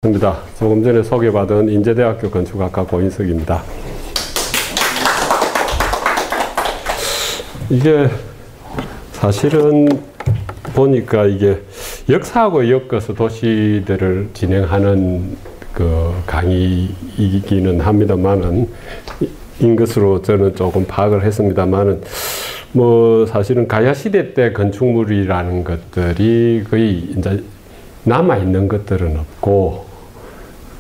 입니다. 조금 전에 소개받은 인제대학교 건축학과 고인석입니다. 이게 사실은 보니까 이게 역사하고 엮어서 도시들을 진행하는 그 강의이기는 합니다만은 인 것으로 저는 조금 파악을 했습니다만은 뭐 사실은 가야 시대 때 건축물이라는 것들이 거의 이제 남아 있는 것들은 없고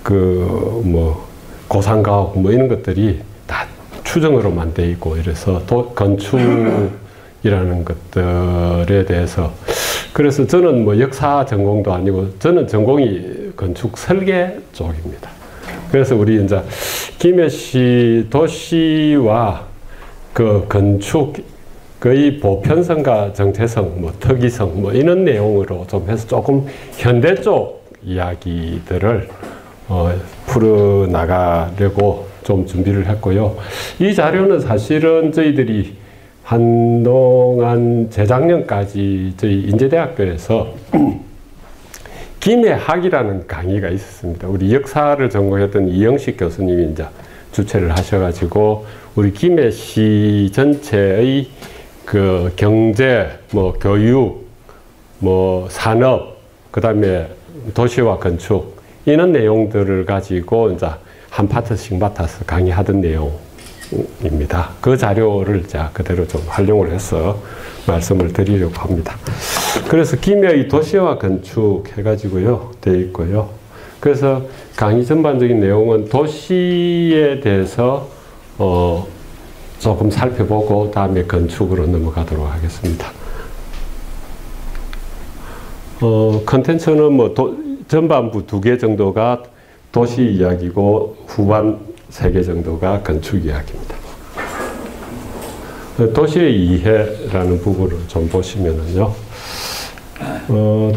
그 뭐 고상가옥 뭐 이런 것들이 다 추정으로만 돼 있고 이래서 건축이라는 것들에 대해서 그래서 저는 뭐 역사 전공도 아니고 저는 전공이 건축 설계 쪽입니다. 그래서 우리 이제 김해시 도시와 그 건축의 보편성과 정체성, 뭐 특이성, 뭐 이런 내용으로 좀 해서 조금 현대 쪽 이야기들을 풀어 나가려고 좀 준비를 했고요. 이 자료는 사실은 저희들이 한동안 재작년까지 저희 인제대학교에서 김해학이라는 강의가 있었습니다. 우리 역사를 전공했던 이영식 교수님이 이제 주최를 하셔가지고 우리 김해시 전체의 그 경제, 뭐 교육, 뭐 산업, 그 다음에 도시와 건축 이런 내용들을 가지고 이제 한 파트씩 맡아서 강의하던 내용입니다. 그 자료를 제가 그대로 좀 활용을 해서 말씀을 드리려고 합니다. 그래서 김해의 도시와 건축 해가지고요, 되어 있고요. 그래서 강의 전반적인 내용은 도시에 대해서 조금 살펴보고 다음에 건축으로 넘어가도록 하겠습니다. 컨텐츠는 뭐 전반부 2개 정도가 도시 이야기고 후반 3개 정도가 건축 이야기입니다. 도시의 이해라는 부분을 좀 보시면은요.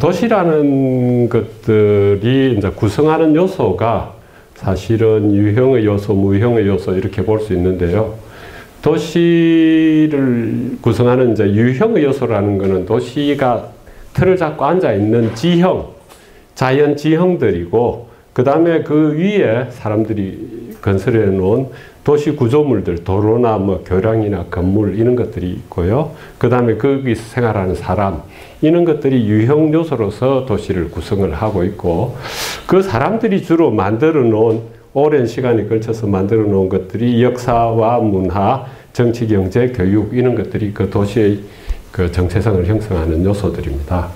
도시라는 것들이 이제 구성하는 요소가 사실은 유형의 요소, 무형의 요소 이렇게 볼 수 있는데요. 도시를 구성하는 이제 유형의 요소라는 것은 도시가 틀을 잡고 앉아 있는 지형, 자연 지형들이고, 그 다음에 그 위에 사람들이 건설해 놓은 도시 구조물들, 도로나 뭐 교량이나 건물 이런 것들이 있고요. 그 다음에 거기서 생활하는 사람, 이런 것들이 유형 요소로서 도시를 구성을 하고 있고, 그 사람들이 주로 만들어 놓은 오랜 시간에 걸쳐서 만들어 놓은 것들이 역사와 문화, 정치, 경제, 교육 이런 것들이 그 도시의 그 정체성을 형성하는 요소들입니다.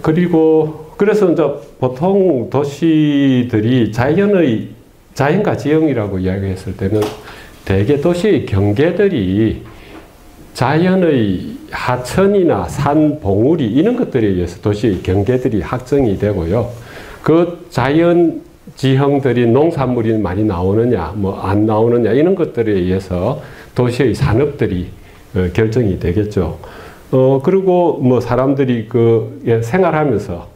그리고 그래서 이제 보통 도시들이 자연과 지형이라고 이야기했을 때는 대개 도시의 경계들이 자연의 하천이나 산, 봉우리 이런 것들에 의해서 도시의 경계들이 확정이 되고요. 그 자연 지형들이 농산물이 많이 나오느냐, 뭐 안 나오느냐 이런 것들에 의해서 도시의 산업들이 결정이 되겠죠. 그리고 뭐 사람들이 생활하면서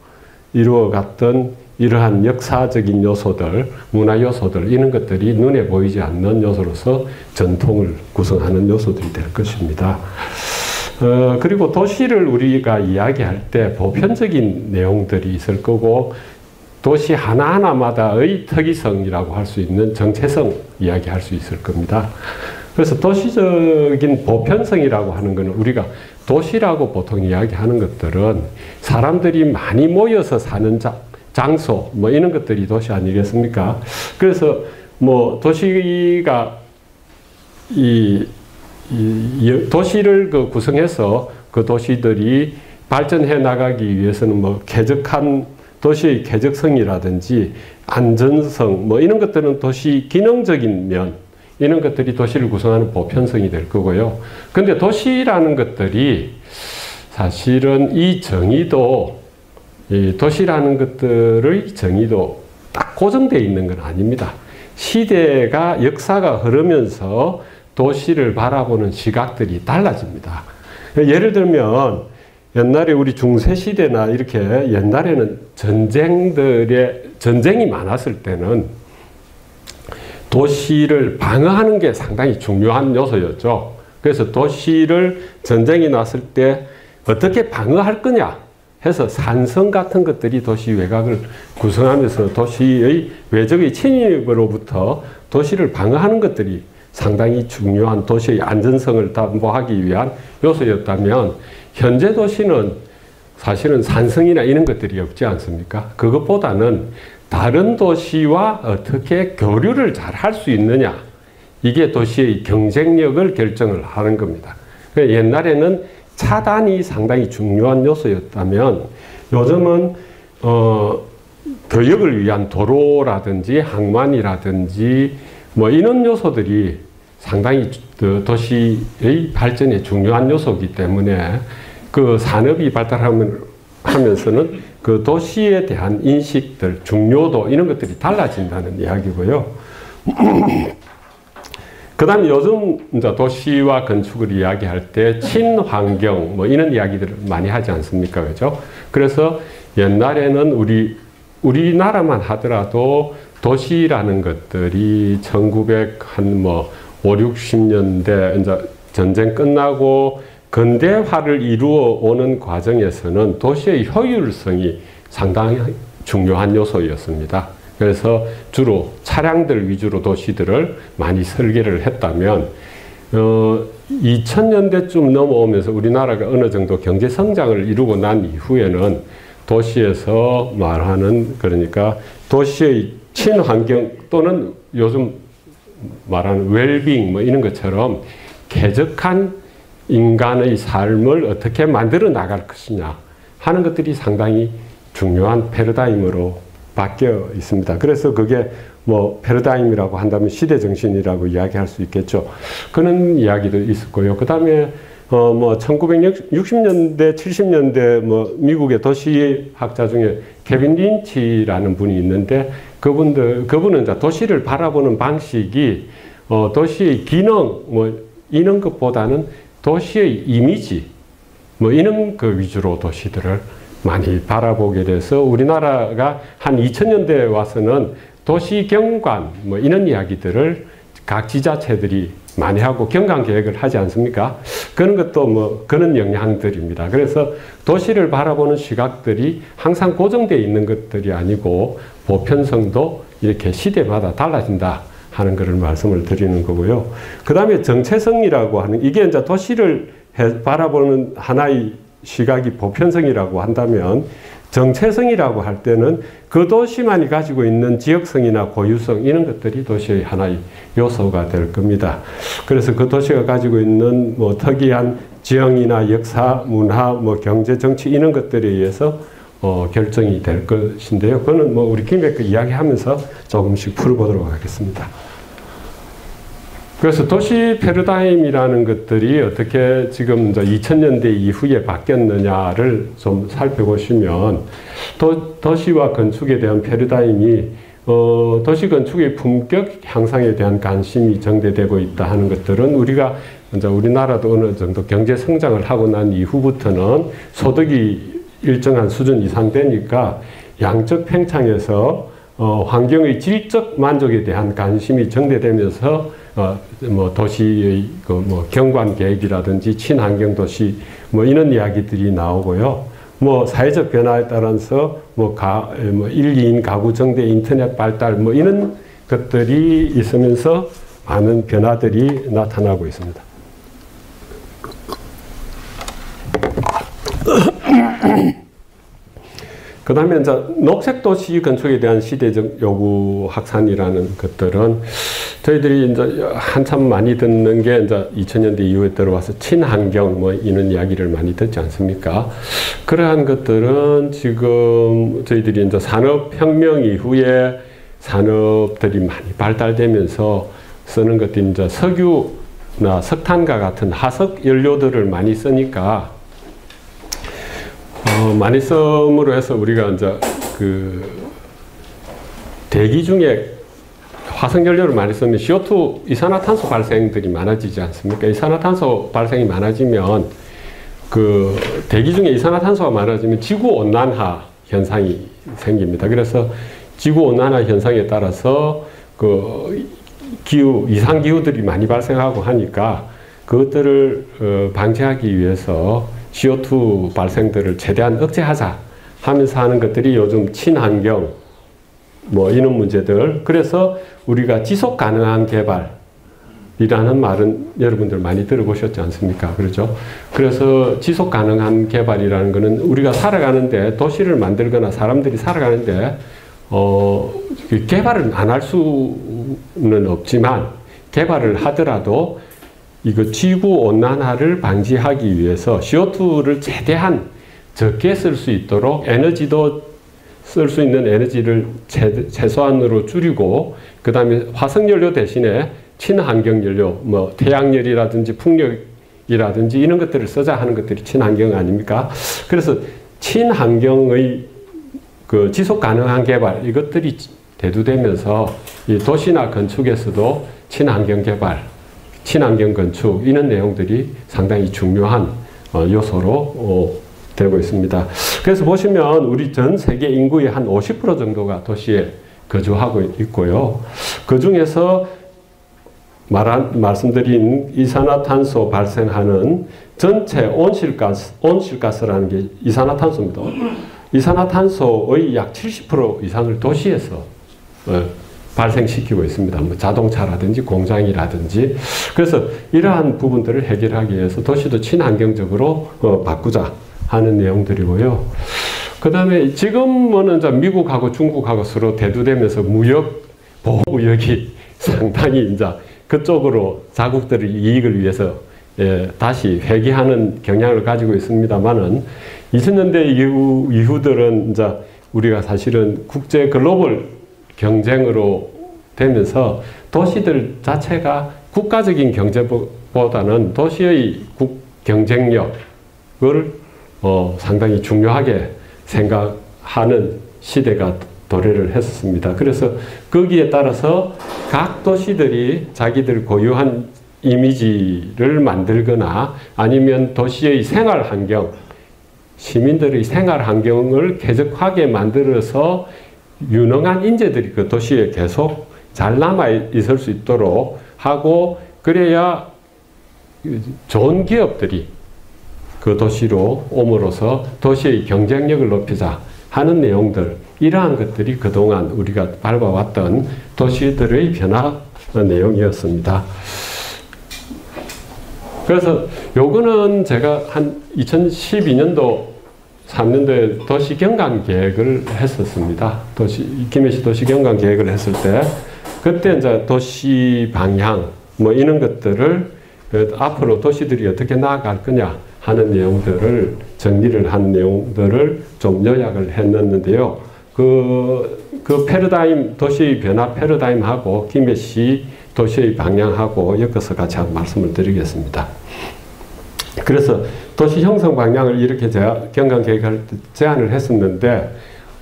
이루어갔던 이러한 역사적인 요소들, 문화 요소들 이런 것들이 눈에 보이지 않는 요소로서 전통을 구성하는 요소들이 될 것입니다. 그리고 도시를 우리가 이야기할 때 보편적인 내용들이 있을 거고 도시 하나하나마다의 특이성이라고 할 수 있는 정체성 이야기할 수 있을 겁니다. 그래서 도시적인 보편성이라고 하는 것은 우리가 도시라고 보통 이야기하는 것들은 사람들이 많이 모여서 사는 장소 뭐 이런 것들이 도시 아니겠습니까? 그래서 뭐 도시가 도시를 구성해서 그 도시들이 발전해 나가기 위해서는 뭐 도시의 쾌적성이라든지 안전성 뭐 이런 것들은 도시 기능적인 면 이런 것들이 도시를 구성하는 보편성이 될 거고요. 근데 도시라는 것들이 사실은 이 도시라는 것들의 정의도 딱 고정되어 있는 건 아닙니다. 시대가 역사가 흐르면서 도시를 바라보는 시각들이 달라집니다. 예를 들면 옛날에 우리 중세시대나 이렇게 옛날에는 전쟁이 많았을 때는 도시를 방어하는 게 상당히 중요한 요소였죠. 그래서 도시를 전쟁이 났을 때 어떻게 방어할 거냐 해서 산성 같은 것들이 도시 외곽을 구성하면서 도시의 외적의 침입으로부터 도시를 방어하는 것들이 상당히 중요한 도시의 안전성을 담보하기 위한 요소였다면 현재 도시는 사실은 산성이나 이런 것들이 없지 않습니까? 그것보다는 다른 도시와 어떻게 교류를 잘 할 수 있느냐, 이게 도시의 경쟁력을 결정을 하는 겁니다. 옛날에는 차단이 상당히 중요한 요소였다면 요즘은 교역을 위한 도로라든지 항만이라든지 뭐 이런 요소들이 상당히 도시의 발전에 중요한 요소이기 때문에 그 산업이 발달하면서는 그 도시에 대한 인식들, 중요도 이런 것들이 달라진다는 이야기고요. 그 다음에 요즘 이제 도시와 건축을 이야기할 때 친환경 뭐 이런 이야기들을 많이 하지 않습니까? 그죠? 그래서 옛날에는 우리나라만 하더라도 도시라는 것들이 1900 5, 60년대 이제 전쟁 끝나고 근대화를 이루어 오는 과정에서는 도시의 효율성이 상당히 중요한 요소였습니다. 그래서 주로 차량들 위주로 도시들을 많이 설계를 했다면 2000년대쯤 넘어오면서 우리나라가 어느 정도 경제 성장을 이루고 난 이후에는 도시에서 말하는 그러니까 도시의 친환경 또는 요즘 말하는 웰빙 뭐 이런 것처럼 쾌적한 인간의 삶을 어떻게 만들어 나갈 것이냐 하는 것들이 상당히 중요한 패러다임으로 바뀌어 있습니다. 그래서 그게 뭐 패러다임이라고 한다면 시대정신이라고 이야기할 수 있겠죠. 그런 이야기도 있었고요. 그 다음에 뭐 1960년대, 70년대 뭐 미국의 도시학자 중에 케빈 린치라는 분이 있는데 그분은 이제 도시를 바라보는 방식이 도시의 기능 뭐 이런 것보다는 도시의 이미지 뭐 이런 그 위주로 도시들을 많이 바라보게 돼서 우리나라가 한 2000년대에 와서는 도시 경관 뭐 이런 이야기들을 각 지자체들이 많이 하고 경관 계획을 하지 않습니까? 그런 것도 뭐 그런 영향들입니다. 그래서 도시를 바라보는 시각들이 항상 고정되어 있는 것들이 아니고 보편성도 이렇게 시대마다 달라진다 하는 것을 말씀을 드리는 거고요. 그 다음에 정체성이라고 하는 이게 이제 도시를 바라보는 하나의 시각이 보편성이라고 한다면 정체성이라고 할 때는 그 도시만이 가지고 있는 지역성이나 고유성 이런 것들이 도시의 하나의 요소가 될 겁니다. 그래서 그 도시가 가지고 있는 뭐 특이한 지형이나 역사, 문화, 뭐 경제, 정치 이런 것들에 의해서 결정이 될 것인데요. 그거는 뭐 우리 김백그 이야기하면서 조금씩 풀어보도록 하겠습니다. 그래서 도시 패러다임이라는 것들이 어떻게 지금 이제 2000년대 이후에 바뀌었느냐를 좀 살펴보시면 도시와 건축에 대한 패러다임이 도시 건축의 품격 향상에 대한 관심이 정대되고 있다 하는 것들은 우리가 이제 우리나라도 어느 정도 경제 성장을 하고 난 이후부터는 소득이 일정한 수준 이상 되니까 양적 팽창에서 환경의 질적 만족에 대한 관심이 정대되면서 뭐 도시의 그 뭐 경관 계획이라든지 친환경 도시 뭐 이런 이야기들이 나오고요. 뭐 사회적 변화에 따라서 뭐 1, 2인 가구 정대 인터넷 발달 뭐 이런 것들이 있으면서 많은 변화들이 나타나고 있습니다. 그 다음에 이제 녹색 도시 건축에 대한 시대적 요구 확산이라는 것들은 저희들이 이제 한참 많이 듣는 게 이제 2000년대 이후에 들어와서 친환경 뭐 이런 이야기를 많이 듣지 않습니까? 그러한 것들은 지금 저희들이 이제 산업혁명 이후에 산업들이 많이 발달되면서 쓰는 것들이 이제 석유나 석탄과 같은 하석 연료들을 많이 쓰니까 많이 씀으로 해서 우리가 이제 그 대기 중에 화석연료를 많이 쓰면 CO2 이산화탄소 발생들이 많아지지 않습니까? 이산화탄소 발생이 많아지면 그 대기 중에 이산화탄소가 많아지면 지구 온난화 현상이 생깁니다. 그래서 지구 온난화 현상에 따라서 그 이상 기후들이 많이 발생하고 하니까 그것들을 방지하기 위해서 CO2 발생들을 최대한 억제하자 하면서 하는 것들이 요즘 친환경 뭐 이런 문제들. 그래서 우리가 지속 가능한 개발이라는 말은 여러분들 많이 들어보셨지 않습니까? 그렇죠? 그래서 지속 가능한 개발이라는 것은 우리가 살아가는데, 도시를 만들거나 사람들이 살아가는데 개발은 안 할 수는 없지만, 개발을 하더라도 이거 지구 온난화를 방지하기 위해서 CO2를 최대한 적게 쓸 수 있도록, 에너지도 쓸 수 있는 에너지를 최소한으로 줄이고, 그 다음에 화석연료 대신에 친환경연료, 뭐 태양열이라든지 풍력이라든지 이런 것들을 쓰자 하는 것들이 친환경 아닙니까? 그래서 친환경의 그 지속 가능한 개발, 이것들이 대두되면서 이 도시나 건축에서도 친환경 개발, 친환경 건축, 이런 내용들이 상당히 중요한 요소로 되고 있습니다. 그래서 보시면 우리 전 세계 인구의 한 50% 정도가 도시에 거주하고 있고요. 그 중에서 말씀드린 이산화탄소 발생하는 전체 온실가스라는 게 이산화탄소입니다. 이산화탄소의 약 70% 이상을 도시에서 발생시키고 있습니다. 뭐 자동차라든지 공장이라든지. 그래서 이러한 부분들을 해결하기 위해서 도시도 친환경적으로 바꾸자 하는 내용들이고요. 그 다음에 지금은 이제 미국하고 중국하고 서로 대두되면서 보호무역이 상당히 이제 그쪽으로 자국들의 이익을 위해서 다시 회귀하는 경향을 가지고 있습니다만은 2000년대 이후들은 이제 우리가 사실은 국제 글로벌 경쟁으로 되면서 도시들 자체가 국가적인 경제보다는 도시의 경쟁력을 상당히 중요하게 생각하는 시대가 도래를 했습니다. 그래서 거기에 따라서 각 도시들이 자기들 고유한 이미지를 만들거나 아니면 도시의 생활 환경, 시민들의 생활 환경을 쾌적하게 만들어서 유능한 인재들이 그 도시에 계속 잘 남아 있을 수 있도록 하고, 그래야 좋은 기업들이 그 도시로 옴으로써 도시의 경쟁력을 높이자 하는 내용들, 이러한 것들이 그동안 우리가 밟아왔던 도시들의 변화 내용이었습니다. 그래서 요거는 제가 한 2012년도 3년도에 도시경관계획을 했었습니다. 김해시 도시경관계획을 했을 때, 그때 이제 도시 방향 뭐 이런 것들을 앞으로 도시들이 어떻게 나아갈 거냐 하는 내용들을 정리를 한 내용들을 좀 요약을 했는데요. 그 패러다임, 도시의 변화 패러다임하고 김해시 도시의 방향하고 엮어서 같이 한번 말씀을 드리겠습니다. 그래서 도시 형성 방향을 이렇게 제가 경관계획할 때 제안을 했었는데,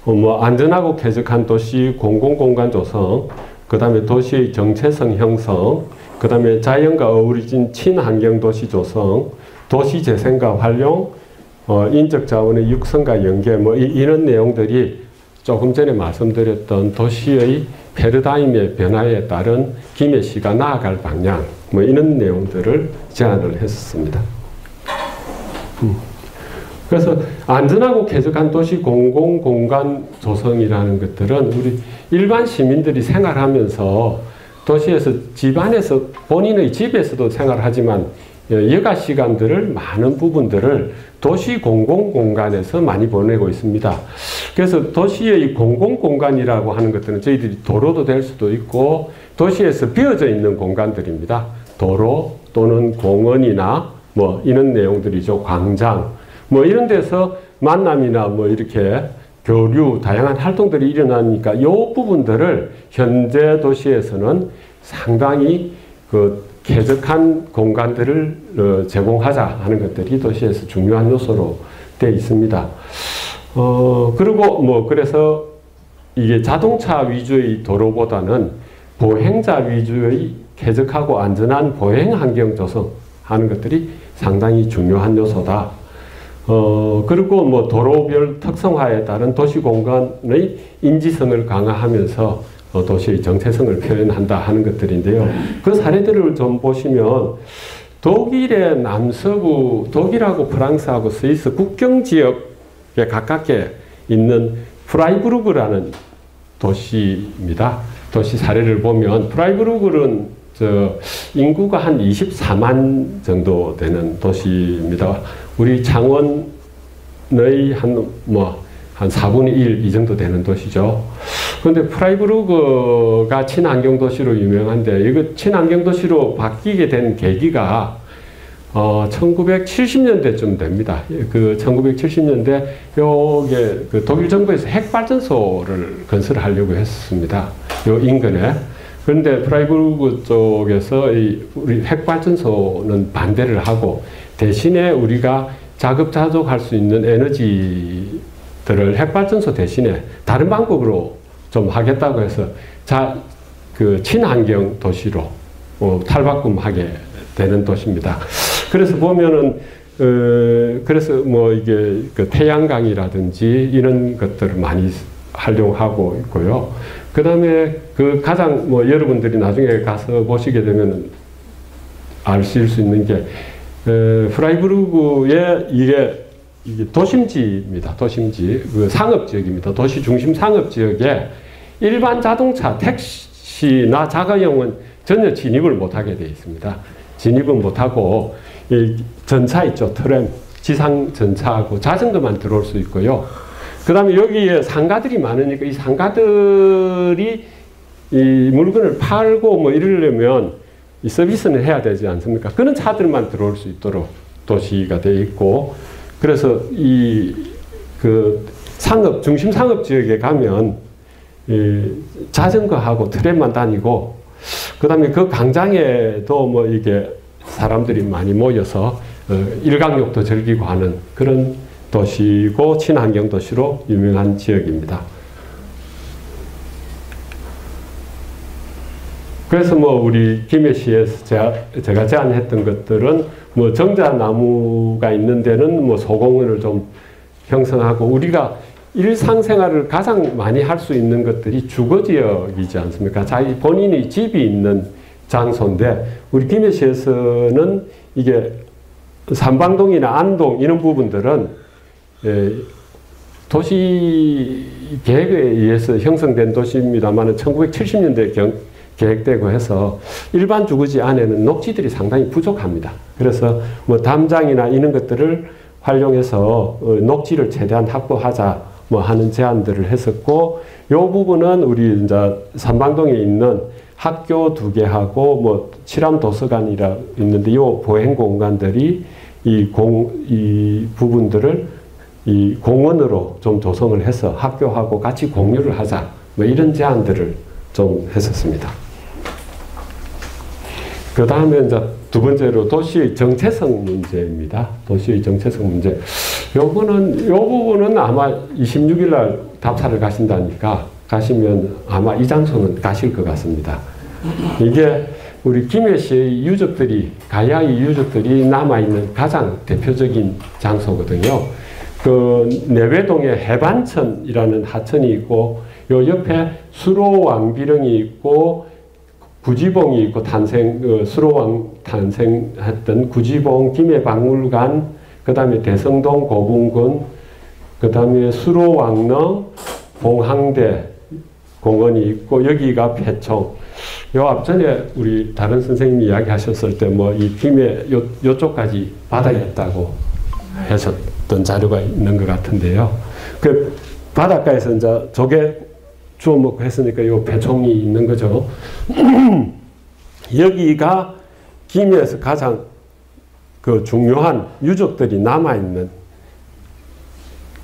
뭐 안전하고 쾌적한 도시 공공공간 조성, 그 다음에 도시의 정체성 형성, 그 다음에 자연과 어우러진 친환경 도시 조성, 도시 재생과 활용, 인적 자원의 육성과 연계, 뭐 이런 내용들이 조금 전에 말씀드렸던 도시의 패러다임의 변화에 따른 김해시가 나아갈 방향, 뭐 이런 내용들을 제안을 했었습니다. 그래서 안전하고 쾌적한 도시 공공공간 조성이라는 것들은 우리 일반 시민들이 생활하면서 도시에서 집안에서 본인의 집에서도 생활하지만 여가 시간들을 많은 부분들을 도시 공공공간에서 많이 보내고 있습니다. 그래서 도시의 공공공간이라고 하는 것들은 저희들이 도로도 될 수도 있고 도시에서 비어져 있는 공간들입니다. 도로 또는 공원이나 뭐 이런 내용들이죠. 광장 뭐 이런 데서 만남이나 뭐 이렇게 교류 다양한 활동들이 일어나니까 이 부분들을 현재 도시에서는 상당히 쾌적한 공간들을 제공하자 하는 것들이 도시에서 중요한 요소로 되어 있습니다. 그리고 뭐 그래서 이게 자동차 위주의 도로보다는 보행자 위주의 쾌적하고 안전한 보행 환경 조성하는 것들이 상당히 중요한 요소다. 그리고 뭐 도로별 특성화에 따른 도시 공간의 인지성을 강화하면서 도시의 정체성을 표현한다 하는 것들인데요. 그 사례들을 좀 보시면 독일의 남서부, 독일하고 프랑스하고 스위스 국경 지역에 가깝게 있는 프라이부르크라는 도시입니다. 도시 사례를 보면 프라이부르크는 인구가 한 24만 정도 되는 도시입니다. 우리 창원의 한 4분의 1 이 정도 되는 도시죠. 그런데 프라이부르크가 친환경 도시로 유명한데, 이거 친환경 도시로 바뀌게 된 계기가 1970년대쯤 됩니다. 그 1970년대 요게 그 독일 정부에서 핵발전소를 건설하려고 했습니다. 요 인근에. 그런데 프라이부르크 쪽에서 우리 핵발전소는 반대를 하고, 대신에 우리가 자급자족할 수 있는 에너지들을 핵발전소 대신에 다른 방법으로 좀 하겠다고 해서 그 친환경 도시로 탈바꿈하게 되는 도시입니다. 그래서 보면은 그래서 뭐 이게 그 태양광이라든지 이런 것들을 많이 활용하고 있고요. 그 다음에 그 가장 뭐 여러분들이 나중에 가서 보시게 되면 아실 수 있는 게 프라이부르크의 이게 도심지입니다. 도심지, 그 상업지역입니다. 도시 중심 상업지역에 일반 자동차, 택시나 자가용은 전혀 진입을 못하게 되어 있습니다. 진입은 못하고 이 전차 있죠. 트램, 지상 전차하고 자전거만 들어올 수 있고요. 그 다음에 여기에 상가들이 많으니까 이 상가들이 이 물건을 팔고 뭐 이러려면 이 서비스는 해야 되지 않습니까? 그런 차들만 들어올 수 있도록 도시가 되어 있고, 그래서 그 중심 상업 지역에 가면 자전거하고 트램만 다니고, 그 다음에 그 광장에도 뭐 이게 사람들이 많이 모여서 일광욕도 즐기고 하는 그런 도시고 친환경 도시로 유명한 지역입니다. 그래서 뭐 우리 김해시에서 제가 제안했던 것들은 뭐 정자나무가 있는 데는 뭐 소공원을 좀 형성하고, 우리가 일상생활을 가장 많이 할 수 있는 것들이 주거지역이지 않습니까? 자기 본인이 집이 있는 장소인데, 우리 김해시에서는 이게 삼방동이나 안동 이런 부분들은 도시 계획에 의해서 형성된 도시입니다만 1970년대 계획되고 해서 일반 주거지 안에는 녹지들이 상당히 부족합니다. 그래서 뭐 담장이나 이런 것들을 활용해서 녹지를 최대한 확보하자 뭐 하는 제안들을 했었고, 요 부분은 우리 이제 삼방동에 있는 학교 2개하고 뭐 칠암 도서관이라 있는데, 요 보행 공간들이 이 부분들을 이 공원으로 좀 조성을 해서 학교하고 같이 공유를 하자 뭐 이런 제안들을 좀 했었습니다. 그 다음에 이제 두 번째로 도시의 정체성 문제입니다. 도시의 정체성 문제. 요 부분은 아마 26일 날 답사를 가신다니까 가시면 아마 이 장소는 가실 것 같습니다. 이게 우리 김해시의 유적들이, 가야의 유적들이 남아있는 가장 대표적인 장소거든요. 그 내외동에 해반천이라는 하천이 있고, 요 옆에 수로왕비령이 있고, 구지봉이 있고, 수로왕 탄생했던 구지봉 김해박물관, 그 다음에 대성동 고분군, 그 다음에 수로왕릉 봉항대 공원이 있고, 여기가 폐총. 요 앞전에 우리 다른 선생님이 이야기 하셨을 때 뭐 이 김해 요쪽까지 바다였다고 하셨던 자료가 있는 것 같은데요. 그 바닷가에서 이제 조개 주워 먹고 했으니까 요 배총이 있는 거죠. 여기가 김해에서 가장 그 중요한 유적들이 남아있는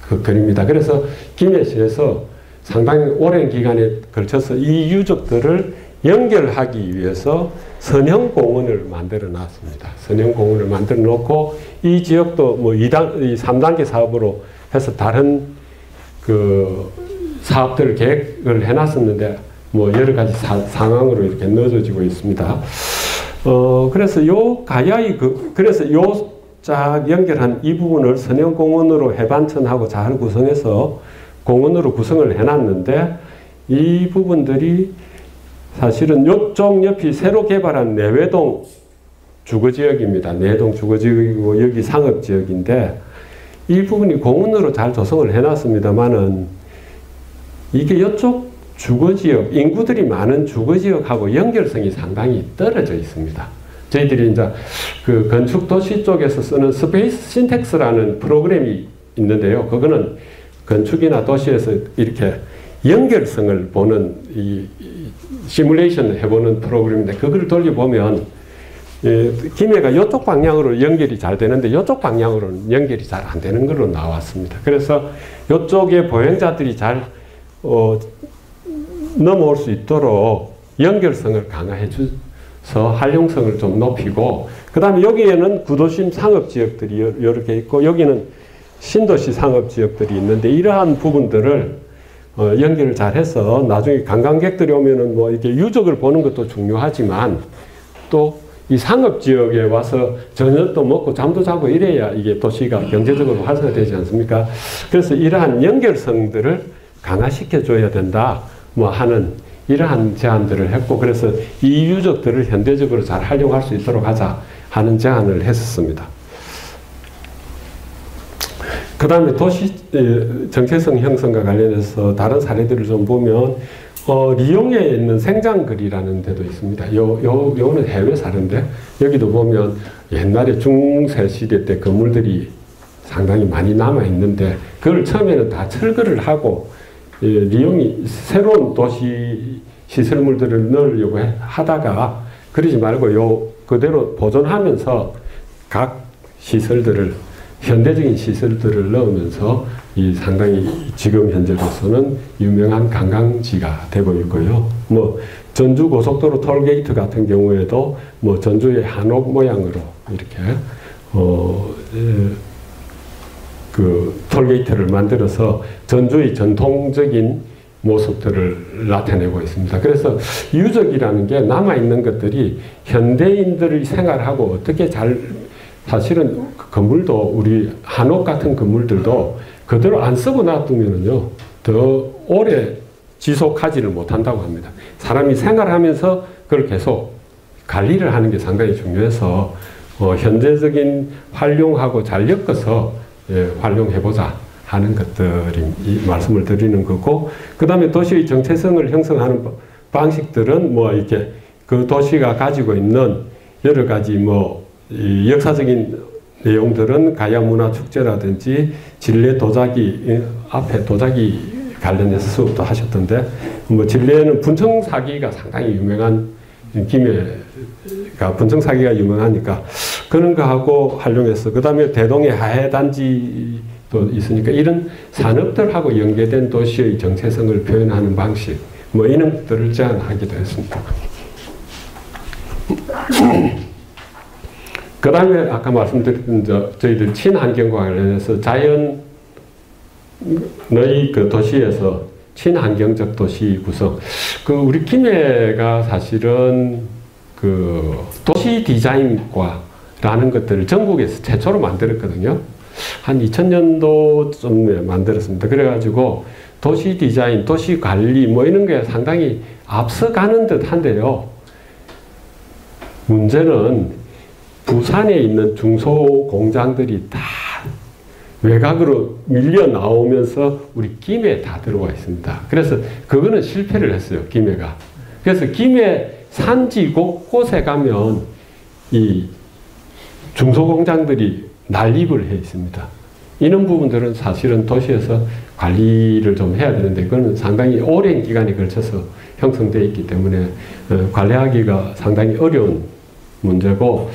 그 거리입니다. 그래서 김해시에서 상당히 오랜 기간에 걸쳐서 이 유적들을 연결하기 위해서 선형공원을 만들어 놨습니다. 선형공원을 만들어 놓고, 이 지역도 뭐 3단계 사업으로 해서 다른 그 사업들을 계획을 해놨었는데, 뭐 여러 가지 상황으로 이렇게 넣어지고 있습니다. 그래서 요 가야의 그래서 요 쫙 연결한 이 부분을 선형공원으로 해반천하고 잘 구성해서 공원으로 구성을 해놨는데, 이 부분들이 사실은 요쪽 옆이 새로 개발한 내외동 주거지역입니다. 내동 주거지역이고 여기 상업지역인데 이 부분이 공원으로 잘 조성을 해놨습니다만은 이게 이쪽 주거지역, 인구들이 많은 주거지역하고 연결성이 상당히 떨어져 있습니다. 저희들이 이제 그 건축도시 쪽에서 쓰는 스페이스 신텍스라는 프로그램이 있는데요. 그거는 건축이나 도시에서 이렇게 연결성을 보는 이 시뮬레이션을 해보는 프로그램인데 그걸 돌려보면 김해가 이쪽 방향으로 연결이 잘 되는데 이쪽 방향으로는 연결이 잘 안 되는 걸로 나왔습니다. 그래서 이쪽에 보행자들이 잘 넘어올 수 있도록 연결성을 강화해 줘서 활용성을 좀 높이고 그 다음에 여기에는 구도심 상업지역들이 이렇게 있고 여기는 신도시 상업지역들이 있는데 이러한 부분들을 연결을 잘 해서 나중에 관광객들이 오면은 뭐 이렇게 유적을 보는 것도 중요하지만 또 이 상업지역에 와서 저녁도 먹고 잠도 자고 이래야 이게 도시가 경제적으로 활성화되지 않습니까? 그래서 이러한 연결성들을 강화시켜 줘야 된다 뭐 하는 이러한 제안들을 했고 그래서 이 유적들을 현대적으로 잘 활용할 수 있도록 하자 하는 제안을 했었습니다. 그 다음에 도시 정체성 형성과 관련해서 다른 사례들을 좀 보면 리옹에 있는 생장거리라는 데도 있습니다. 요거는 해외 사례인데 여기도 보면 옛날에 중세 시대 때 건물들이 상당히 많이 남아 있는데 그걸 처음에는 다 철거를 하고 리옹이 새로운 도시 시설물들을 넣으려고 하다가 그러지 말고 그대로 보존하면서 각 시설들을 현대적인 시설들을 넣으면서 이 상당히 지금 현재로서는 유명한 관광지가 되고 있고요. 뭐 전주 고속도로 톨게이트 같은 경우에도 뭐 전주의 한옥 모양으로 이렇게 그 톨게이트를 만들어서 전주의 전통적인 모습들을 나타내고 있습니다. 그래서 유적이라는 게 남아있는 것들이 현대인들의 생활하고 어떻게 잘 사실은 건물도 우리 한옥 같은 건물들도 그대로 안 쓰고 놔두면은요 더 오래 지속하지를 못한다고 합니다. 사람이 생활하면서 그걸 계속 관리를 하는 게 상당히 중요해서 현대적인 활용하고 잘 엮어서 활용해보자 하는 것들이 이 말씀을 드리는 거고 그 다음에 도시의 정체성을 형성하는 방식들은 뭐 이렇게 그 도시가 가지고 있는 여러 가지 뭐 이 역사적인 내용들은 가야문화축제라든지 진례 도자기 앞에 도자기 관련해서 수업도 하셨던데 뭐 진례는 분청사기가 상당히 유명한 김해가 분청사기가 유명하니까 그런 거 하고 활용해서 그 다음에 대동의 하해단지도 있으니까 이런 산업들하고 연계된 도시의 정체성을 표현하는 방식 뭐 이런 것들을 제안하기도 했습니다. 그 다음에 아까 말씀드린 저희들 친환경과 관련해서 자연의 그 도시에서 친환경적 도시 구성. 그 우리 김해가 사실은 그 도시 디자인과라는 것들을 전국에서 최초로 만들었거든요. 한 2000년도쯤에 만들었습니다. 그래가지고 도시 디자인, 도시 관리 뭐 이런 게 상당히 앞서가는 듯 한데요. 문제는 부산에 있는 중소공장들이 다 외곽으로 밀려 나오면서 우리 김해에 다 들어와 있습니다. 그래서 그거는 실패를 했어요, 김해가. 그래서 김해 산지 곳곳에 가면 이 중소공장들이 난립을 해 있습니다. 이런 부분들은 사실은 도시에서 관리를 좀 해야 되는데 그거는 상당히 오랜 기간에 걸쳐서 형성되어 있기 때문에 관리하기가 상당히 어려운 문제고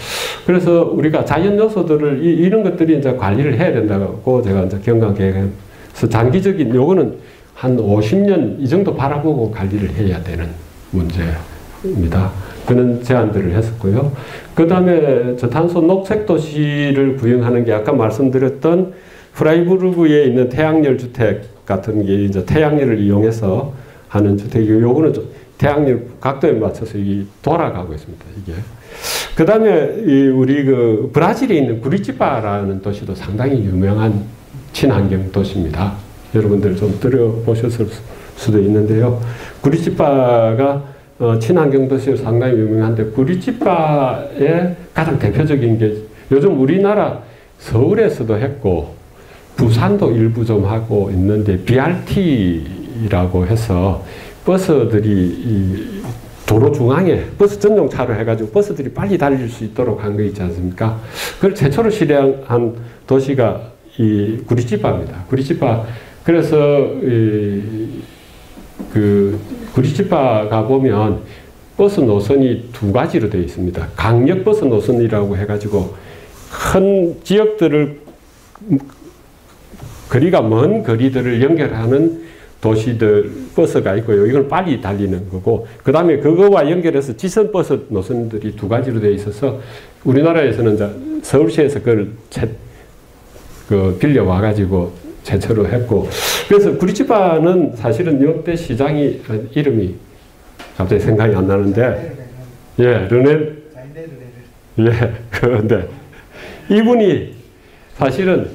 그래서 우리가 자연 요소들을 이런 것들이 이제 관리를 해야 된다고 제가 이제 경관계획에서 장기적인 요거는 한 50년 이 정도 바라보고 관리를 해야 되는 문제입니다. 그런 제안들을 했었고요. 그 다음에 저탄소 녹색 도시를 구형하는 게 아까 말씀드렸던 프라이부르크에 있는 태양열 주택 같은 게 이제 태양열을 이용해서 하는 주택이고 요거는 좀 태양열 각도에 맞춰서 이게 돌아가고 있습니다. 이게. 그 다음에 우리 그 브라질에 있는 구리치파라는 도시도 상당히 유명한 친환경 도시입니다. 여러분들 좀 들어보셨을 수도 있는데요. 구리치파가 친환경 도시로 상당히 유명한데 구리치파의 가장 대표적인 게 요즘 우리나라 서울에서도 했고 부산도 일부 좀 하고 있는데 BRT라고 해서 버스들이 이 도로 중앙에 버스 전용 차로 해가지고 버스들이 빨리 달릴 수 있도록 한 거 있지 않습니까? 그걸 최초로 실행한 도시가 이 구리치파입니다. 구리치파. 그래서 그 구리치파 가보면 버스 노선이 두 가지로 되어 있습니다. 강력 버스 노선이라고 해가지고 큰 지역들을 거리가 먼 거리들을 연결하는 도시들 버스가 있고요. 이건 빨리 달리는 거고, 그 다음에 그거와 연결해서 지선 버스 노선들이 두 가지로 되어 있어서 우리나라에서는 이제 서울시에서 그걸 빌려와가지고 최초로 했고, 그래서 구리치파는 사실은 이때 시장이 이름이 갑자기 생각이 안 나는데, 예, 그런데 이분이 사실은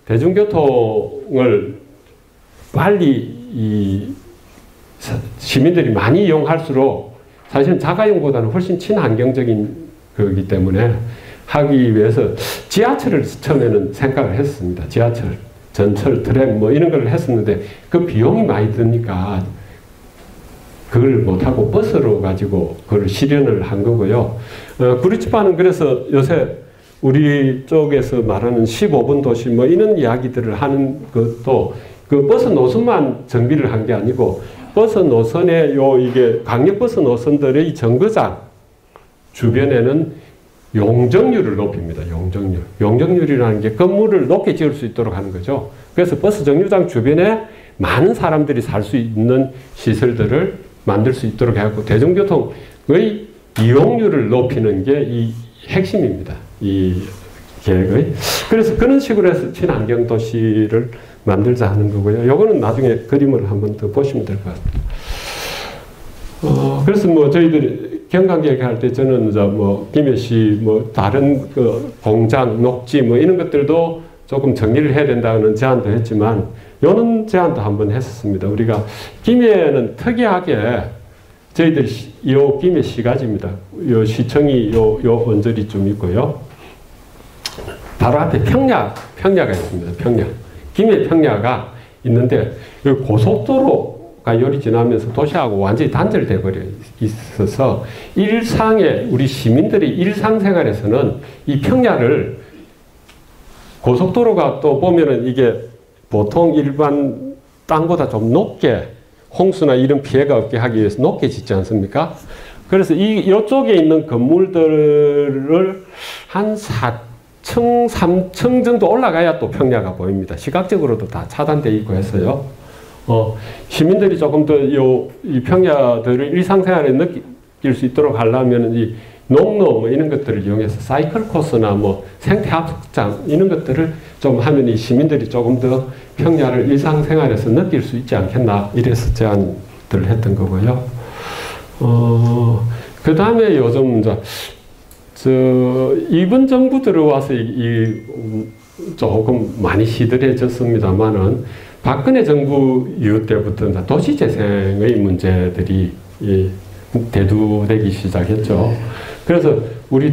대중교통을 빨리 시민들이 많이 이용할수록 사실은 자가용보다는 훨씬 친환경적인 거기 때문에 하기 위해서 지하철을 처음에는 생각을 했습니다. 지하철, 전철, 트램 뭐 이런 걸 했었는데 그 비용이 많이 드니까 그걸 못하고 버스로 가지고 그걸 실현을 한 거고요. 구리치파는 그래서 요새 우리 쪽에서 말하는 15분 도시 뭐 이런 이야기들을 하는 것도 그 버스 노선만 정비를 한 게 아니고 버스 노선에 이게 강력버스 노선들의 정거장 주변에는 용적률을 높입니다. 용적률. 용적률이라는 게 건물을 높게 지을 수 있도록 하는 거죠. 그래서 버스 정류장 주변에 많은 사람들이 살 수 있는 시설들을 만들 수 있도록 해갖고 대중교통의 이용률을 높이는 게 이 핵심입니다. 이 계획의. 그래서 그런 식으로 해서 친환경 도시를 만들자 하는 거고요. 요거는 나중에 그림을 한번 더 보시면 될 것 같습니다. 그래서 뭐 저희들이 경관계획 할 때 저는 이제 뭐 김해시 뭐 다른 그 공장, 녹지 뭐 이런 것들도 조금 정리를 해야 된다는 제안도 했지만 요런 제안도 한번 했었습니다. 우리가 김해는 특이하게 저희들 요 김해 시가지입니다. 요 시청이 요 언저리 좀 있고요. 바로 앞에 평야가 있습니다. 평야. 김해 평야가 있는데 고속도로가 요리 지나면서 도시하고 완전히 단절돼 버려 있어서 우리 시민들이 일상생활에서는 이 평야를 고속도로가 또 보면은 이게 보통 일반 땅보다 좀 높게 홍수나 이런 피해가 없게 하기 위해서 높게 짓지 않습니까? 그래서 이쪽에 있는 건물들을 한 4층, 3층 정도 올라가야 또 평야가 보입니다. 시각적으로도 다 차단되어 있고 해서요. 시민들이 조금 더 이 평야들을 일상생활에 느낄 수 있도록 하려면 이 농로 뭐 이런 것들을 이용해서 사이클 코스나 뭐 생태합숙장 이런 것들을 좀 하면 이 시민들이 조금 더 평야를 일상생활에서 느낄 수 있지 않겠나 이래서 제안들을 했던 거고요. 그 다음에 요즘 이제 이번 정부 들어와서 조금 많이 시들해졌습니다만은 박근혜 정부 이후 때부터 도시재생의 문제들이 대두되기 시작했죠. 그래서 우리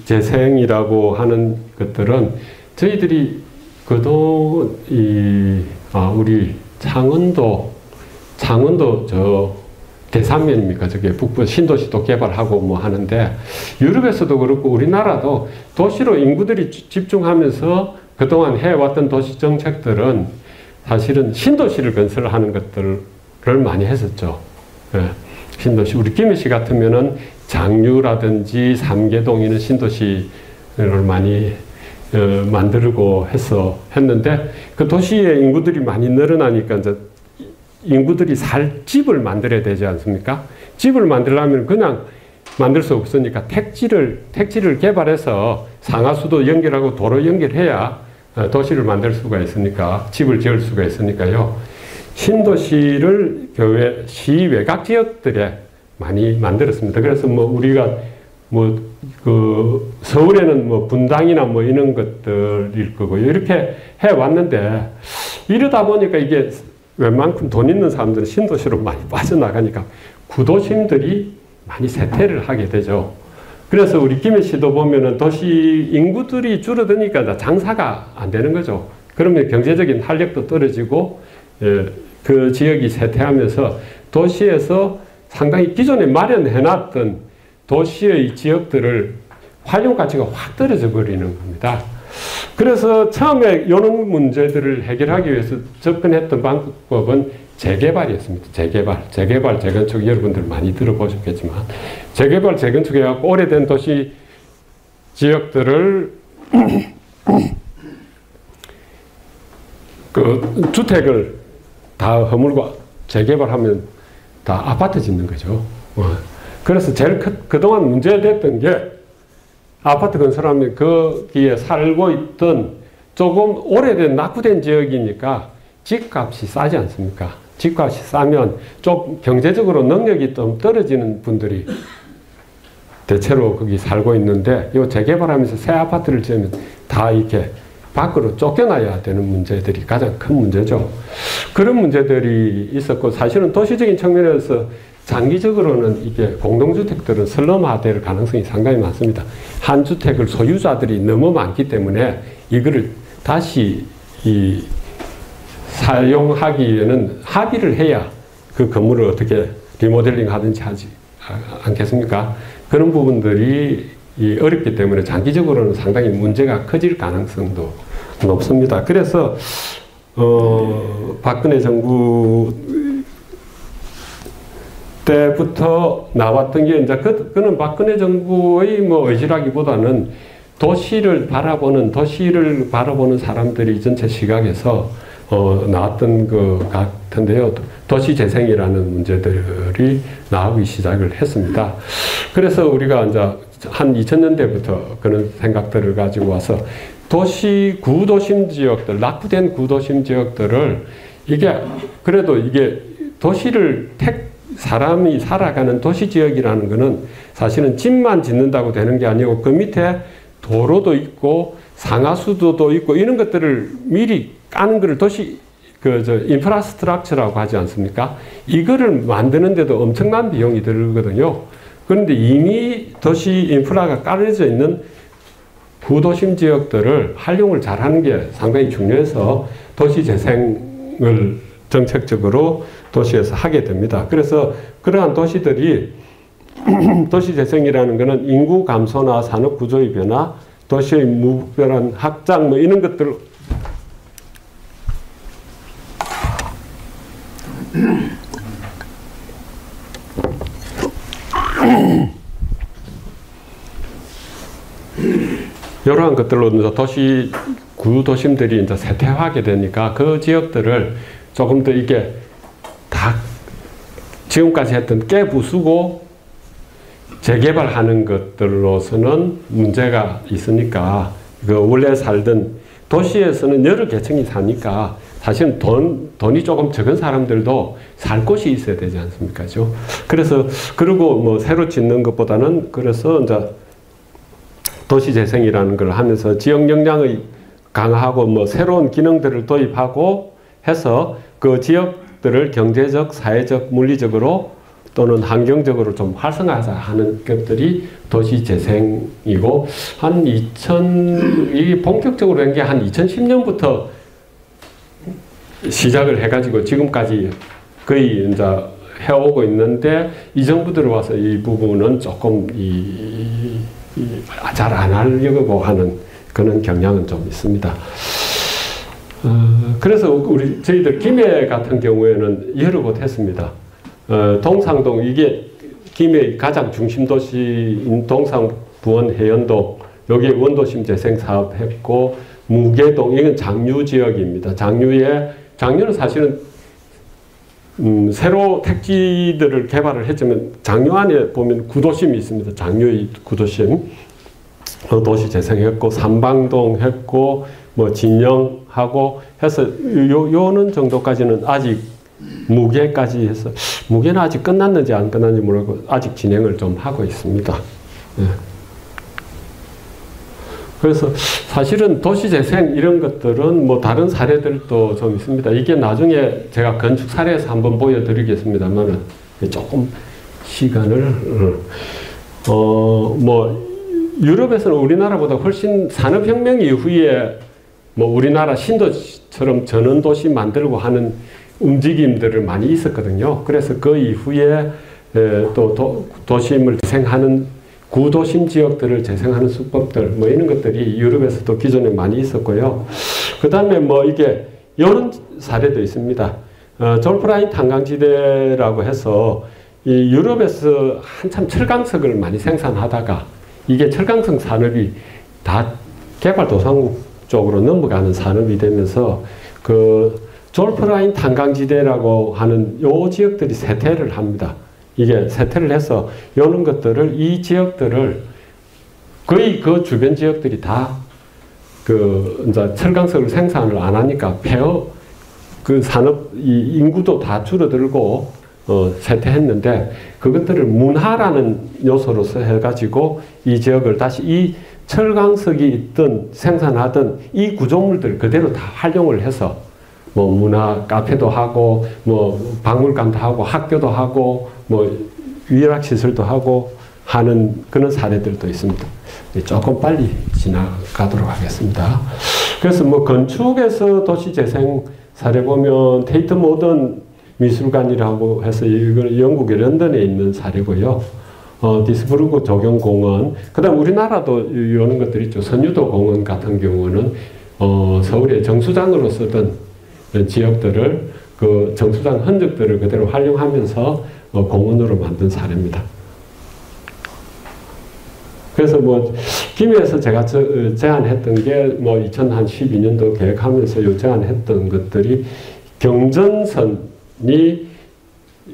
도시재생이라고 하는 것들은 저희들이 그동안 우리 창원도 대산면입니까? 저게 북부 신도시도 개발하고 뭐 하는데 유럽에서도 그렇고 우리나라도 도시로 인구들이 집중하면서 그동안 해왔던 도시 정책들은 사실은 신도시를 건설하는 것들을 많이 했었죠. 예. 신도시. 우리 김해시 같으면은 장유라든지 삼계동 이런 신도시를 많이 만들고 했는데 그 도시의 인구들이 많이 늘어나니까 이제 인구들이 살 집을 만들어야 되지 않습니까? 집을 만들려면 그냥 만들 수 없으니까 택지를 개발해서 상하수도 연결하고 도로 연결해야 도시를 만들 수가 있으니까 집을 지을 수가 있으니까요. 신도시를 시 외곽 지역들에 많이 만들었습니다. 그래서 뭐 우리가 서울에는 뭐 분당이나 뭐 이런 것들일 거고요. 이렇게 해 왔는데 이러다 보니까 이게 웬만큼 돈 있는 사람들은 신도시로 많이 빠져나가니까 구도심들이 많이 쇠퇴를 하게 되죠. 그래서 우리 김해시도 보면은 도시 인구들이 줄어드니까 장사가 안 되는 거죠. 그러면 경제적인 활력도 떨어지고, 그 지역이 쇠퇴하면서 도시에서 상당히 기존에 마련해놨던 도시의 지역들을 활용 가치가 확 떨어져 버리는 겁니다. 그래서 처음에 이런 문제들을 해결하기 위해서 접근했던 방법은 재개발이었습니다. 재개발, 재건축 여러분들 많이 들어보셨겠지만 재개발, 재건축해갖고 오래된 도시 지역들을 그 주택을 다 허물고 재개발하면 다 아파트 짓는 거죠. 그래서 제일 그동안 문제됐던 게 아파트 건설하면 거기에 살고 있던 조금 오래된 낙후된 지역이니까 집값이 싸지 않습니까? 집값이 싸면 좀 경제적으로 능력이 좀 떨어지는 분들이 대체로 거기 살고 있는데 이 재개발하면서 새 아파트를 지으면 다 이렇게 밖으로 쫓겨나야 되는 문제들이 가장 큰 문제죠. 그런 문제들이 있었고 사실은 도시적인 측면에서 장기적으로는 이게 공동주택들은 슬럼화될 가능성이 상당히 많습니다. 한 주택을 소유자들이 너무 많기 때문에 이거를 다시 사용하기에는 합의를 해야 그 건물을 어떻게 리모델링 하든지 하지 않겠습니까? 그런 부분들이 어렵기 때문에 장기적으로는 상당히 문제가 커질 가능성도 높습니다. 그래서 박근혜 정부 때부터 나왔던 게 이제 그는 박근혜 정부의 뭐 의지라기보다는 도시를 바라보는 사람들이 전체 시각에서 나왔던 것 같은데요. 도시재생이라는 문제들이 나오기 시작을 했습니다. 그래서 우리가 이제 한 2000년대부터 그런 생각들을 가지고 와서 구도심 지역들, 낙후된 구도심 지역들을 그래도 이게 도시를 사람이 살아가는 도시지역이라는 것은 사실은 집만 짓는다고 되는 게 아니고 그 밑에 도로도 있고 상하수도도 있고 이런 것들을 미리 까는 것을 인프라스트럭처라고 하지 않습니까? 이거를 만드는데도 엄청난 비용이 들거든요. 그런데 이미 도시 인프라가 깔려져 있는 구도심 지역들을 활용을 잘하는 게 상당히 중요해서 도시재생을 정책적으로 도시에서 하게 됩니다. 그래서 그러한 도시들이 도시재생이라는 것은 인구 감소나 산업 구조의 변화, 도시의 무분별한 확장 뭐 이런 것들 이러한 것들로 구도심들이 이제 쇠퇴하게 되니까 그 지역들을 조금 더 이게 다 지금까지 했던 깨부수고 재개발하는 것들로서는 문제가 있으니까 원래 살던 도시에서는 여러 계층이 사니까 사실은 돈이 조금 적은 사람들도 살 곳이 있어야 되지 않습니까? 그래서 그리고 뭐 새로 짓는 것보다는 그래서 이제 도시재생이라는 걸 하면서 지역 역량의 강화하고 뭐 새로운 기능들을 도입하고 해서 그 지역들을 경제적, 사회적, 물리적으로 또는 환경적으로 좀 활성화하자 하는 것들이 도시재생이고 이 본격적으로 된 게 한 2010년부터 시작을 해가지고 지금까지 거의 이제 해오고 있는데 이 정부 들어와서 이 부분은 조금 잘 안 하려고 하는 그런 경향은 좀 있습니다. 그래서 저희들 김해 같은 경우에는 여러 곳 했습니다. 동상동 이게 김해 가장 중심 도시인 동상 부원 해연동 여기에 원도심 재생 사업 했고 무계동 이건 장류 지역입니다. 장류는 사실은 새로 택지들을 개발을 했지만 장류 안에 보면 구도심이 있습니다. 장류의 구도심 도시 재생했고 삼방동 했고 뭐 진영하고 해서 요는 정도까지는 아직 무계까지 해서 무계는 아직 끝났는지 안 끝났는지 모르고 아직 진행을 좀 하고 있습니다. 예. 그래서 사실은 도시재생 이런 것들은 뭐 다른 사례들도 좀 있습니다. 이게 나중에 제가 건축 사례에서 한번 보여드리겠습니다만은 조금 시간을 뭐 유럽에서는 우리나라보다 훨씬 산업혁명 이후에 뭐 우리나라 신도시처럼 전원도시 만들고 하는 움직임들을 많이 있었거든요. 그래서 그 이후에 또 도심을 재생하는 구도심 지역들을 재생하는 수법들 뭐 이런 것들이 유럽에서도 기존에 많이 있었고요. 그 다음에 뭐 이게 이런 사례도 있습니다. 졸프라인 탄광지대라고 해서 이 유럽에서 한참 철강석을 많이 생산하다가 이게 철강석 산업이 다 개발도상국 쪽으로 넘어가는 산업이 되면서 그 졸프라인 탄광지대라고 하는 요 지역들이 쇠퇴를 합니다. 이게 쇠퇴를 해서 이런 것들을 이 지역들을 거의 그 주변 지역들이 다 그 이제 철강석을 생산을 안 하니까 폐허 그 산업 이 인구도 다 줄어들고 쇠퇴했는데 그것들을 문화라는 요소로서 해가지고 이 지역을 다시 이 철강석이 있던 생산하던 이 구조물들 그대로 다 활용을 해서 뭐 문화 카페도 하고 뭐 박물관도 하고 학교도 하고 뭐 위락시설도 하고 하는 그런 사례들도 있습니다. 조금 빨리 지나가도록 하겠습니다. 그래서 뭐 건축에서 도시재생 사례 보면 테이트 모던 미술관이라고 해서 이건 영국의 런던에 있는 사례고요. 디스부르그 조경공원, 그 다음 우리나라도 이런 것들 있죠. 선유도 공원 같은 경우는 서울의 정수장으로 쓰던 지역들을 그 정수장 흔적들을 그대로 활용하면서 공원으로 만든 사례입니다. 그래서 뭐 김해에서 제가 제안했던 게 뭐 2012년도 계획하면서 요 제안했던 것들이 경전선이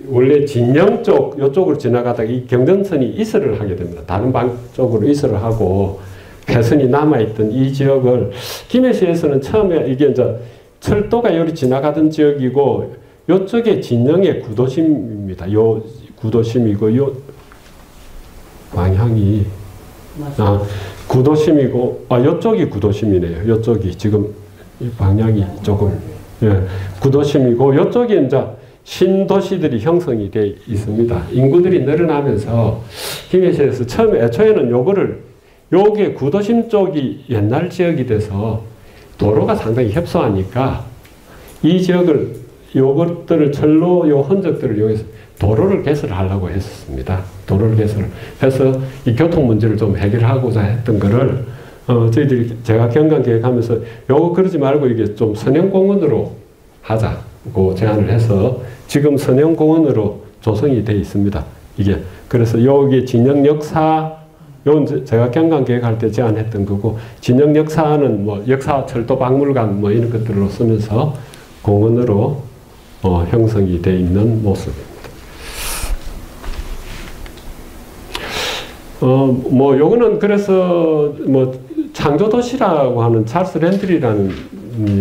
원래 진영 쪽 이쪽으로 지나가다가 이 경전선이 이설을 하게 됩니다. 다른 방 쪽으로 이설을 하고 폐선이 남아있던 이 지역을 김해시에서는 처음에 이게 이제 철도가 여기 지나가던 지역이고 이쪽에 진영의 구도심입니다. 요 구도심이고 요 방향이 구도심이고 이쪽이 구도심이네요. 이쪽이 지금 방향이 조금 구도심이고 이쪽에 이제 신도시들이 형성이 되어 있습니다. 인구들이 늘어나면서 김해시에서 처음에 애초에는 요게 구도심 쪽이 옛날 지역이 돼서 도로가 상당히 협소하니까 이 지역을 요것들을 철로 요 흔적들을 이용해서 도로를 개설하려고 했었습니다. 도로를 개설해서 이 교통 문제를 좀 해결하고자 했던 거를 저희들이 제가 경관 계획하면서 요거 그러지 말고 이게 좀 선형공원으로 하자고 제안을 해서 지금 선형공원으로 조성이 되어 있습니다. 이게 그래서 여기 진영 역사 요 제가 경관 계획할 때 제안했던 거고 진영 역사는 뭐 역사 철도 박물관 뭐 이런 것들로 쓰면서 공원으로 형성이 되어 있는 모습입니다. 뭐 요거는 그래서 뭐 창조도시라고 하는 찰스 랜드리라는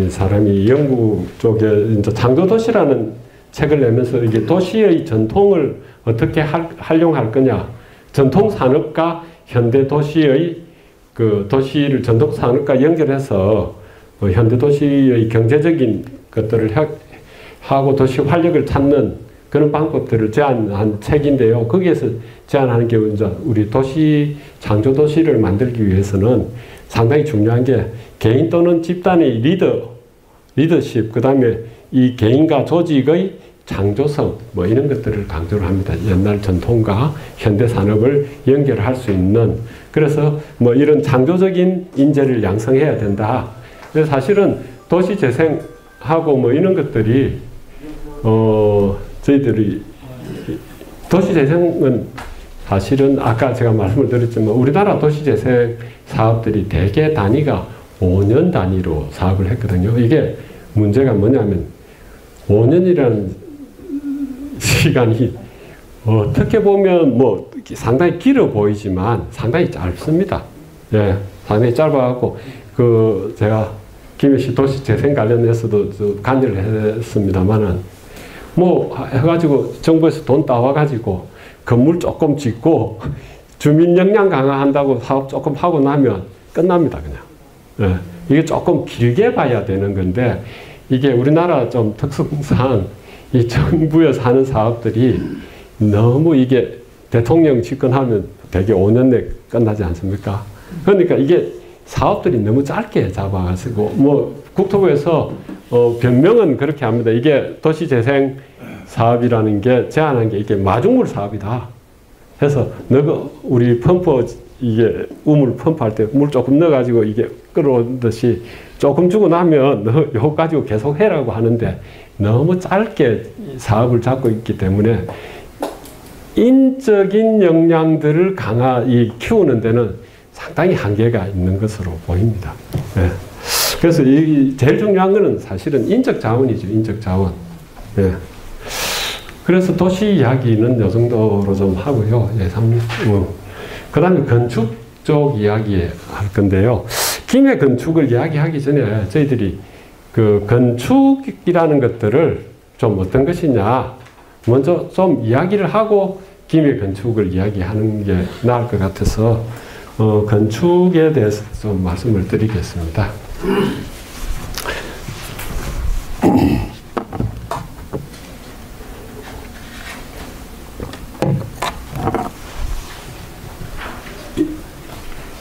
사람이 영국 쪽에 이제 창조도시라는 책을 내면서 이게 도시의 전통을 어떻게 활용할 거냐, 전통 산업과 현대 도시의 그 도시를 전통 산업과 연결해서 현대 도시의 경제적인 것들을 하고 도시 활력을 찾는 그런 방법들을 제안한 책인데요. 거기에서 제안하는 게 이제 우리 도시 창조 도시를 만들기 위해서는 상당히 중요한 게 개인 또는 집단의 리더십, 그 다음에 이 개인과 조직의 창조성 뭐 이런 것들을 강조를 합니다. 옛날 전통과 현대 산업을 연결할 수 있는, 그래서 뭐 이런 창조적인 인재를 양성해야 된다. 그래서 사실은 도시 재생하고 뭐 이런 것들이 저희들이 도시재생은 사실은 아까 제가 말씀을 드렸지만 우리나라 도시재생 사업들이 대개 단위가 5년 단위로 사업을 했거든요. 이게 문제가 뭐냐면 5년이라는 시간이 어떻게 보면 뭐 상당히 길어 보이지만 상당히 짧습니다. 예, 상당히 짧아갖고 그 제가 김해시 도시재생 관련해서도 관여를 했습니다만은 뭐 해가지고 정부에서 돈 따와가지고 건물 조금 짓고 주민 역량 강화한다고 사업 조금 하고 나면 끝납니다, 그냥. 예. 이게 조금 길게 봐야 되는 건데, 이게 우리나라 좀 특성상 이 정부에서 하는 사업들이 너무 이게 대통령 집권하면 대개 5년 내 끝나지 않습니까? 그러니까 이게 사업들이 너무 짧게 잡아가지고, 뭐, 국토부에서, 변명은 그렇게 합니다. 이게 도시재생 사업이라는 게 제안한 게 이게 마중물 사업이다. 해서, 너가 우리 펌프, 이게 우물 펌프할 때 물 조금 넣어가지고 이게 끌어오듯이 조금 주고 나면 너 요거 가지고 계속 해라고 하는데 너무 짧게 사업을 잡고 있기 때문에 인적인 역량들을 키우는 데는 상당히 한계가 있는 것으로 보입니다. 예. 그래서 제일 중요한 것은 사실은 인적 자원이죠. 인적 자원. 예. 그래서 도시 이야기는 이 정도로 좀 하고요. 그 다음에 건축 쪽 이야기 할 건데요. 김해 건축을 이야기하기 전에 저희들이 그 건축이라는 것들을 좀 어떤 것이냐 먼저 좀 이야기를 하고 김해 건축을 이야기하는 게 나을 것 같아서 건축에 대해서 좀 말씀을 드리겠습니다.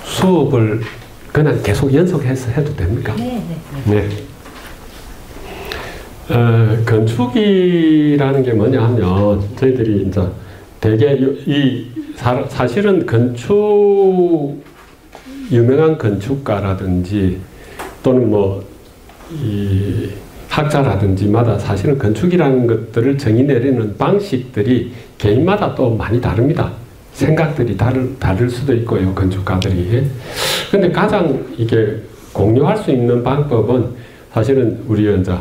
수업을 그냥 계속 연속해서 해도 됩니까? 네. 건축이라는 게 뭐냐 하면 저희들이 이제 대개 사실은 유명한 건축가라든지 또는 뭐 이 학자라든지마다 사실은 건축이라는 것들을 정의 내리는 방식들이 개인마다 또 많이 다릅니다. 생각들이 다를 수도 있고요, 건축가들이. 근데 가장 이게 공유할 수 있는 방법은 사실은 우리 이제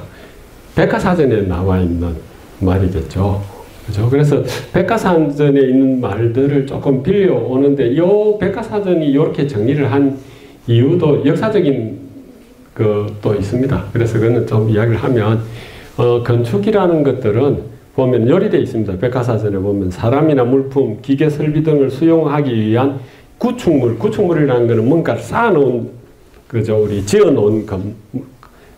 백과사전에 나와 있는 말이겠죠. 그죠? 그래서 백과사전에 있는 말들을 조금 빌려오는데, 이 백과사전이 이렇게 정리를 한 이유도 역사적인 것도 있습니다. 그래서 그거는 좀 이야기를 하면, 건축이라는 것들은 보면 요리되어 있습니다. 백과사전에 보면 사람이나 물품, 기계 설비 등을 수용하기 위한 구축물이라는 것은 뭔가를 쌓아놓은, 그죠? 우리 지어놓은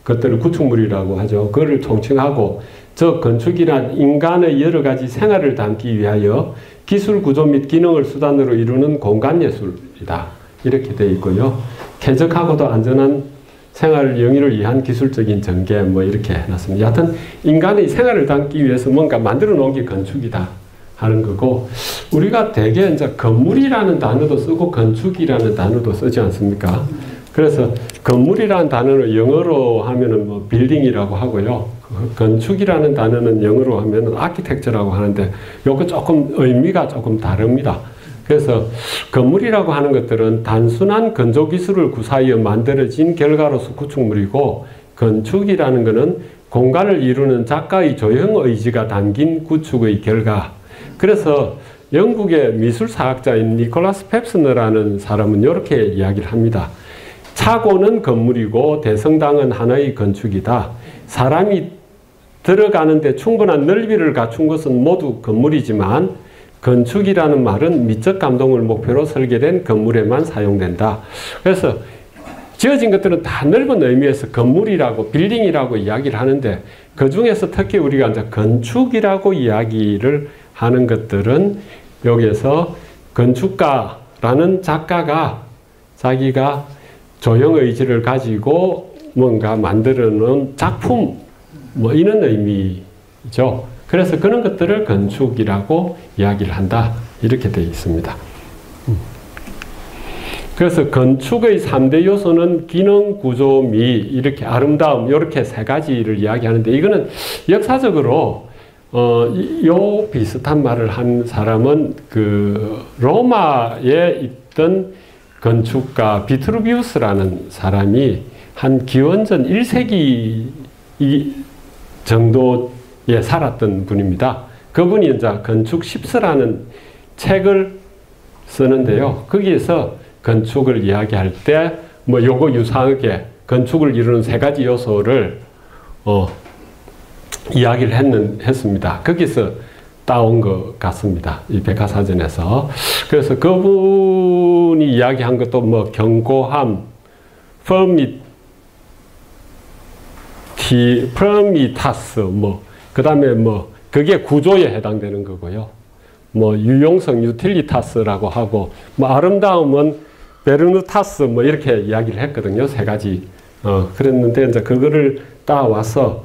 것들을 구축물이라고 하죠. 그거를 총칭하고, 저 건축이란 인간의 여러 가지 생활을 담기 위하여 기술 구조 및 기능을 수단으로 이루는 공간 예술이다. 이렇게 되어 있고요. 쾌적하고도 안전한 생활 영위를 위한 기술적인 전개 뭐 이렇게 해놨습니다. 여하튼 인간의 생활을 담기 위해서 뭔가 만들어 놓은 게 건축이다 하는 거고, 우리가 대개 이제 건물이라는 단어도 쓰고 건축이라는 단어도 쓰지 않습니까? 그래서 건물이라는 단어를 영어로 하면은 뭐 빌딩이라고 하고요. 건축이라는 단어는 영어로 하면은 아키텍처라고 하는데 요거 조금 의미가 조금 다릅니다. 그래서 건물이라고 하는 것들은 단순한 건조 기술을 구사하여 만들어진 결과로서 구축물이고, 건축이라는 것은 공간을 이루는 작가의 조형 의지가 담긴 구축의 결과. 그래서 영국의 미술사학자인 니콜라스 펩스너라는 사람은 이렇게 이야기를 합니다. 차고는 건물이고 대성당은 하나의 건축이다. 사람이 들어가는데 충분한 넓이를 갖춘 것은 모두 건물이지만 건축이라는 말은 미적 감동을 목표로 설계된 건물에만 사용된다. 그래서 지어진 것들은 다 넓은 의미에서 건물이라고 빌딩이라고 이야기를 하는데, 그 중에서 특히 우리가 이제 건축이라고 이야기를 하는 것들은 여기에서 건축가라는 작가가 자기가 조형 의지를 가지고 뭔가 만들어 놓은 작품 뭐 이런 의미죠. 그래서 그런 것들을 건축이라고 이야기를 한다. 이렇게 되어 있습니다. 그래서 건축의 3대 요소는 기능, 구조, 미, 이렇게 아름다움, 이렇게 세 가지를 이야기하는데, 이거는 역사적으로 요 비슷한 말을 한 사람은 그 로마에 있던 건축가 비트루비우스라는 사람이 한 기원전 1세기 정도에 살았던 분입니다. 그분이 이제 건축 10서라는 책을 쓰는데요. 거기에서 건축을 이야기할 때 뭐 요거 유사하게 건축을 이루는 세 가지 요소를 이야기를 했습니다. 거기서 따온 것 같습니다. 이 백과사전에서. 그래서 그분이 이야기한 것도 뭐 견고함, 프로미타스, 뭐, 그 다음에 뭐, 그게 구조에 해당되는 거고요. 뭐, 유용성, 유틸리타스라고 하고, 뭐, 아름다움은 베르누타스, 뭐, 이렇게 이야기를 했거든요. 세 가지. 그랬는데, 이제 그거를 따와서,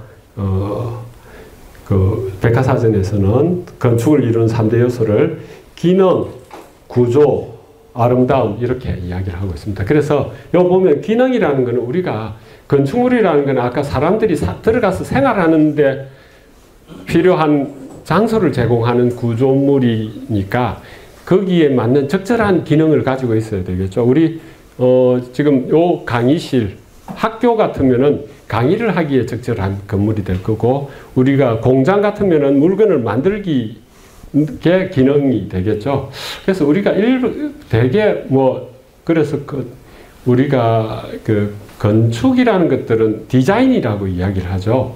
그, 백과사전에서는 건축을 이루는 3대 요소를 기능, 구조, 아름다움, 이렇게 이야기를 하고 있습니다. 그래서, 여기 보면 기능이라는 거는 우리가 건축물이라는 건 아까 사람들이 들어가서 생활하는데 필요한 장소를 제공하는 구조물이니까 거기에 맞는 적절한 기능을 가지고 있어야 되겠죠. 우리 지금 요 강의실, 학교 같으면은 강의를 하기에 적절한 건물이 될 거고, 우리가 공장 같으면은 물건을 만들기 게 기능이 되겠죠. 그래서 우리가 대개 뭐 그래서 우리가 건축이라는 것들은 디자인이라고 이야기를 하죠.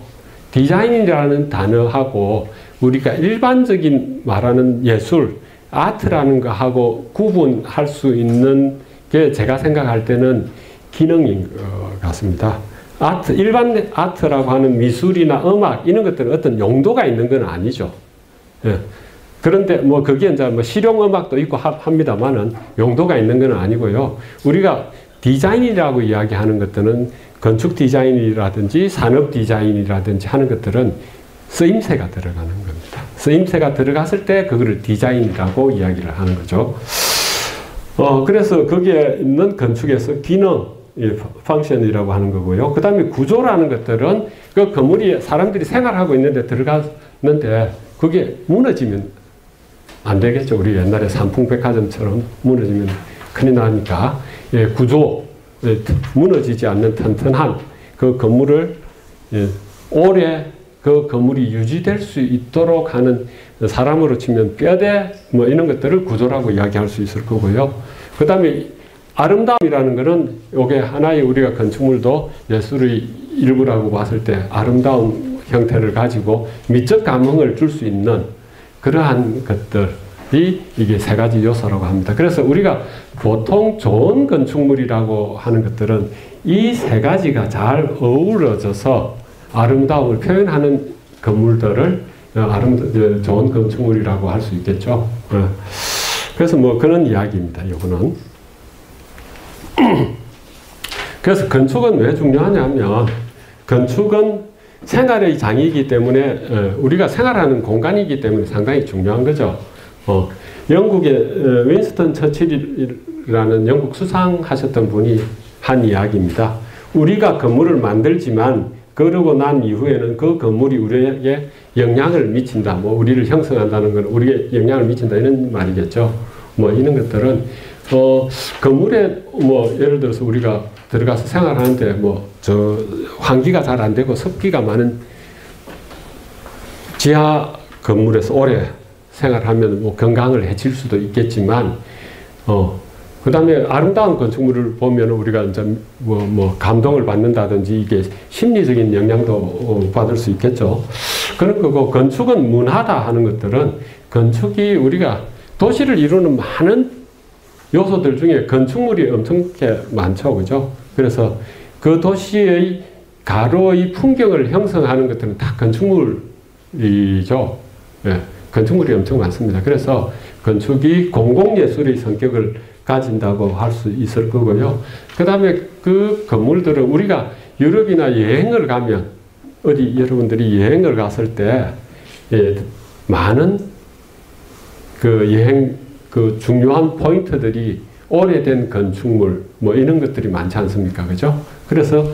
디자인이라는 단어하고 우리가 일반적인 말하는 예술, 아트라는 거하고 구분할 수 있는 게 제가 생각할 때는 기능인 것 같습니다. 아트, 일반 아트라고 하는 미술이나 음악 이런 것들은 어떤 용도가 있는 건 아니죠. 예. 그런데 뭐 그게 이제 뭐 실용 음악도 있고 합니다만은 용도가 있는 건 아니고요. 우리가 디자인이라고 이야기하는 것들은 건축 디자인이라든지 산업 디자인이라든지 하는 것들은 쓰임새가 들어가는 겁니다. 쓰임새가 들어갔을 때 그거를 디자인이라고 이야기를 하는 거죠. 그래서 거기에 있는 건축에서 기능, 펑션이라고 하는 거고요. 그 다음에 구조라는 것들은 그 건물이 사람들이 생활하고 있는데 들어갔는데 그게 무너지면 안 되겠죠. 우리 옛날에 삼풍백화점처럼 무너지면 큰일 나니까. 예, 구조, 무너지지 않는 튼튼한 그 건물을 오래 그 건물이 유지될 수 있도록 하는 사람으로 치면 뼈대 뭐 이런 것들을 구조라고 이야기할 수 있을 거고요. 그 다음에 아름다움이라는 것은 이게 하나의 우리가 건축물도 예술의 일부라고 봤을 때 아름다운 형태를 가지고 미적 감흥을 줄 수 있는 그러한 것들이 이게 세 가지 요소라고 합니다. 그래서 우리가 보통 좋은 건축물이라고 하는 것들은 이 세 가지가 잘 어우러져서 아름다움을 표현하는 건물들을 좋은 건축물이라고 할 수 있겠죠. 그래서 뭐 그런 이야기입니다. 이거는. 그래서 건축은 왜 중요하냐면 건축은 생활의 장이기 때문에 우리가 생활하는 공간이기 때문에 상당히 중요한 거죠. 영국의 윈스턴 처칠이라는 영국 수상하셨던 분이 한 이야기입니다. 우리가 건물을 만들지만 그러고 난 이후에는 그 건물이 우리에게 영향을 미친다. 뭐 우리를 형성한다는 건 우리에게 영향을 미친다 이런 말이겠죠. 뭐 이런 것들은 건물에 뭐 예를 들어서 우리가 들어가서 생활하는데 뭐 환기가 잘 안 되고 습기가 많은 지하 건물에서 오래 생활하면 뭐 건강을 해칠 수도 있겠지만 그 다음에 아름다운 건축물을 보면 우리가 이제 뭐 감동을 받는다든지 이게 심리적인 영향도 받을 수 있겠죠. 그런 거고 건축은 문화다 하는 것들은 건축이 우리가 도시를 이루는 많은 요소들 중에 건축물이 엄청나게 많죠. 그죠? 그래서 그 도시의 가로의 풍경을 형성하는 것들은 다 건축물이죠. 예, 건축물이 엄청 많습니다. 그래서 건축이 공공예술의 성격을 가진다고 할 수 있을 거고요. 그 다음에 그 건물들은 우리가 유럽이나 여행을 가면 어디 여러분들이 여행을 갔을 때 많은 그 여행 그 중요한 포인트들이 오래된 건축물 뭐 이런 것들이 많지 않습니까? 그죠? 그래서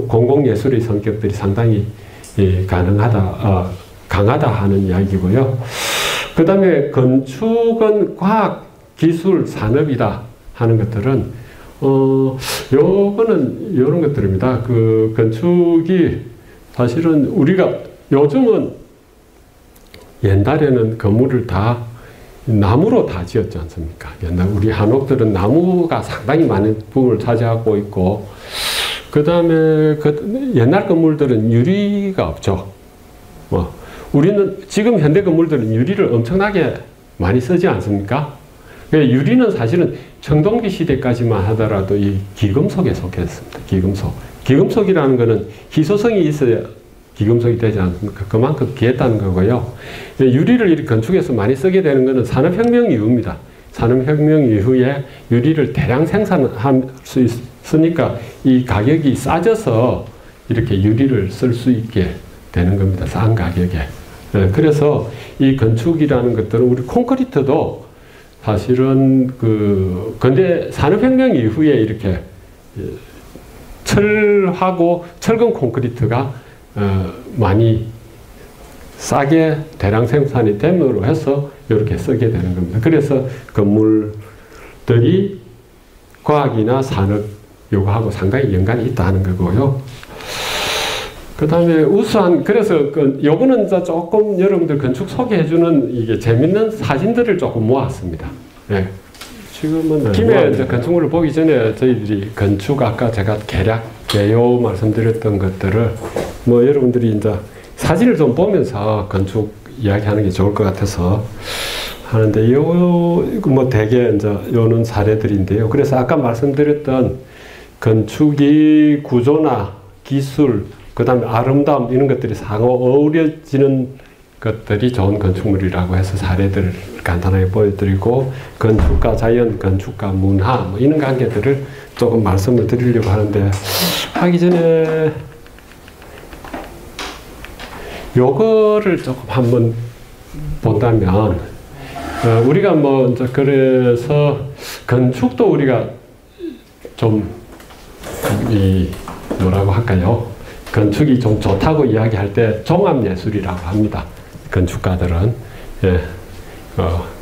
공공예술의 성격들이 상당히 강하다 하는 이야기고요. 그 다음에 건축은 과학, 기술, 산업이다 하는 것들은 요거는 이런 것들입니다. 그 건축이 사실은 우리가 요즘은 옛날에는 건물을 다 나무로 다 지었지 않습니까? 옛날 우리 한옥들은 나무가 상당히 많은 부분을 차지하고 있고, 그 다음에 옛날 건물들은 유리가 없죠. 우리는 지금 현대 건물들은 유리를 엄청나게 많이 쓰지 않습니까? 유리는 사실은 청동기 시대까지만 하더라도 이 기금속에 속했습니다. 기금속. 기금속이라는 것은 희소성이 있어야 기금속이 되지 않습니까? 그만큼 귀했다는 거고요. 유리를 이렇게 건축에서 많이 쓰게 되는 것은 산업혁명 이후입니다. 산업혁명 이후에 유리를 대량 생산할 수 있으니까 이 가격이 싸져서 이렇게 유리를 쓸 수 있게 되는 겁니다. 싼 가격에. 그래서 이 건축이라는 것들은 우리 콘크리트도 사실은 그 근대 산업혁명 이후에 이렇게 철하고 철근 콘크리트가 많이 싸게 대량 생산이 됨으로 해서 이렇게 쓰게 되는 겁니다. 그래서 건물들이 과학이나 산업 요구하고 상당히 연관이 있다는 거고요. 그 다음에 우수한, 그래서 요거는 이제 조금 여러분들 건축 소개해주는 이게 재밌는 사진들을 조금 모았습니다. 네. 지금은 김해 이제 건축물을 보기 전에 저희들이 건축 아까 제가 개요 말씀드렸던 것들을 뭐 여러분들이 이제 사진을 좀 보면서 건축 이야기하는 게 좋을 것 같아서 하는데 요 뭐 대개 이제 요는 사례들인데요. 그래서 아까 말씀드렸던 건축이 구조나 기술 그 다음에 아름다움 이런 것들이 상호 어우러지는 것들이 좋은 건축물이라고 해서 사례들을 간단하게 보여드리고 건축과 자연, 건축과 문화 뭐 이런 관계들을 조금 말씀을 드리려고 하는데 하기 전에 요거를 조금 한번 본다면 우리가 뭐 이제 그래서 건축도 우리가 좀 이 뭐라고 할까요? 건축이 좀 좋다고 이야기할 때 종합예술이라고 합니다. 건축가들은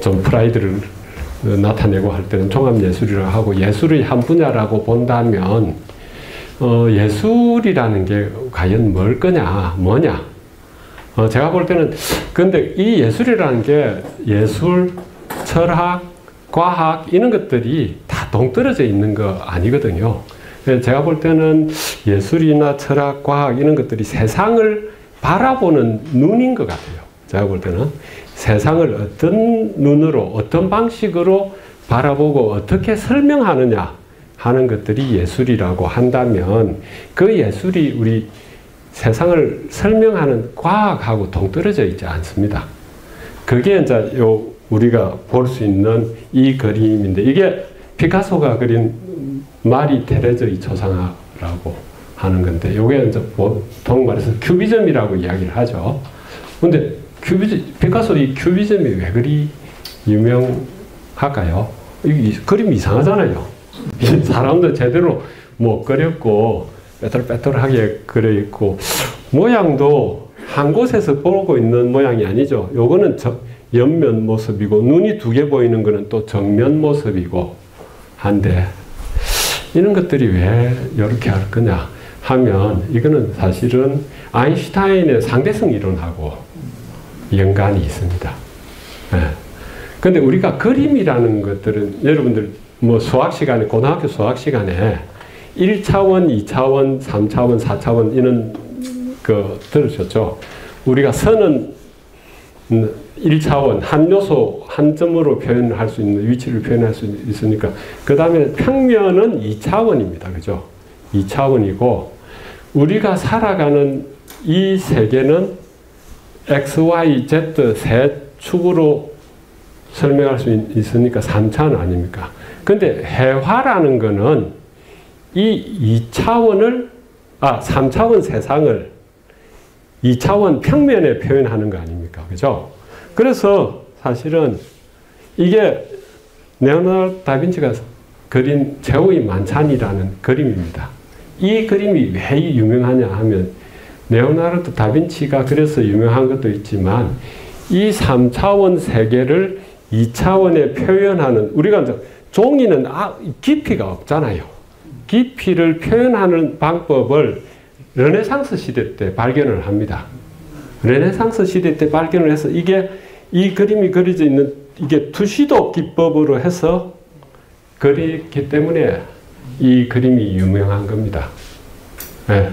좀 프라이드를 나타내고 할 때는 종합예술이라고 하고 예술의 한 분야라고 본다면 예술이라는 게 과연 뭘 거냐 뭐냐 제가 볼 때는 근데 이 예술이라는 게 예술, 철학, 과학 이런 것들이 다 동떨어져 있는 거 아니거든요. 제가 볼 때는 예술이나 철학, 과학 이런 것들이 세상을 바라보는 눈인 것 같아요. 제가 볼 때는 세상을 어떤 눈으로 어떤 방식으로 바라보고 어떻게 설명하느냐 하는 것들이 예술이라고 한다면 그 예술이 우리 세상을 설명하는 과학하고 동떨어져 있지 않습니다. 그게 이제 우리가 볼 수 있는 이 그림인데 이게 피카소가 그린 마리 테레즈의 초상화라고 하는 건데 이게 이제 보통 말해서 큐비즘이라고 이야기를 하죠. 근데 피카소 이 큐비즘이 왜 그리 유명할까요? 이 그림이 이상하잖아요. 사람도 제대로 못 그렸고 빼뚤빼뚤하게 그려 있고 모양도 한 곳에서 보고 있는 모양이 아니죠. 요거는 옆면 모습이고 눈이 두 개 보이는 거는 또 정면 모습이고 한데 이런 것들이 왜 이렇게 할 거냐 하면 이거는 사실은 아인슈타인의 상대성 이론하고 연관이 있습니다. 근데 우리가 그림이라는 것들은 여러분들 뭐 수학 시간에 고등학교 수학 시간에 1차원, 2차원, 3차원, 4차원 이런 거 들으셨죠? 우리가 선은 1차원, 한 요소, 한 점으로 표현할 수 있는 위치를 표현할 수 있으니까 그 다음에 평면은 2차원입니다. 그죠? 2차원이고 우리가 살아가는 이 세계는 X, Y, Z 세 축으로 설명할 수 있으니까 3차원 아닙니까? 근데 해화라는 거는 이 2차원을 3차원 세상을 2차원 평면에 표현하는 거 아닙니까? 그죠? 그래서 사실은 이게 레오나르도 다빈치가 그린 최후의 만찬이라는 그림입니다. 이 그림이 왜 유명하냐 하면 레오나르도 다빈치가 그래서 유명한 것도 있지만 이 3차원 세계를 2차원에 표현하는 우리가 이제 종이는 깊이가 없잖아요. 깊이를 표현하는 방법을 르네상스 시대 때 발견을 합니다. 르네상스 시대 때 발견을 해서 이 그림이 그려져 있는 이게 투시도 기법으로 해서 그렸기 때문에 이 그림이 유명한 겁니다. 네.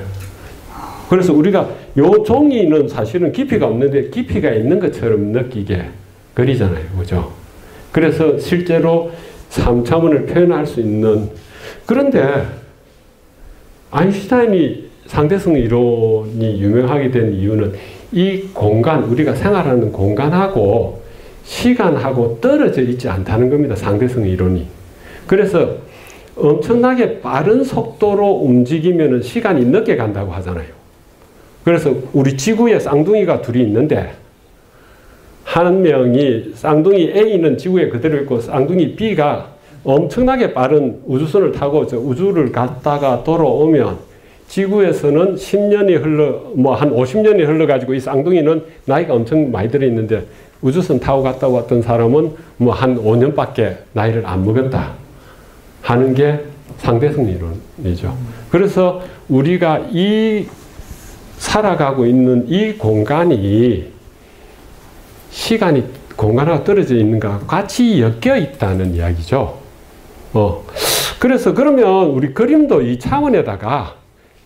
그래서 우리가 요 종이는 사실은 깊이가 없는데 깊이가 있는 것처럼 느끼게 그리잖아요. 그죠? 그래서 실제로 3차원을 표현할 수 있는, 그런데 아인슈타인이 상대성 이론이 유명하게 된 이유는 이 공간, 우리가 생활하는 공간하고 시간하고 떨어져 있지 않다는 겁니다. 상대성 이론이. 그래서 엄청나게 빠른 속도로 움직이면 시간이 늦게 간다고 하잖아요. 그래서 우리 지구에 쌍둥이가 둘이 있는데 한 명이, 쌍둥이 A는 지구에 그대로 있고 쌍둥이 B가 엄청나게 빠른 우주선을 타고 저 우주를 갔다가 돌아오면 지구에서는 10년이 한 50년이 흘러가지고 이 쌍둥이는 나이가 엄청 많이 들어있는데 우주선 타고 갔다 왔던 사람은 한 5년밖에 나이를 안 먹었다 하는 게 상대성 이론이죠. 그래서 우리가 이 살아가고 있는 이 공간이 시간이 공간하고 떨어져 있는 것과 같이 엮여 있다는 이야기죠. 그래서 그러면 우리 그림도 이 차원에다가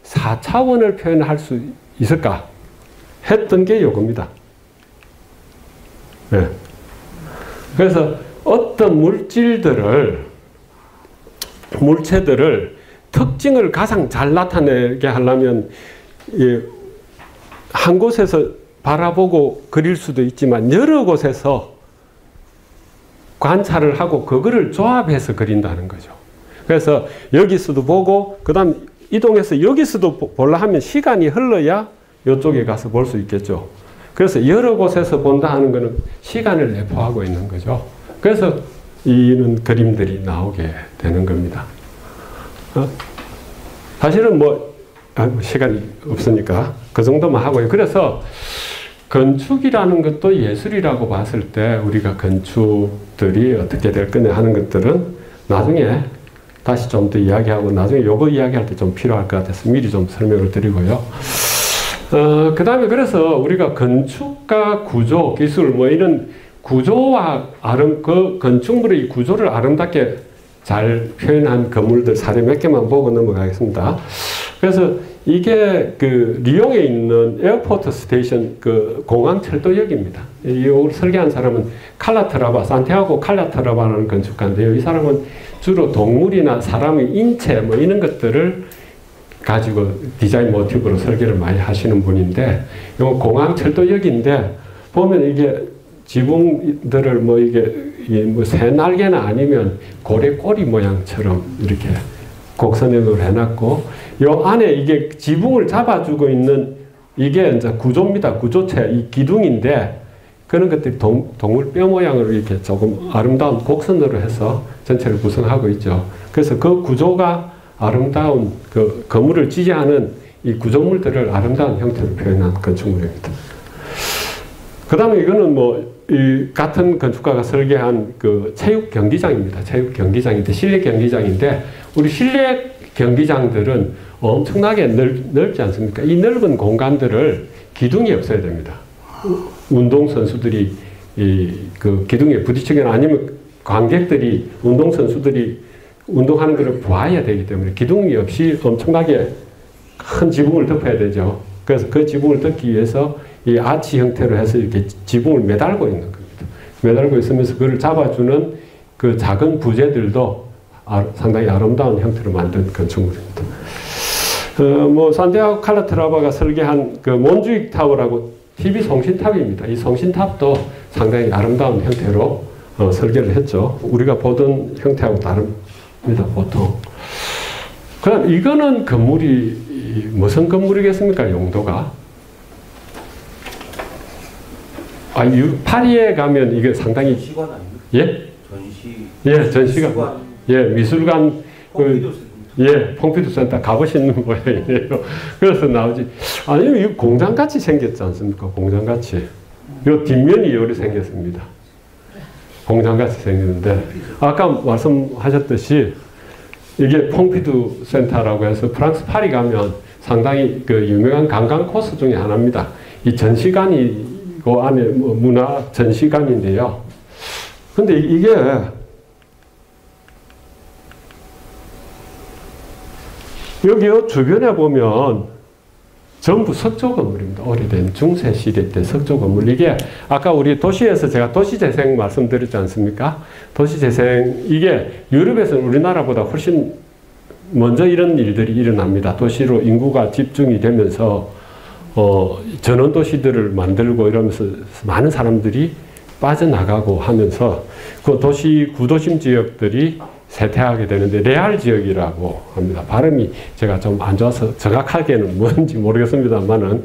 4차원을 표현할 수 있을까? 했던 게 요겁니다. 네. 그래서 어떤 물체들을 특징을 가장 잘 나타내게 하려면 한 곳에서 바라보고 그릴 수도 있지만 여러 곳에서 관찰을 하고 그거를 조합해서 그린다는 거죠. 그래서 여기서도 보고 그 다음 이동해서 여기서도 보려 하면 시간이 흘러야 이쪽에 가서 볼 수 있겠죠. 그래서 여러 곳에서 본다 하는 것은 시간을 내포하고 있는 거죠. 그래서 이런 그림들이 나오게 되는 겁니다. 사실은 시간이 없으니까 그 정도만 하고요. 그래서 건축이라는 것도 예술이라고 봤을 때 우리가 건축들이 어떻게 될 거냐 하는 것들은 나중에 다시 좀 더 이야기하고 나중에 요거 이야기할 때 좀 필요할 것 같아서 미리 좀 설명을 드리고요. 그 다음에 그래서 우리가 건축과 구조, 기술 이런 구조와 그 건축물의 구조를 아름답게 잘 표현한 건물들 사례 몇 개만 보고 넘어가겠습니다. 그래서 이게 그 리옹에 있는 에어포트 스테이션 그 공항 철도역입니다. 이걸 설계한 사람은 산티아고 칼라트라바라는 건축가인데요. 이 사람은 주로 동물이나 사람의 인체 이런 것들을 가지고 디자인 모티브로 설계를 많이 하시는 분인데, 이 공항 철도역인데 보면 이게 지붕들을 이게 새 날개나 아니면 고래 꼬리 모양처럼 이렇게 곡선형으로 해놨고, 요 안에 이게 지붕을 잡아주고 있는 이게 이제 구조입니다. 구조체, 이 기둥인데, 그런 것들이 동물 뼈 모양으로 이렇게 조금 아름다운 곡선으로 해서 전체를 구성하고 있죠. 그래서 그 구조가 아름다운 그 건물을 지지하는 이 구조물들을 아름다운 형태로 표현한 건축물입니다. 그 다음에 이거는 이 같은 건축가가 설계한 그 체육 경기장입니다. 체육 경기장인데, 실내 경기장인데, 우리 실내 경기장들은 엄청나게 넓지 않습니까? 이 넓은 공간들을 기둥이 없어야 됩니다. 운동선수들이 그 기둥에 부딪히거나 아니면 관객들이, 운동선수들이 운동하는 것을 봐야 되기 때문에 기둥이 없이 엄청나게 큰 지붕을 덮어야 되죠. 그래서 그 지붕을 덮기 위해서 이 아치 형태로 해서 이렇게 지붕을 매달고 있는 겁니다. 매달고 있으면서 그걸 잡아주는 그 작은 부재들도 상당히 아름다운 형태로 만든 건축물입니다. 산티아고 칼라트라바가 설계한 그 몬주익 타워라고 TV 송신탑입니다. 이 송신탑도 상당히 아름다운 형태로 설계를 했죠. 우리가 보던 형태하고 다릅니다, 보통. 그럼 이거는 건물이 무슨 건물이겠습니까, 용도가? 파리에 가면 이게 상당히. 전시관 아닙니까? 예? 전시. 예, 전시관. 예, 미술관. 퐁피두 센터 가보시는 모양이에요. 그래서 나오지. 아니면 이 공장같이 생겼지 않습니까? 공장같이. 이 뒷면이 요리 생겼습니다. 공장같이 생겼는데, 아까 말씀하셨듯이 이게 퐁피두 센터라고 해서 프랑스 파리 가면 상당히 그 유명한 관광 코스 중에 하나입니다. 이 전시관이 그 안에 문화 전시관인데요. 근데 이게 여기 주변에 보면 전부 석조 건물입니다. 오래된 중세 시대 때 석조 건물. 이게 아까 우리 도시에서 제가 도시재생 말씀드렸지 않습니까? 도시재생, 이게 유럽에서는 우리나라보다 훨씬 먼저 이런 일들이 일어납니다. 도시로 인구가 집중이 되면서 전원 도시들을 만들고 이러면서 많은 사람들이 빠져나가고 하면서 그 도시 구도심 지역들이 쇠퇴하게 되는데 레알 지역이라고 합니다. 발음이 제가 좀 안 좋아서 정확하게는 뭔지 모르겠습니다만은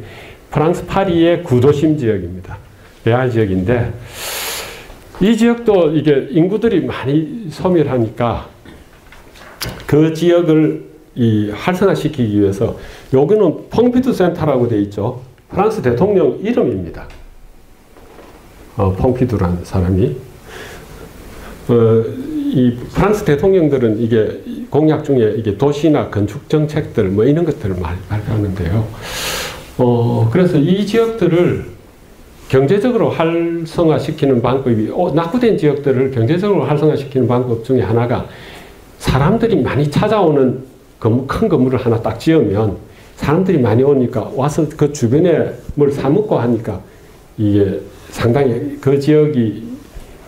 프랑스 파리의 구도심 지역입니다. 레알 지역인데 이 지역도 이게 인구들이 많이 소멸하니까 그 지역을 활성화시키기 위해서 여기는 퐁피두 센터라고 되어 있죠. 프랑스 대통령 이름입니다. 퐁피두라는 사람이. 이 프랑스 대통령들은 이게 공약 중에 이게 도시나 건축 정책들 뭐 이런 것들을 많이 발표하는데요. 그래서 이 지역들을 경제적으로 활성화시키는 방법이 낙후된 지역들을 경제적으로 활성화시키는 방법 중에 하나가 사람들이 많이 찾아오는 큰 건물을 하나 딱 지으면 사람들이 많이 오니까 와서 그 주변에 뭘 사먹고 하니까 이게 상당히 그 지역이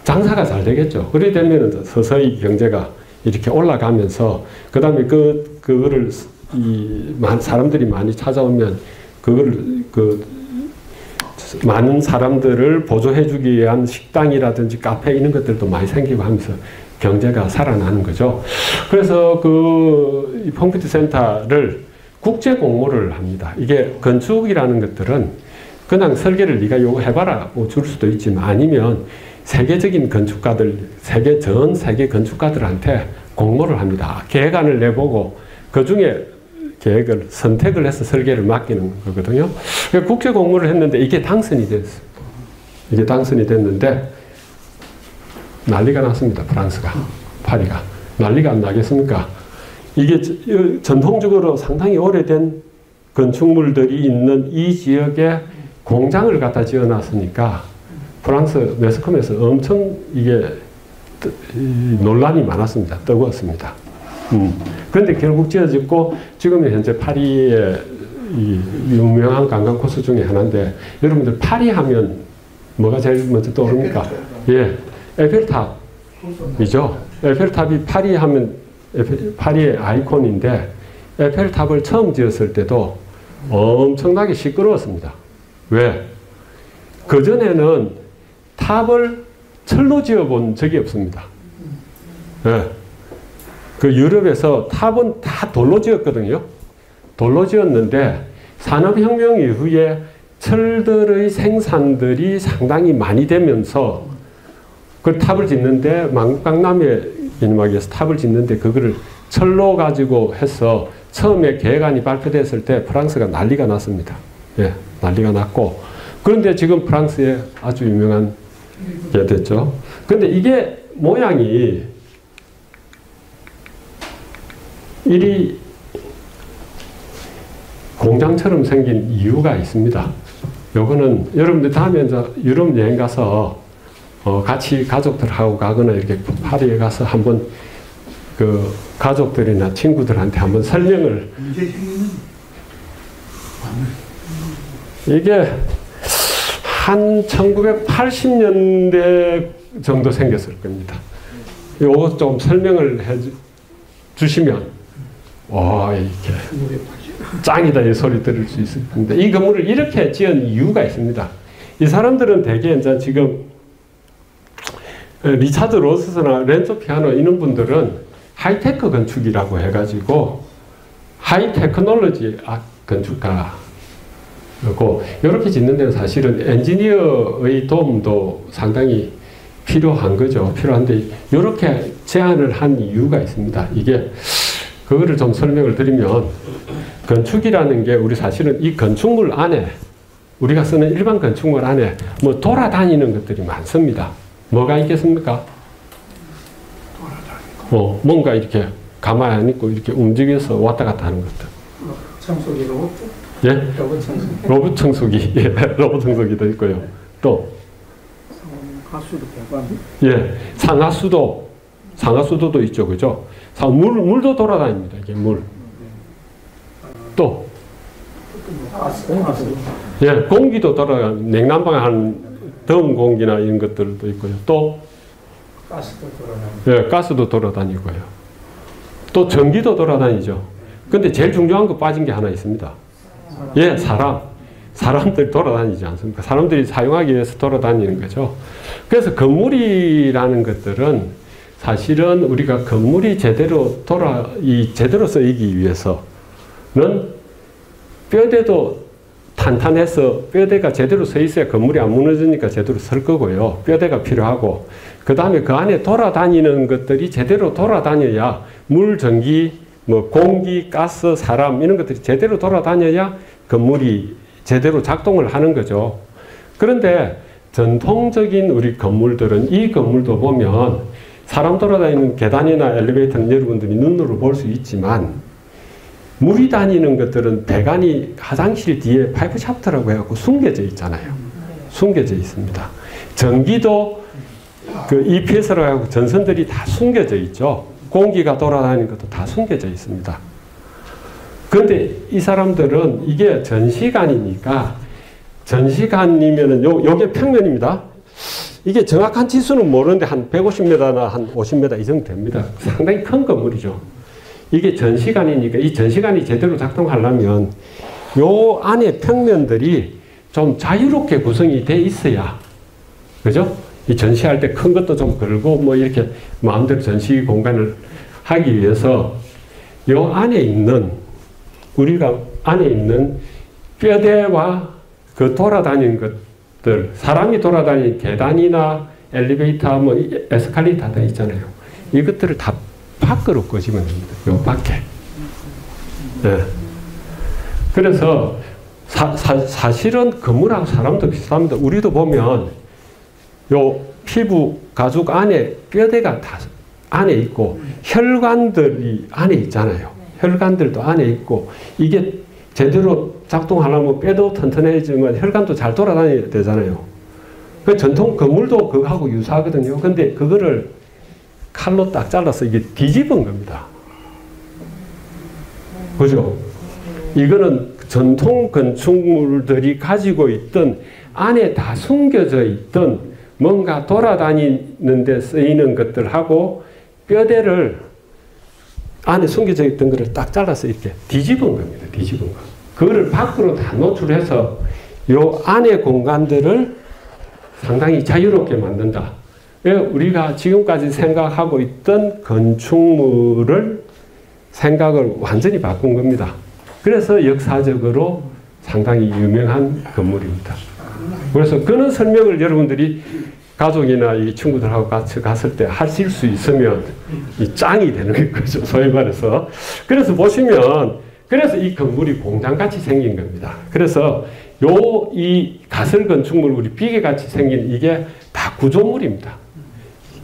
장사가 잘 되겠죠. 그렇게 되면 서서히 경제가 이렇게 올라가면서 그 다음에 그거를 사람들이 많이 찾아오면 많은 사람들을 보조해주기 위한 식당이라든지 카페 이런 것들도 많이 생기고 하면서 경제가 살아나는 거죠. 그래서 이 퐁피두 센터를 국제 공모를 합니다. 이게 건축이라는 것들은 그냥 설계를 네가 요거 해봐라 줄 수도 있지만 아니면 세계적인 건축가들, 전 세계 건축가들한테 공모를 합니다. 계획안을 내보고 그 중에 계획을 선택을 해서 설계를 맡기는 거거든요. 국제 공모를 했는데 이게 당선이 됐어요. 이게 당선이 됐는데 난리가 났습니다. 프랑스가, 파리가. 난리가 안 나겠습니까? 이게 전통적으로 상당히 오래된 건축물들이 있는 이 지역에 공장을 갖다 지어놨으니까 프랑스 매스컴에서 엄청 이게 논란이 많았습니다. 뜨거웠습니다. 그런데 결국 지어졌고 지금은 현재 파리의 유명한 관광 코스 중에 하나인데 여러분들 파리 하면 뭐가 제일 먼저 떠오릅니까? 예, 에펠탑이죠. 에펠탑이 파리 하면 파리의 아이콘인데 에펠탑을 처음 지었을 때도 엄청나게 시끄러웠습니다. 왜? 그전에는 탑을 철로 지어본 적이 없습니다. 네. 그 유럽에서 탑은 다 돌로 지었거든요. 돌로 지었는데 산업혁명 이후에 철들의 생산들이 상당히 많이 되면서 그 탑을 짓는데 만국강남의 이님에서 탑을 짓는데 그거를 철로 가지고 해서 처음에 계획안이 발표됐을 때 프랑스가 난리가 났습니다. 예, 난리가 났고 그런데 지금 프랑스에 아주 유명한 게 됐죠. 근데 이게 모양이 이리 공장처럼 생긴 이유가 있습니다. 요거는 여러분들 다음에 이제 유럽 여행 가서 같이 가족들하고 가거나 이렇게 파리에 가서 한번 그 가족들이나 친구들한테 한번 설명을 이게 한 1980년대 정도 생겼을 겁니다. 이거 좀 설명을 해 주시면 와 이렇게 짱이다 이 소리 들을 수 있을 텐데 이 건물을 이렇게 지은 이유가 있습니다. 이 사람들은 대개 이제 지금 리차드 로스나 렌조 피아노 이런 분들은 하이테크 건축이라고 해가지고 하이테크놀로지 건축가 그리고 이렇게 짓는 데는 사실은 엔지니어의 도움도 상당히 필요한 거죠. 필요한데 이렇게 제안을 한 이유가 있습니다. 이게 그거를 좀 설명을 드리면 건축이라는 게 우리 사실은 이 건축물 안에 우리가 쓰는 일반 건축물 안에 뭐 돌아다니는 것들이 많습니다. 뭐가 있겠습니까? 뭔가 이렇게 가만히 안 있고 이렇게 움직여서 왔다 갔다 하는 것들. 청소기 로봇? 예? 로봇 청소기. 로봇 청소기. 예, 로봇 청소기도 있고요. 또 가수도 배관. 예, 상하수도도 있죠, 그죠? 물도 돌아다닙니다. 이게 물. 또 가스. 예, 공기도 돌아가, 냉난방에 한 더운 공기나 이런 것들도 있고요. 또, 가스도 돌아가는. 예, 가스도 돌아다니고요. 또 전기도 돌아다니죠. 근데 제일 중요한 거 빠진 게 하나 있습니다. 예, 사람들이 돌아다니지 않습니까? 사람들이 사용하기 위해서 돌아다니는 거죠. 그래서 건물이라는 것들은 사실은 우리가 건물이 제대로 제대로 쓰이기 위해서는 뼈대도 탄탄해서 뼈대가 제대로 서 있어야 건물이 안 무너지니까 제대로 설 거고요. 뼈대가 필요하고, 그 다음에 그 안에 돌아다니는 것들이 제대로 돌아다녀야 물, 전기, 뭐 공기, 가스, 사람 이런 것들이 제대로 돌아다녀야 건물이 제대로 작동을 하는 거죠. 그런데 전통적인 우리 건물들은 이 건물도 보면 사람 돌아다니는 계단이나 엘리베이터는 여러분들이 눈으로 볼 수 있지만 물이 다니는 것들은 배관이 화장실 뒤에 파이프 샤프트라고 해갖고 숨겨져 있잖아요. 숨겨져 있습니다. 전기도 그 EPS라고 하고 전선들이 다 숨겨져 있죠. 공기가 돌아다니는 것도 다 숨겨져 있습니다. 그런데 이 사람들은 이게 전시관이니까, 전시관이면은 요게 평면입니다. 이게 정확한 지수는 모르는데 한 150m나 한 50m 이 정도 됩니다. 상당히 큰 건물이죠. 이게 전시관이니까 이 전시관이 제대로 작동하려면 요 안에 평면들이 좀 자유롭게 구성이 돼 있어야, 그죠? 이 전시할 때 큰 것도 좀 걸고 뭐 이렇게 마음대로 전시 공간을 하기 위해서 요 안에 있는, 우리가 안에 있는 뼈대와 그 돌아다니는 것들, 사람이 돌아다니는 계단이나 엘리베이터, 뭐 에스컬레이터 다 있잖아요. 이것들을 다 밖으로 끄집어냅니다. 요 밖에. 네. 그래서 사실은 건물하고 사람도 비슷합니다. 우리도 보면 요 피부 가죽 안에 뼈대가 다 안에 있고 혈관들이 안에 있잖아요. 혈관들도 안에 있고, 이게 제대로 작동하려면 뼈도 튼튼해지면 혈관도 잘 돌아다녀야 되잖아요. 그 전통 건물도 그거하고 유사하거든요. 근데 그거를 칼로 딱 잘라서 이게 뒤집은 겁니다. 그죠? 이거는 전통 건축물들이 가지고 있던 안에 다 숨겨져 있던 뭔가 돌아다니는 데 쓰이는 것들하고 뼈대를 안에 숨겨져 있던 것을 딱 잘라서 이렇게 뒤집은 겁니다. 뒤집은 거. 그거를 밖으로 다 노출해서 요 안의 공간들을 상당히 자유롭게 만든다. 우리가 지금까지 생각하고 있던 건축물을 생각을 완전히 바꾼 겁니다. 그래서 역사적으로 상당히 유명한 건물입니다. 그래서 그런 설명을 여러분들이 가족이나 이 친구들하고 같이 갔을 때 하실 수 있으면 이 짱이 되는 거죠. 소위 말해서. 그래서 보시면, 그래서 이 건물이 공장같이 생긴 겁니다. 그래서 이 가설 건축물, 우리 비계같이 생긴 이게 다 구조물입니다.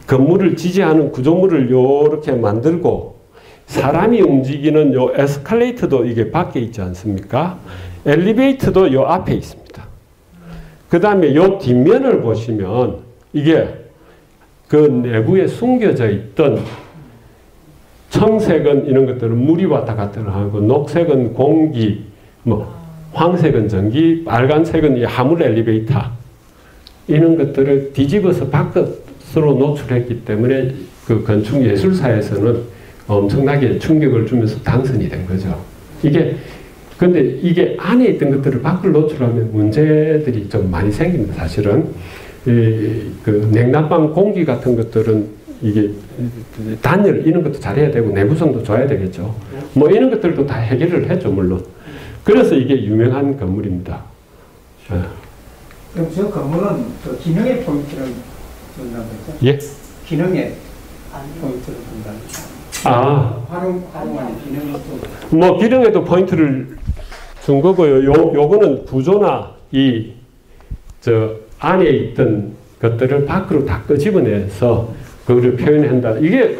건물을 지지하는 구조물을 요렇게 만들고, 사람이 움직이는 요 에스컬레이터도 이게 밖에 있지 않습니까? 엘리베이터도 요 앞에 있습니다. 그 다음에 요 뒷면을 보시면 이게 그 내부에 숨겨져 있던, 청색은 이런 것들은 물이 왔다 갔다 하고, 녹색은 공기, 뭐 황색은 전기, 빨간색은 이 화물 엘리베이터, 이런 것들을 뒤집어서 밖으로 노출했기 때문에 그 건축 예술사에서는 엄청나게 충격을 주면서 당선이 된 거죠. 근데 이게 안에 있던 것들을 밖으로 노출하면 문제들이 좀 많이 생깁니다. 사실은 그 냉난방 공기 같은 것들은 이게 단열 이런 것도 잘해야 되고 내구성도 줘야 되겠죠. 뭐 이런 것들도 다 해결을 했죠, 물론. 그래서 이게 유명한 건물입니다. 그럼 저 건물은 그 기능의 포인트를 준다는 거죠? 예? 기능의 포인트를 준다는 거죠? 활용하는 기능을 또. 뭐 기능에도 포인트를 준 거고요. 요거는 구조나 저 안에 있던 것들을 밖으로 다 끄집어내서 그거를 표현한다. 이게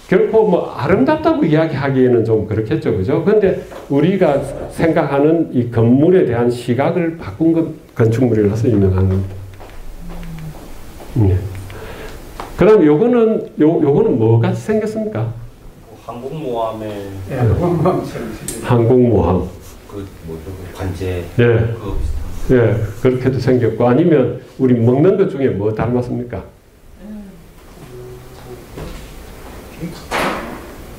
결코 뭐 아름답다고 이야기하기에는 좀 그렇겠죠. 그죠? 근데 우리가 생각하는 이 건물에 대한 시각을 바꾼 건축물이라서 유명한 겁니다. 네. 그 다음 요거는 뭐같이 생겼습니까? 항공모함의 항공모함. 항공모함. 그 관제 예. 그거 비슷한. 예, 그렇게도 생겼고, 아니면 우리 먹는 것 중에 뭐 닮았습니까?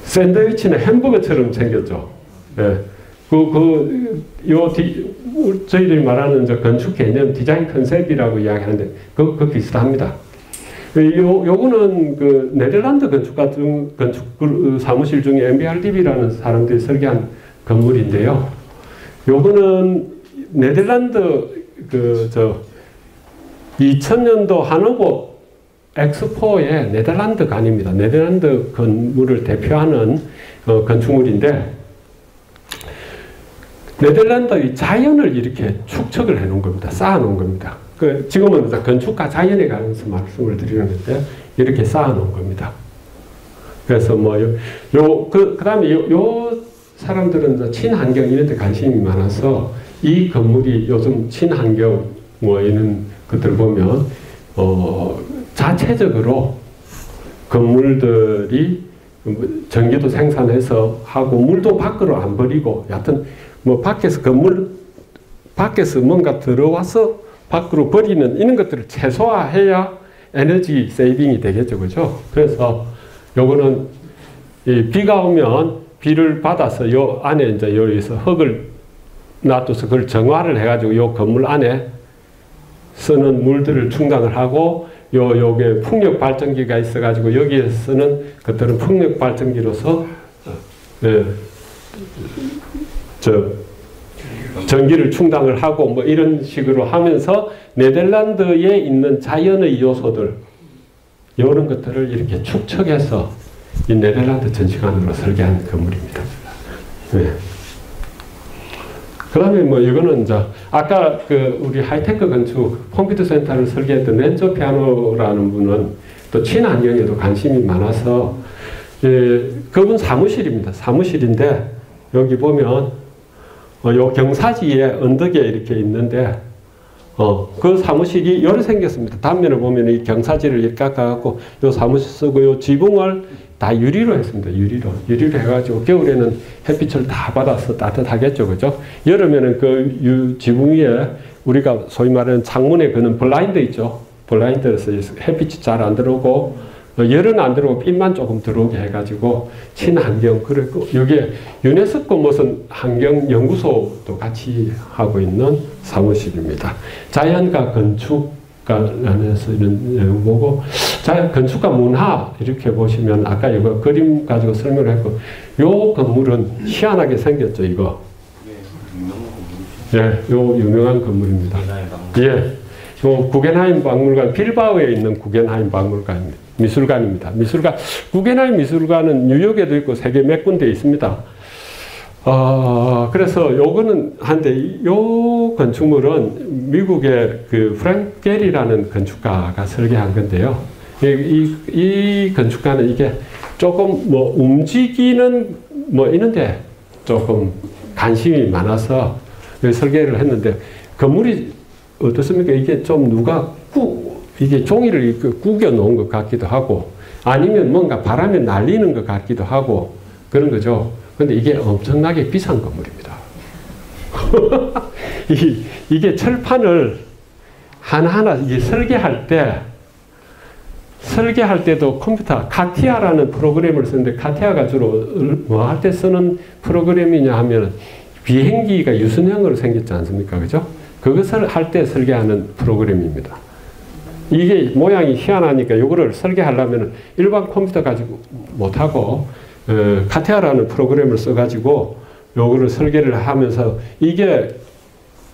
샌드위치는 햄버거처럼 생겼죠. 예. 저희들이 말하는 저 건축 개념, 디자인 컨셉이라고 이야기하는데, 그 비슷합니다. 요거는 그 네덜란드 건축 사무실 중에 MBRDB라는 사람들이 설계한 건물인데요. 요거는 네덜란드 2000년도 하노버 엑스포의 네덜란드관입니다. 네덜란드 건물을 대표하는 건축물인데, 네덜란드의 자연을 이렇게 축적을 해 놓은 겁니다. 쌓아 놓은 겁니다. 지금은 건축과 자연에 관해서 말씀을 드리는데, 이렇게 쌓아 놓은 겁니다. 그래서 그다음에 요 사람들은 친환경 이런 데 관심이 많아서, 이 건물이 요즘 친환경 이런 것들 보면 자체적으로 건물들이 전기도 생산해서 하고 물도 밖으로 안 버리고, 여하튼 밖에서 뭔가 들어와서 밖으로 버리는 이런 것들을 최소화해야 에너지 세이빙이 되겠죠, 그죠? 그래서 요거는 비가 오면 비를 받아서 요 안에 이제 여기서 흙을 놔둬서 그걸 정화를 해가지고 요 건물 안에 쓰는 물들을 충당을 하고, 요게 풍력 발전기가 있어가지고 여기에 쓰는 것들은 풍력 발전기로서 전기를 충당을 하고 이런 식으로 하면서 네덜란드에 있는 자연의 요소들, 이런 것들을 이렇게 축적해서 이 네덜란드 전시관으로 설계한 건물입니다. 네. 그 다음에 이거는 아까 우리 하이테크 건축 컴퓨터 센터를 설계했던 렌조 피아노라는 분은 또 친환경에도 관심이 많아서, 그분 사무실입니다. 사무실인데, 여기 보면, 요 경사지에 언덕에 이렇게 있는데, 그 사무실이 이렇게 생겼습니다. 단면을 보면 이 경사지를 이렇게 깎아갖고, 요 사무실 쓰고, 요 지붕을 다 유리로 했습니다. 유리로 해가지고, 겨울에는 햇빛을 다 받아서 따뜻하겠죠. 그죠? 여름에는 그 지붕 위에 우리가 소위 말하는 창문에 거는 블라인드 있죠. 블라인드에서 햇빛이 잘 안 들어오고, 열은 안 들어오고 빛만 조금 들어오게 해가지고 친환경, 그리고 여기에 유네스코 무슨 환경연구소도 같이 하고 있는 사무실입니다. 자연과 건축관련해서 이런 내용 보고, 건축과 문화 이렇게 보시면 아까 이거 그림 가지고 설명을 했고, 요 건물은 희한하게 생겼죠. 이거. 예, 요 유명한 건물입니다. 예, 요 구겐하임 박물관, 빌바오에 있는 구겐하임 박물관입니다. 미술관입니다. 구겐하임 미술관은 뉴욕에도 있고 세계 몇 군데 있습니다. 그래서 요거는 한데, 요 건축물은 미국의 프랭크 게리라는 건축가가 설계한 건데요. 이 건축가는 이게 조금 움직이는 이런데 조금 관심이 많아서 설계를 했는데, 건물이 어떻습니까? 이게 좀 누가 이게 종이를 구겨 놓은 것 같기도 하고, 아니면 뭔가 바람에 날리는 것 같기도 하고, 그런 거죠. 근데 이게 엄청나게 비싼 건물입니다. 이게 철판을 하나하나 이게 설계할 때도 컴퓨터, 카티아라는 프로그램을 쓰는데, 카티아가 주로 뭐 할 때 쓰는 프로그램이냐 하면, 비행기가 유선형으로 생겼지 않습니까? 그죠? 그것을 할 때 설계하는 프로그램입니다. 이게 모양이 희한하니까 이거를 설계하려면 일반 컴퓨터 가지고 못하고, 카티아라는 프로그램을 써가지고 요거를 설계를 하면서, 이게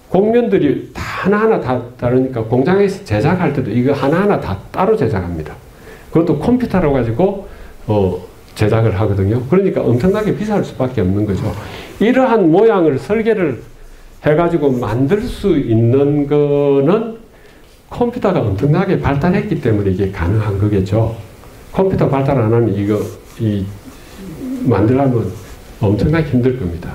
공면들이 다 하나하나 다 다르니까 공장에서 제작할 때도 이거 하나하나 다 따로 제작합니다. 그것도 컴퓨터로 가지고 제작을 하거든요. 그러니까 엄청나게 비쌀 수밖에 없는 거죠. 이러한 모양을 설계를 해가지고 만들 수 있는 거는 컴퓨터가 엄청나게 발달했기 때문에 이게 가능한 거겠죠. 컴퓨터 발달 안 하면 만들려면 엄청나게 힘들 겁니다.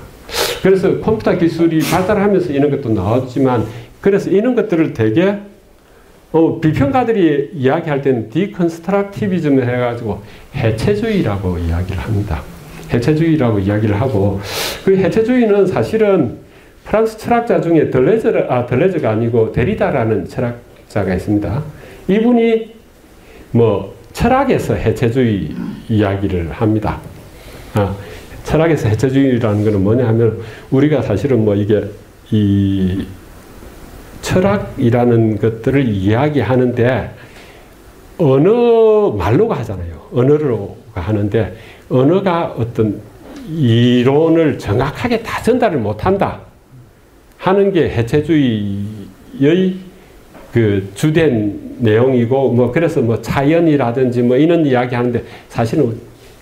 그래서 컴퓨터 기술이 발달하면서 이런 것도 나왔지만, 그래서 이런 것들을 되게 비평가들이 이야기할 때는 디컨스트럭티비즘을 해가지고 해체주의라고 이야기를 합니다. 해체주의라고 이야기를 하고, 그 해체주의는 사실은 프랑스 철학자 중에 들레즈가 아니고 데리다라는 철학자가 있습니다. 이분이 뭐 철학에서 해체주의 이야기를 합니다. 철학에서 해체주의라는 것은 뭐냐 하면 우리가 사실은 뭐 이게 이 철학이라는 것들을 이야기하는데 언어 말로가 하잖아요. 언어로가 하는데 언어가 어떤 이론을 정확하게 다 전달을 못한다 하는 게 해체주의의 그 주된 내용이고 뭐 그래서 뭐 차연이라든지 뭐 이런 이야기 하는데 사실은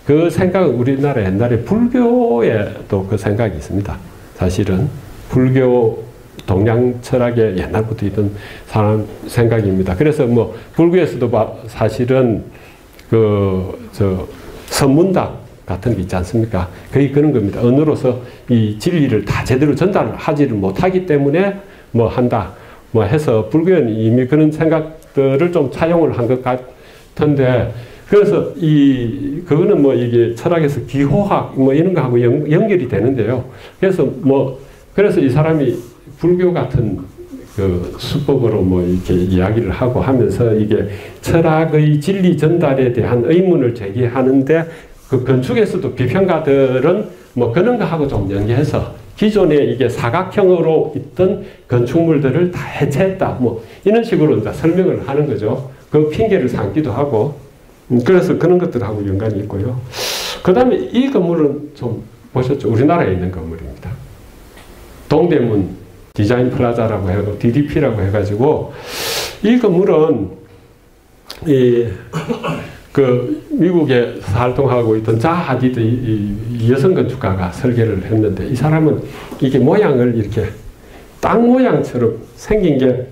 그 생각은 우리나라 옛날에 불교에도 그 생각이 있습니다. 사실은 불교 동양 철학에 옛날부터 있던 사람 생각입니다. 그래서 뭐 불교에서도 사실은 선문답 같은 게 있지 않습니까? 거의 그런 겁니다. 언어로서 이 진리를 다 제대로 전달하지를 못하기 때문에 뭐 한다. 뭐 해서 불교는 이미 그런 생각들을 좀 차용을 한 것 같은데 그래서 그거는 뭐 이게 철학에서 기호학 뭐 이런 거하고 연결이 되는데요. 그래서 이 사람이 불교 같은 그 수법으로 뭐 이렇게 이야기를 하고 하면서 이게 철학의 진리 전달에 대한 의문을 제기하는데 그 건축에서도 비평가들은 뭐 그런 거하고 좀 연계해서 기존에 이게 사각형으로 있던 건축물들을 다 해체했다. 뭐 이런 식으로 이제 설명을 하는 거죠. 그 핑계를 삼기도 하고. 그래서 그런 것들하고 연관이 있고요. 그 다음에 이 건물은 좀 보셨죠? 우리나라에 있는 건물입니다. 동대문 디자인 플라자라고 해서 DDP라고 해가지고 이 건물은 그 미국에 활동하고 있던 자하 하디드 이 여성 건축가가 설계를 했는데 이 사람은 이게 모양을 이렇게 땅 모양처럼 생긴 게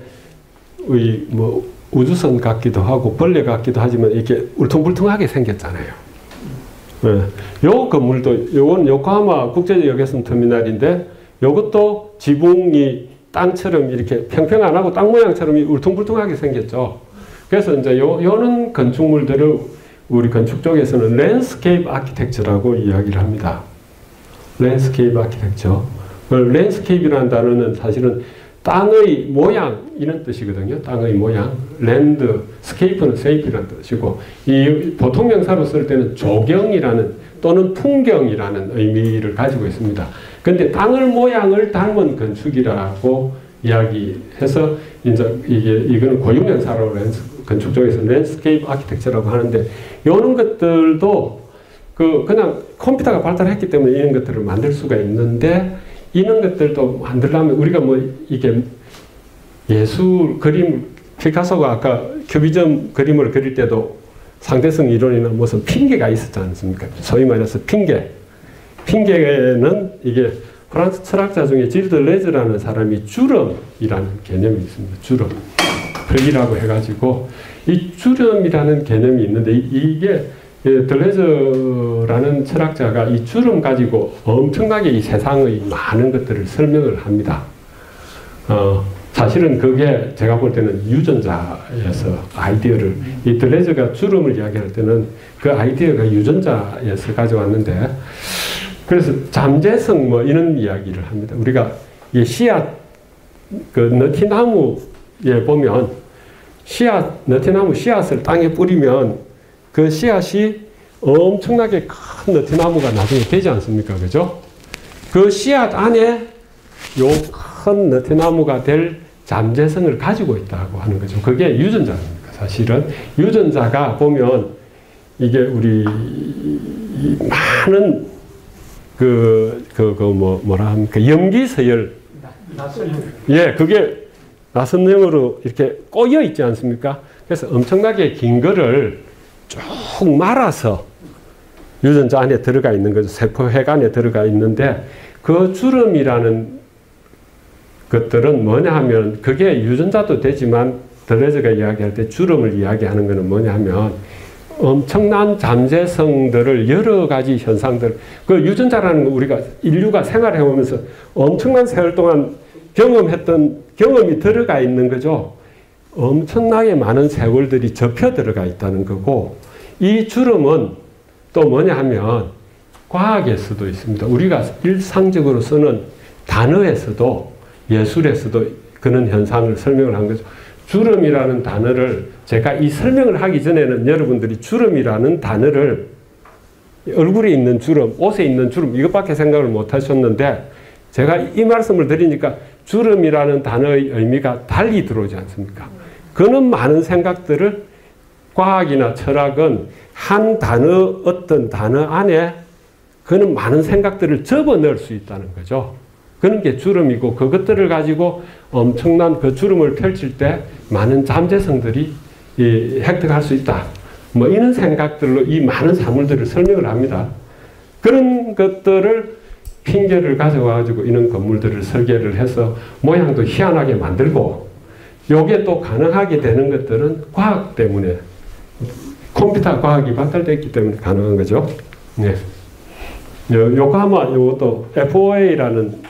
뭐 우주선 같기도 하고 벌레 같기도 하지만 이렇게 울퉁불퉁하게 생겼잖아요. 요 건물도 요건 요코하마 국제역에선 터미널인데 요것도 지붕이 땅처럼 이렇게 평평 안 하고 땅 모양처럼 울퉁불퉁하게 생겼죠. 그래서 이제 요런 건축물들을 우리 건축 쪽에서는 랜드스케이프 아키텍처라고 이야기를 합니다. 랜드스케이프 아키텍처. 랜드스케이프라는 단어는 사실은 땅의 모양 이런 뜻이거든요. 땅의 모양. 랜드, 스케이프는 세이프라는 뜻이고 이 보통 명사로 쓸 때는 조경이라는 또는 풍경이라는 의미를 가지고 있습니다. 근데 땅의 모양을 닮은 건축이라고 이야기해서 이제 이거는 고유명사로 건축 쪽에서 랜드스케이프 아키텍처라고 하는데 이런 것들도 그냥 컴퓨터가 발달했기 때문에 이런 것들을 만들 수가 있는데 이런 것들도 만들려면 우리가 뭐 이게 예술 그림 피카소가 아까 큐비즘 그림을 그릴 때도 상대성 이론이나 무슨 핑계가 있었지 않습니까? 소위 말해서 핑계는 이게 프랑스 철학자 중에 지르 들레즈라는 사람이 주름이라는 개념이 있습니다. 주름. 벽이라고 해가지고 이 주름이라는 개념이 있는데 이게 들레즈라는 철학자가 이 주름 가지고 엄청나게 이 세상의 많은 것들을 설명을 합니다. 사실은 그게 제가 볼 때는 유전자에서 아이디어를 이 들레즈가 주름을 이야기할 때는 그 아이디어가 유전자에서 가져왔는데 그래서 잠재성 뭐 이런 이야기를 합니다. 우리가 이 씨앗 그 너티나무에 보면 너티나무 씨앗을 땅에 뿌리면 그 씨앗이 엄청나게 큰 너티나무가 나중에 되지 않습니까? 그죠? 그 씨앗 안에 요 큰 너티나무가 될 잠재성을 가지고 있다고 하는 거죠. 그게 유전자입니다. 사실은 유전자가 보면 이게 우리 많은 뭐라 합니까? 염기서열. 예, 그게 나선형으로 이렇게 꼬여 있지 않습니까? 그래서 엄청나게 긴 거를 쭉 말아서 유전자 안에 들어가 있는 거죠. 세포핵 안에 들어가 있는데 그 주름이라는 것들은 뭐냐 하면 그게 유전자도 되지만 들레즈가 이야기할 때 주름을 이야기하는 것은 뭐냐 하면 엄청난 잠재성들을 여러 가지 현상들 그 유전자라는 거 우리가 인류가 생활해 오면서 엄청난 세월 동안 경험했던 경험이 들어가 있는 거죠. 엄청나게 많은 세월들이 접혀 들어가 있다는 거고 이 주름은 또 뭐냐 하면 과학에서도 있습니다. 우리가 일상적으로 쓰는 단어에서도 예술에서도 그런 현상을 설명을 한 거죠. 주름이라는 단어를 제가 이 설명을 하기 전에는 여러분들이 주름이라는 단어를 얼굴에 있는 주름, 옷에 있는 주름 이것밖에 생각을 못 하셨는데 제가 이 말씀을 드리니까 주름이라는 단어의 의미가 달리 들어오지 않습니까? 그는 많은 생각들을 과학이나 철학은 한 단어, 어떤 단어 안에 그는 많은 생각들을 접어넣을 수 있다는 거죠. 그런 게 주름이고 그것들을 가지고 엄청난 그 주름을 펼칠 때 많은 잠재성들이 획득할 수 있다. 뭐 이런 생각들로 이 많은 사물들을 설명을 합니다. 그런 것들을 핑계를 가져와가지고 이런 건물들을 설계를 해서 모양도 희한하게 만들고 요게 또 가능하게 되는 것들은 과학 때문에 컴퓨터 과학이 발달됐기 때문에 가능한 거죠. 네. 요코하마 요것도 FOA라는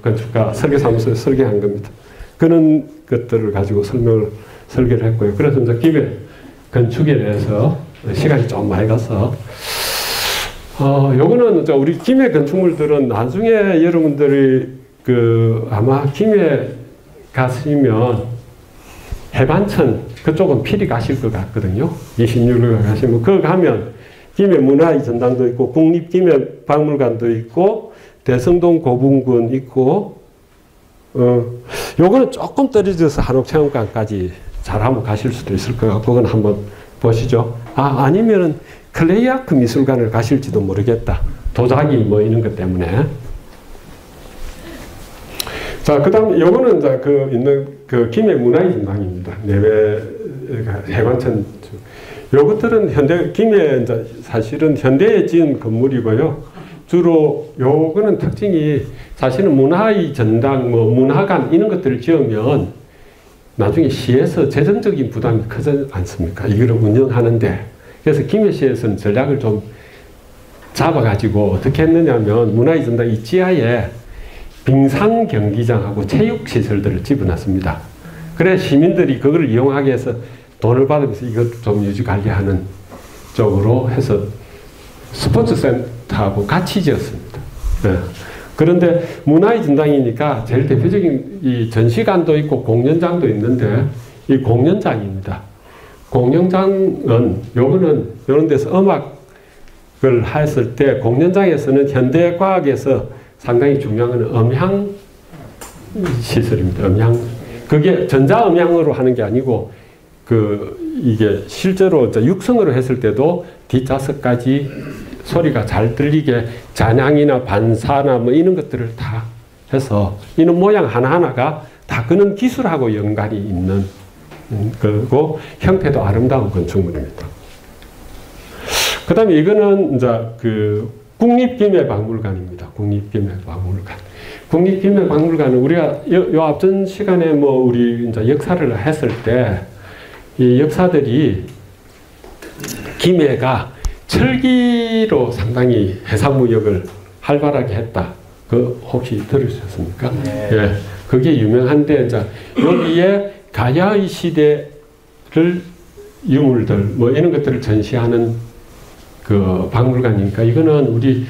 건축가 설계사무소에 설계한 겁니다. 그런 것들을 가지고 설계를 했고요. 그래서 이제 기계 건축에 대해서 시간이 좀 많이 가서 요거는 우리 김해 건축물들은 나중에 여러분들이 아마 김해 가시면 해반천 그쪽은 필히 가실 것 같거든요. 26일 가시면 그거 가면 김해 문화의 전당도 있고 국립 김해 박물관도 있고 대성동 고분군 있고 요거는 조금 떨어져서 한옥체험관까지 잘 한번 가실 수도 있을 것 같고 그건 한번 보시죠. 아니면은 클레이아크 미술관을 가실지도 모르겠다. 도자기 뭐 이런 것 때문에. 자, 그 다음 요거는 이제 있는 김해 문화의 전당입니다. 내외 해관천. 요것들은 김해 이제 사실은 현대에 지은 건물이고요. 주로 요거는 특징이 사실은 문화의 전당, 뭐 문화관 이런 것들을 지으면 나중에 시에서 재정적인 부담이 크지 않습니까? 이걸 운영하는데. 그래서 김해시에서는 전략을 좀 잡아가지고 어떻게 했느냐면 문화의 전당 이 지하에 빙상 경기장하고 체육시설들을 집어넣습니다. 그래 시민들이 그걸 이용하게 해서 돈을 받으면서 이것 좀 유지관리하는 쪽으로 해서 스포츠센터하고 같이 지었습니다. 네. 그런데 문화의 전당이니까 제일 대표적인 이 전시관도 있고 공연장도 있는데 이 공연장입니다. 공연장은 요거는 이런 데서 음악을 했을 때 공연장에서는 현대 과학에서 상당히 중요한 건 음향 시설입니다. 음향. 그게 전자음향으로 하는 게 아니고 이게 실제로 육성으로 했을 때도 뒷좌석까지 소리가 잘 들리게 잔향이나 반사나 뭐 이런 것들을 다 해서 이런 모양 하나하나가 다 그런 기술하고 연관이 있는 그리고 형태도 아름다운 건축물입니다. 그 다음에 이거는 이제 국립김해박물관입니다. 국립김해박물관. 국립김해박물관은 우리가 요 앞전 시간에 뭐 우리 이제 역사를 했을 때 이 역사들이 김해가 철기로 상당히 해상무역을 활발하게 했다. 혹시 들으셨습니까? 네. 예. 그게 유명한데 이제 여기에 가야의 시대를 유물들 뭐 이런 것들을 전시하는 박물관이니까 이거는 우리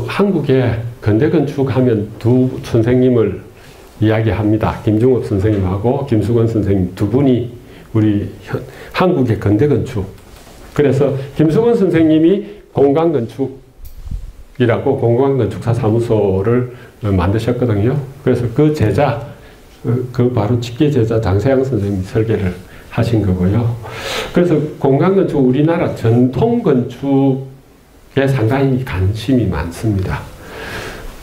한국의 근대 건축하면 두 선생님을 이야기합니다. 김중업 선생님하고 김수건 선생님 두 분이 우리 한국의 근대 건축. 그래서 김수건 선생님이 공간건축이라고 공간건축사 사무소를 만드셨거든요. 그래서 그 제자 바로 직계 제자 장세양 선생님이 설계를 하신 거고요. 그래서 공간건축 우리나라 전통 건축에 상당히 관심이 많습니다.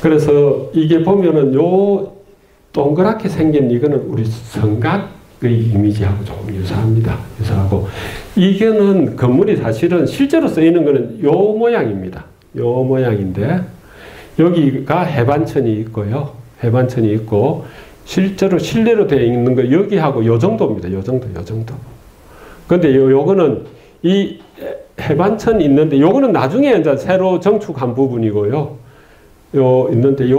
그래서 이게 보면은 요 동그랗게 생긴 이거는 우리 성곽의 이미지하고 조금 유사합니다. 유사하고 이거는 건물이 사실은 실제로 쓰이는 거는 요 모양입니다. 요 모양인데 여기가 해반천이 있고요. 해반천이 있고 실제로 실내로 되어 있는 거 여기하고 요 정도입니다. 요 정도. 근데 요거는 이 해반천 있는데 요거는 나중에 이제 새로 정축한 부분이고요. 있는데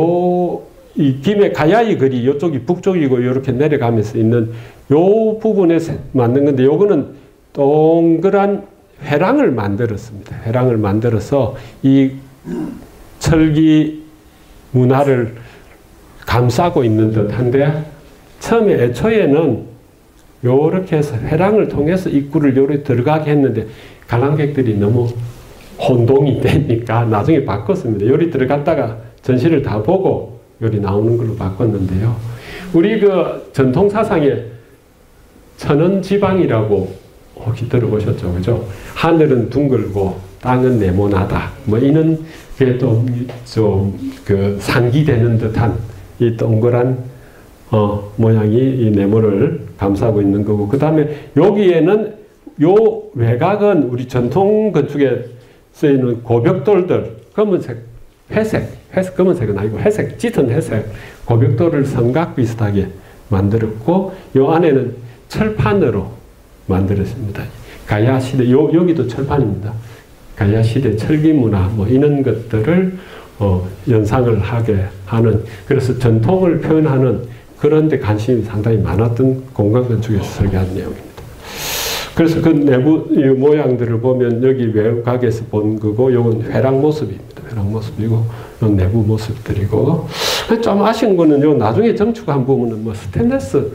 이 김해 가야이 거리 이쪽이 북쪽이고 이렇게 내려가면서 있는 요 부분에 만든 건데 요거는 동그란 회랑을 만들었습니다. 회랑을 만들어서 이 철기 문화를 감싸고 있는 듯한데 처음에 애초에는 요렇게 해서 회랑을 통해서 입구를 요렇게 들어가게 했는데 관람객들이 너무 혼동이 되니까 나중에 바꿨습니다. 요리 들어갔다가 전시를 다 보고 요리 나오는 걸로 바꿨는데요. 우리 그 전통사상에 천원지방이라고 혹시 들어보셨죠? 그죠? 하늘은 둥글고 땅은 네모나다. 뭐 이런 게 좀 그 상기되는 듯한 이 동그란 모양이 이 네모를 감싸고 있는 거고, 그 다음에 여기에는 요 외곽은 우리 전통 건축에 쓰이는 고벽돌들, 검은색, 회색, 검은색은 아니고 회색, 짙은 회색 고벽돌을 삼각 비슷하게 만들었고, 요 안에는 철판으로 만들었습니다. 가야 시대, 여기도 철판입니다. 가야 시대 철기 문화, 뭐 이런 것들을 연상을 하게 하는, 그래서 전통을 표현하는 그런 데 관심이 상당히 많았던 공간 건축에서 설계한 내용입니다. 그래서 그 내부 모양들을 보면 여기 외곽에서 본 거고, 요건 회랑 모습입니다. 회랑 모습이고, 요 내부 모습들이고, 좀 아쉬운 거는 요 나중에 정축한 부분은 뭐 스테인리스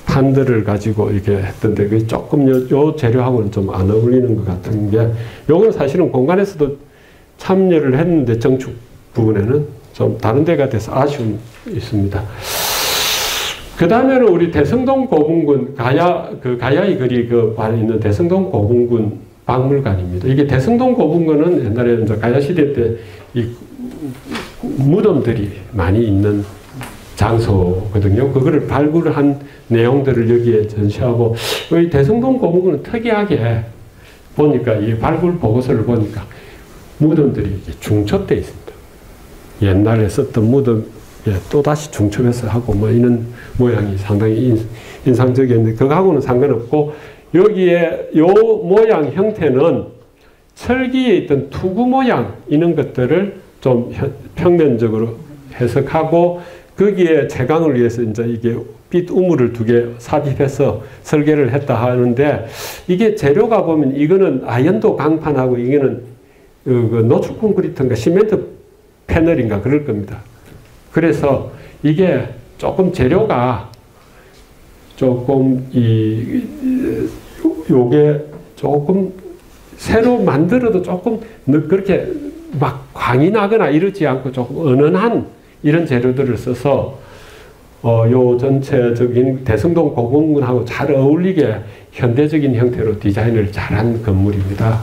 판들을 가지고 이렇게 했던데, 그게 조금 요 재료하고는 좀 안 어울리는 것 같은 게, 요건 사실은 공간에서도 참여를 했는데 정축 부분에는 좀 다른 데가 돼서 아쉬움이 있습니다. 그 다음에는 우리 대성동 고분군 가야의 거리 있는 대성동 고분군 박물관입니다. 이게 대성동 고분군은 옛날에 이제 가야 시대 때 이 무덤들이 많이 있는 장소거든요. 그거를 발굴한 내용들을 여기에 전시하고, 이 대성동 고분군은 특이하게 보니까 이 발굴 보고서를 보니까 무덤들이 중첩되어 있습니다. 옛날에 썼던 무덤 또다시 중첩해서 하고 뭐 이런 모양이 상당히 인상적이었는데, 그거하고는 상관없고, 여기에 요 모양 형태는 철기에 있던 투구 모양 이런 것들을 좀 평면적으로 해석하고, 거기에 채광을 위해서 이제 이게 빛 우물을 2개 삽입해서 설계를 했다 하는데, 이게 재료가 보면 이거는 아연도 강판하고 이거는 그 노출 콘크리트인가 시멘트 패널인가 그럴 겁니다. 그래서 이게 조금 재료가 조금 요게 조금 새로 만들어도 조금 그렇게 막 광이 나거나 이러지 않고 조금 은은한 이런 재료들을 써서 요 전체적인 대성동 고분군하고 잘 어울리게 현대적인 형태로 디자인을 잘한 건물입니다.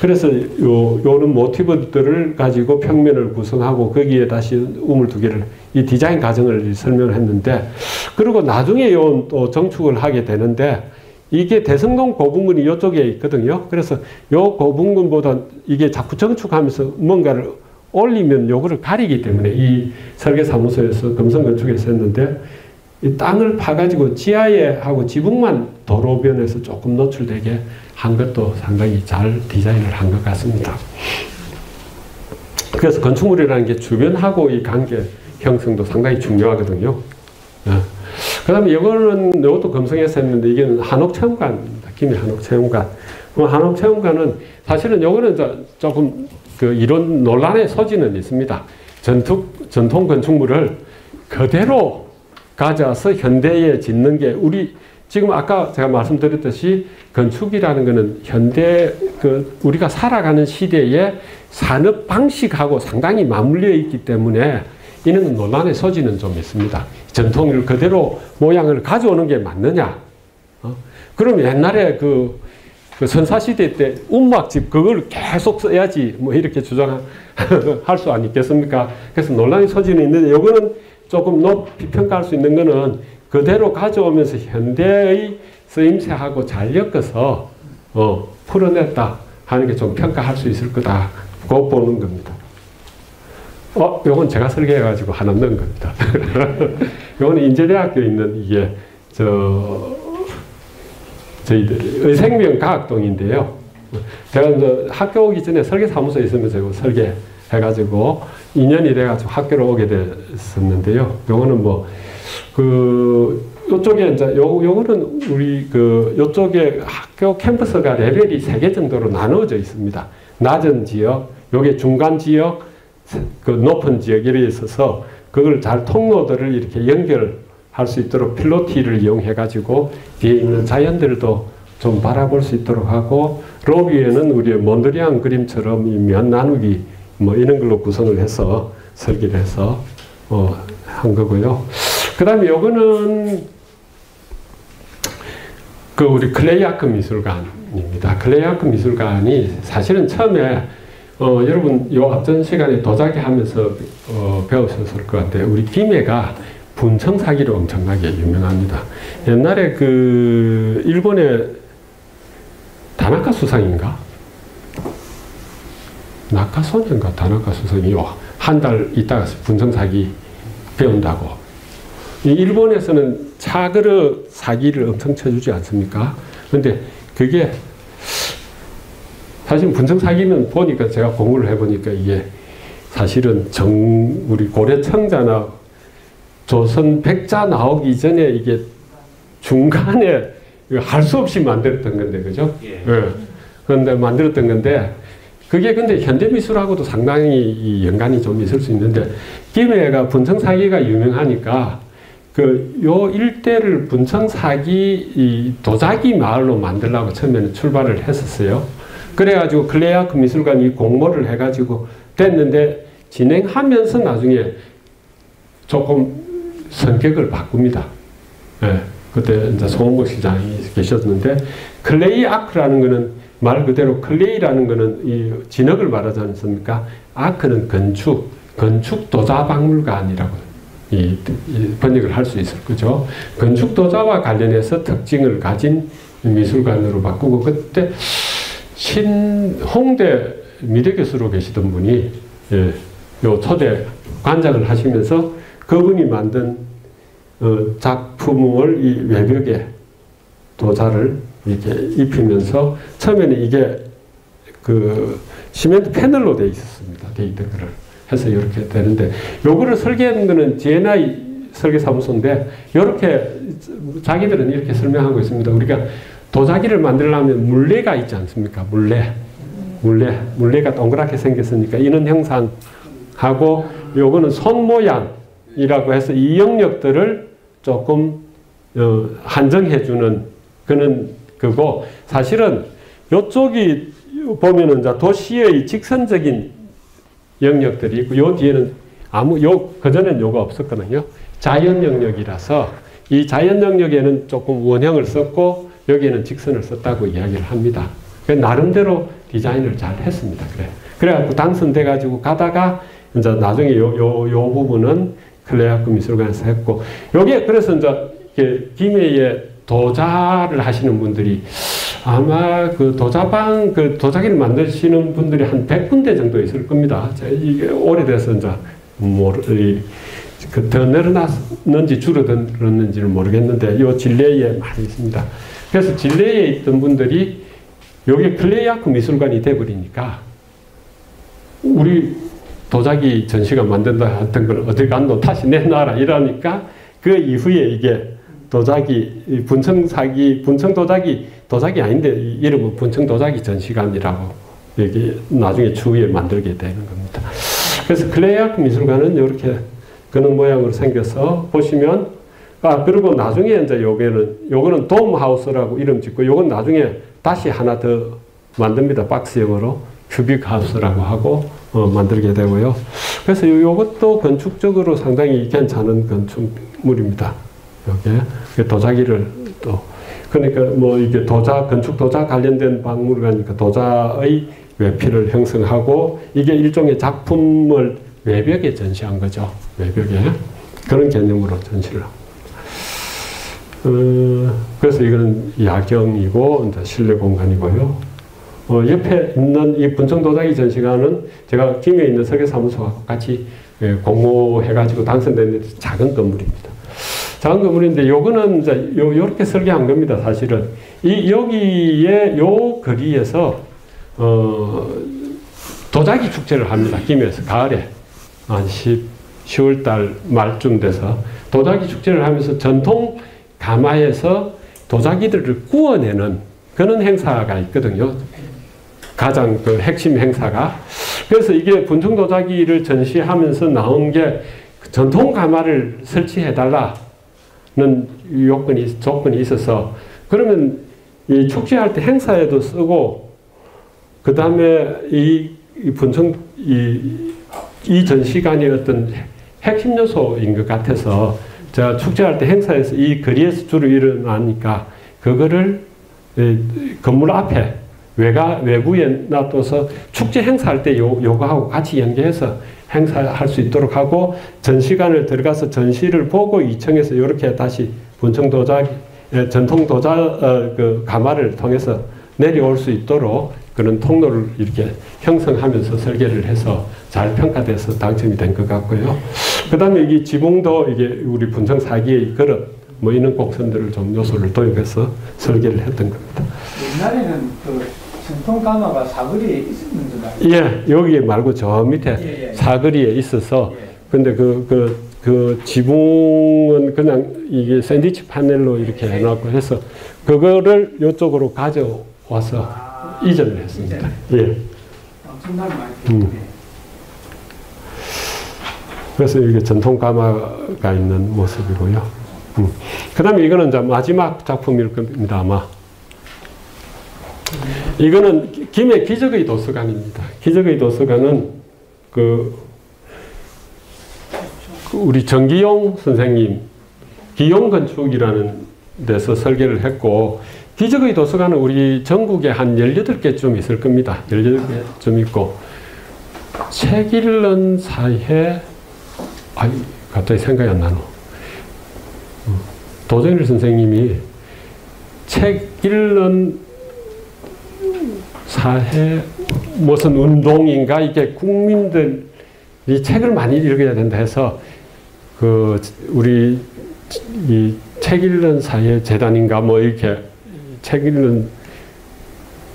그래서 요런 모티브들을 가지고 평면을 구성하고 거기에 다시 우물 2개를 이 디자인 과정을 설명을 했는데, 그리고 나중에 또 정축을 하게 되는데, 이게 대성동 고분군이 이쪽에 있거든요. 그래서 요 고분군보다 이게 자꾸 정축하면서 뭔가를 올리면 요거를 가리기 때문에 이 설계사무소에서 금성건축에서 했는데, 이 땅을 파가지고 지하에 하고 지붕만 도로변에서 조금 노출되게 한 것도 상당히 잘 디자인을 한 것 같습니다. 그래서 건축물이라는 게 주변하고 이 관계 형성도 상당히 중요하거든요. 그 다음에 이것도 금성에서 했는데, 이게 한옥체험관입니다. 김해 한옥체험관. 한옥체험관은 사실은 이거는 조금 그 이론 논란의 소지는 있습니다. 전통 건축물을 그대로 가져와서 현대에 짓는 게, 지금 아까 제가 말씀드렸듯이 건축이라는 것은 현대 우리가 살아가는 시대의 산업 방식하고 상당히 맞물려 있기 때문에 이는 논란의 소지는 좀 있습니다. 전통을 그대로 모양을 가져오는 게 맞느냐? 그럼 옛날에 그 선사시대 때 운막집 그걸 계속 써야지 뭐 이렇게 주장할 수 아니겠습니까? 그래서 논란의 소지는 있는데, 이거는 조금 높이 평가할 수 있는 거는 그대로 가져오면서 현대의 쓰임새하고 잘 엮어서 풀어냈다 하는 게 좀 평가할 수 있을 거다 고 보는 겁니다. 요건 제가 설계해가지고 하나 넣은 겁니다. 요거는 인제대학교에 있는 이게 저희들이 의생명과학동인데요. 제가 이제 학교 오기 전에 설계사무소에 있으면서 설계해가지고 2년이 돼가지고 학교로 오게 됐었는데요. 요거는 요쪽에 이제 요거는 우리 요쪽에 학교 캠퍼스가 레벨이 3개 정도로 나누어져 있습니다. 낮은 지역, 요게 중간 지역, 그 높은 지역에 있어서 그걸 잘 통로들을 이렇게 연결할 수 있도록 필로티를 이용해 가지고 뒤에 있는 자연들도 좀 바라볼 수 있도록 하고, 로비에는 우리의 몬드리안 그림처럼 이 면 나누기 뭐 이런 걸로 구성을 해서 설계를 해서 한 거고요. 그 다음에 요거는 그 우리 클레이아크 미술관입니다. 클레이아크 미술관이 사실은 처음에 여러분 요 앞전 시간에 도자기 하면서 배우셨을 것 같아요. 우리 김해가 분청사기로 엄청나게 유명합니다. 옛날에 그 일본의 다나카 수상인가? 나카소년가 다나카 수상이 한 달 있다가 분청사기 배운다고. 일본에서는 차그릇 사기를 엄청 쳐주지 않습니까? 근데 그게 사실 분청사기는 보니까 제가 공부를 해보니까 이게 사실은 우리 고려청자나 조선 백자 나오기 전에 이게 중간에 할 수 없이 만들었던 건데, 그죠? 예. 그런데 만들었던 건데, 그게 근데 현대미술하고도 상당히 연관이 좀 있을 수 있는데, 김해가 분청사기가 유명하니까, 요 일대를 분청사기 도자기 마을로 만들려고 처음에는 출발을 했었어요. 그래가지고 클레이아크 미술관이 공모를 해가지고 됐는데, 진행하면서 나중에 조금 성격을 바꿉니다. 예. 그때 이제 송원복 시장이 계셨는데, 클레이 아크라는 거는 말 그대로 클레이라는 거는 이 진흙을 말하지 않습니까? 아크는 건축 도자 박물관이라고 이 번역을 할 수 있을 거죠. 건축 도자와 관련해서 특징을 가진 미술관으로 바꾸고, 그때 홍대 미대 교수로 계시던 분이 요 초대 관장을 하시면서 그분이 만든 작품을 이 외벽에 도자를 이렇게 입히면서 처음에는 이게 그 시멘트 패널로 되어 있었습니다. 되어 있던 거를 해서 이렇게 되는데, 요거를 설계한 거는 GNI 설계사무소인데, 이렇게 자기들은 이렇게 설명하고 있습니다. 우리가 도자기를 만들려면 물레가 있지 않습니까? 물레가 동그랗게 생겼으니까 이런 형상하고, 요거는 손 모양이라고 해서 이 영역들을 조금 한정해주는 그런 거고, 사실은 요쪽이 보면은 도시의 직선적인 영역들이 있고, 요 뒤에는 그전엔 요거 없었거든요. 자연 영역이라서 이 자연 영역에는 조금 원형을 썼고, 여기에는 직선을 썼다고 이야기를 합니다. 나름대로 디자인을 잘 했습니다. 그래갖고 당선돼가지고 가다가 이제 나중에 요 부분은 클레이아크 미술관에서 했고, 여기에 그래서 이제 김해에 도자를 하시는 분들이 아마 그 도자기를 만드시는 분들이 한 100군데 정도 있을 겁니다. 이게 오래돼서 이제 더 늘어났는지 줄어들었는지는 모르겠는데, 요 진례에 많이 있습니다. 그래서 진례에 있던 분들이 여기 클레이아크 미술관이 돼버리니까 우리 도자기 전시가 만든다 했던 걸 어디 갔노? 다시 내놔라 이러니까 그 이후에 이게 도자기 아닌데 이름은 분청도자기 전시관이라고 여기 나중에 추후에 만들게 되는 겁니다. 그래서 클레이아크 미술관은 이렇게 그런 모양으로 생겨서 보시면, 그리고 나중에 이제 요거는 돔하우스라고 이름 짓고, 요건 나중에 다시 하나 더 만듭니다. 박스형으로 큐빅 하우스라고 하고 만들게 되고요. 그래서 요것도 건축적으로 상당히 괜찮은 건축물입니다. 여기에 도자기를 또, 그러니까 뭐 이게 건축 도자 관련된 박물관이니까 도자의 외피를 형성하고, 이게 일종의 작품을 외벽에 전시한 거죠. 외벽에. 그런 개념으로 전시를 합니다. 그래서 이거는 야경이고, 이제 실내 공간이고요. 옆에 있는 이 분청도자기 전시관은 제가 김해에 있는 설계사무소하고 같이 공모해가지고 당선됐는데 작은 건물입니다. 작은 건물인데, 요거는 이제 요렇게 설계한 겁니다. 사실은 여기에 요 거리에서 도자기 축제를 합니다. 김해에서 가을에 한 10월달 말쯤 돼서 도자기 축제를 하면서 전통 가마에서 도자기들을 구워내는 그런 행사가 있거든요. 가장 그 핵심 행사가. 그래서 이게 분청 도자기를 전시하면서 나온 게 전통 가마를 설치해달라는 조건이 있어서, 그러면 이 축제할 때 행사에도 쓰고, 그 다음에 이 전시관이 어떤 핵심 요소인 것 같아서, 제가 축제할 때 행사에서 이 거리에서 주로 일어나니까, 그거를 건물 앞에 외부에 놔둬서 축제 행사할 때 요거하고 같이 연계해서 행사할 수 있도록 하고, 전시관을 들어가서 전시를 보고 2층에서 이렇게 다시 분청 도자기, 전통 그 가마를 통해서 내려올 수 있도록 그런 통로를 이렇게 형성하면서 설계를 해서 잘 평가돼서 당첨이 된 것 같고요. 그 다음에 이게 지붕도 이게 우리 분청 사기의 그릇, 뭐 이런 곡선들을 좀 요소를 도입해서 설계를 했던 겁니다. 옛날에는 그 전통 가마가 사거리에 있었는 줄 알아요. 예, 여기 말고 저 밑에 사거리에 있어서, 근데 그 지붕은 그냥 이게 샌드위치 파넬로 이렇게 해놓고 해서, 그거를 이쪽으로 가져와서 이전을 했습니다. 예. 엄청나게 많이 그래서 이게 전통 가마가 있는 모습이고요. 그 다음에 이거는 이제 마지막 작품일 겁니다, 아마. 이거는 김해 기적의 도서관입니다. 기적의 도서관은 우리 정기용 선생님, 기용건축이라는 데서 설계를 했고, 기적의 도서관은 우리 전국에 한 18개쯤 있을 겁니다. 18개쯤 있고, 책 읽는 사이에, 갑자기 생각이 안 나노. 도정일 선생님이 책 읽는 사회 무슨 운동인가, 이게 국민들이 책을 많이 읽어야 된다 해서 우리 이 책 읽는 사회 재단인가 뭐 이렇게 책 읽는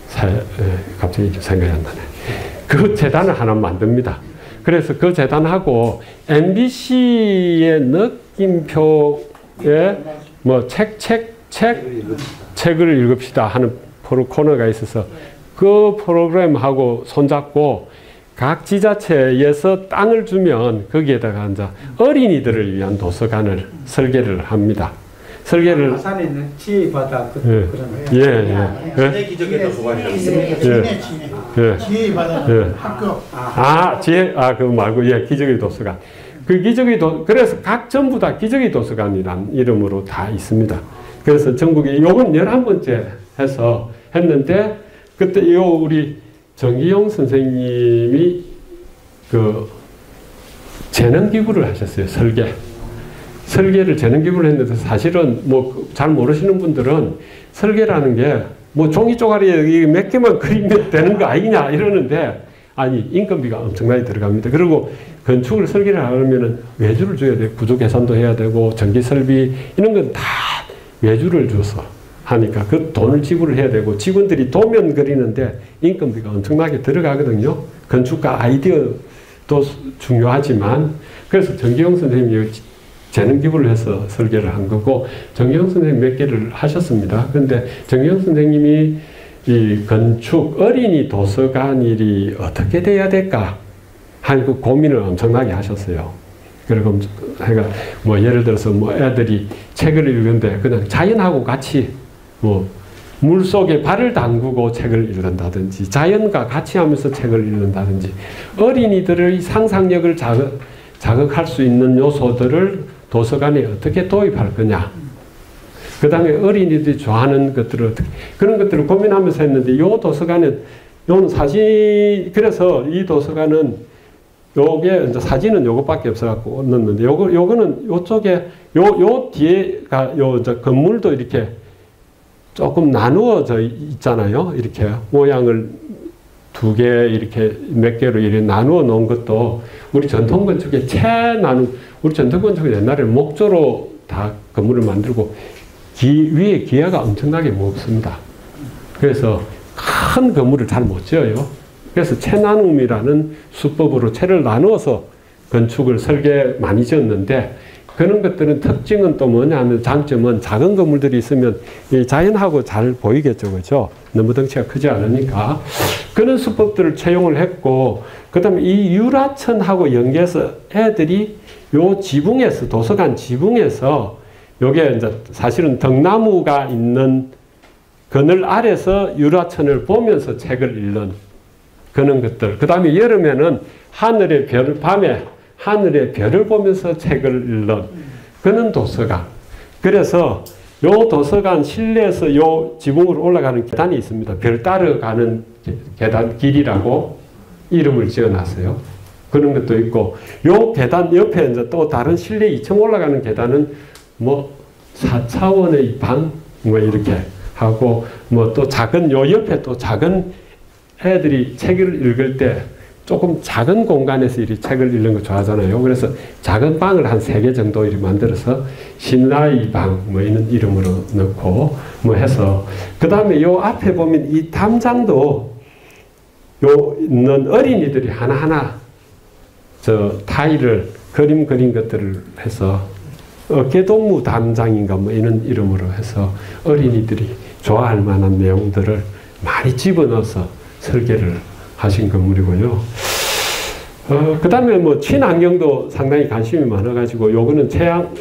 사회, 갑자기 생각이 안 나네. 그 재단을 하나 만듭니다. 그래서 그 재단하고 MBC의 느낌표에 뭐 책을 읽읍시다 하는 코너가 있어서, 그 프로그램하고 손잡고 각 지자체에서 땅을 주면 거기에다가 이제 어린이들을 위한 도서관을 설계를 합니다. 설계를 아산에 있는 지혜바다 그런 예. 기적의 도서관이라고 지혜바다 학교. 그거 말고 기적의 도서관. 그래서 각 전부 다 기적의 도서관이란 이름으로 다 있습니다. 그래서 전국에 요건 11번째 해서 했는데, 그때 우리 정기용 선생님이 재능기구를 하셨어요. 설계를 재능기구를 했는데, 사실은 뭐 잘 모르시는 분들은 설계라는 게 뭐 종이 쪼가리에 몇 개만 그리면 되는 거 아니냐 이러는데, 아니, 인건비가 엄청나게 들어갑니다. 그리고 건축을 설계를 하려면 외주를 줘야 돼요. 구조 계산도 해야 되고, 전기 설비 이런 건 다 외주를 줘서 하니까 그 돈을 지불을 해야 되고, 직원들이 도면 그리는데 인건비가 엄청나게 들어가거든요. 건축가 아이디어도 중요하지만, 그래서 정기용 선생님이 재능기부를 해서 설계를 한 거고, 정기용 선생님 몇 개를 하셨습니다. 근데 정기용 선생님이 이 건축 어린이 도서관 일이 어떻게 돼야 될까 하는 그 고민을 엄청나게 하셨어요. 그리고 뭐 예를 들어서 뭐 애들이 책을 읽는데 그냥 자연하고 같이 뭐 물속에 발을 담그고 책을 읽는다든지, 자연과 같이 하면서 책을 읽는다든지, 어린이들의 상상력을 자극할 수 있는 요소들을 도서관에 어떻게 도입할 거냐. 그 다음에 어린이들이 좋아하는 것들을 어떻게, 그런 것들을 고민하면서 했는데, 요 도서관은, 요는 그래서 이 도서관은 요게 이제 사진은 요것밖에 없어갖고 넣었는데, 요거는 요쪽에, 요 뒤에가 저 건물도 이렇게 조금 나누어져 있잖아요. 이렇게 모양을 두 개 이렇게 몇 개로 이렇게 나누어 놓은 것도 우리 전통 건축의 우리 전통 건축은 옛날에 목조로 다 건물을 만들고 위에 기아가 엄청나게 무겁습니다. 그래서 큰 건물을 잘 못 지어요. 그래서 채 나눔이라는 수법으로 채를 나누어서 건축을 설계 많이 지었는데, 그런 것들은 특징은 또 뭐냐면 장점은 작은 건물들이 있으면 이 자연하고 잘 보이겠죠. 그죠? 너무 덩치가 크지 않으니까. 그런 수법들을 채용을 했고, 그 다음에 이 유라천하고 연계해서 애들이 요 지붕에서, 도서관 지붕에서 요게 이제 사실은 덕나무가 있는 그늘 아래서 유라천을 보면서 책을 읽는 그런 것들. 그 다음에 여름에는 하늘의 별을, 밤에 하늘의 별을 보면서 책을 읽는 그런 도서관. 그래서 요 도서관 실내에서 요 지붕으로 올라가는 계단이 있습니다. 별 따라가는 계단 길이라고 이름을 지어놨어요. 그런 것도 있고, 요 계단 옆에 이제 또 다른 실내 2층 올라가는 계단은 뭐 4차원의 방, 뭐 이렇게 하고, 뭐 또 작은, 요 옆에 또 작은 애들이 책을 읽을 때 조금 작은 공간에서 이 책을 읽는 거 좋아하잖아요. 그래서 작은 방을 한 3개 정도 이렇게 만들어서 신라의 방, 뭐 이런 이름으로 넣고, 뭐 해서, 그 다음에 요 앞에 보면 이 담장도 요 있는 어린이들이 하나하나 저 타일을 그림 그린 것들을 해서 어깨동무 담장인가 뭐 이런 이름으로 해서 어린이들이 좋아할 만한 내용들을 많이 집어넣어서 설계를 하신 건물이고요. 그 다음에 뭐 친환경도 상당히 관심이 많아가지고 요거는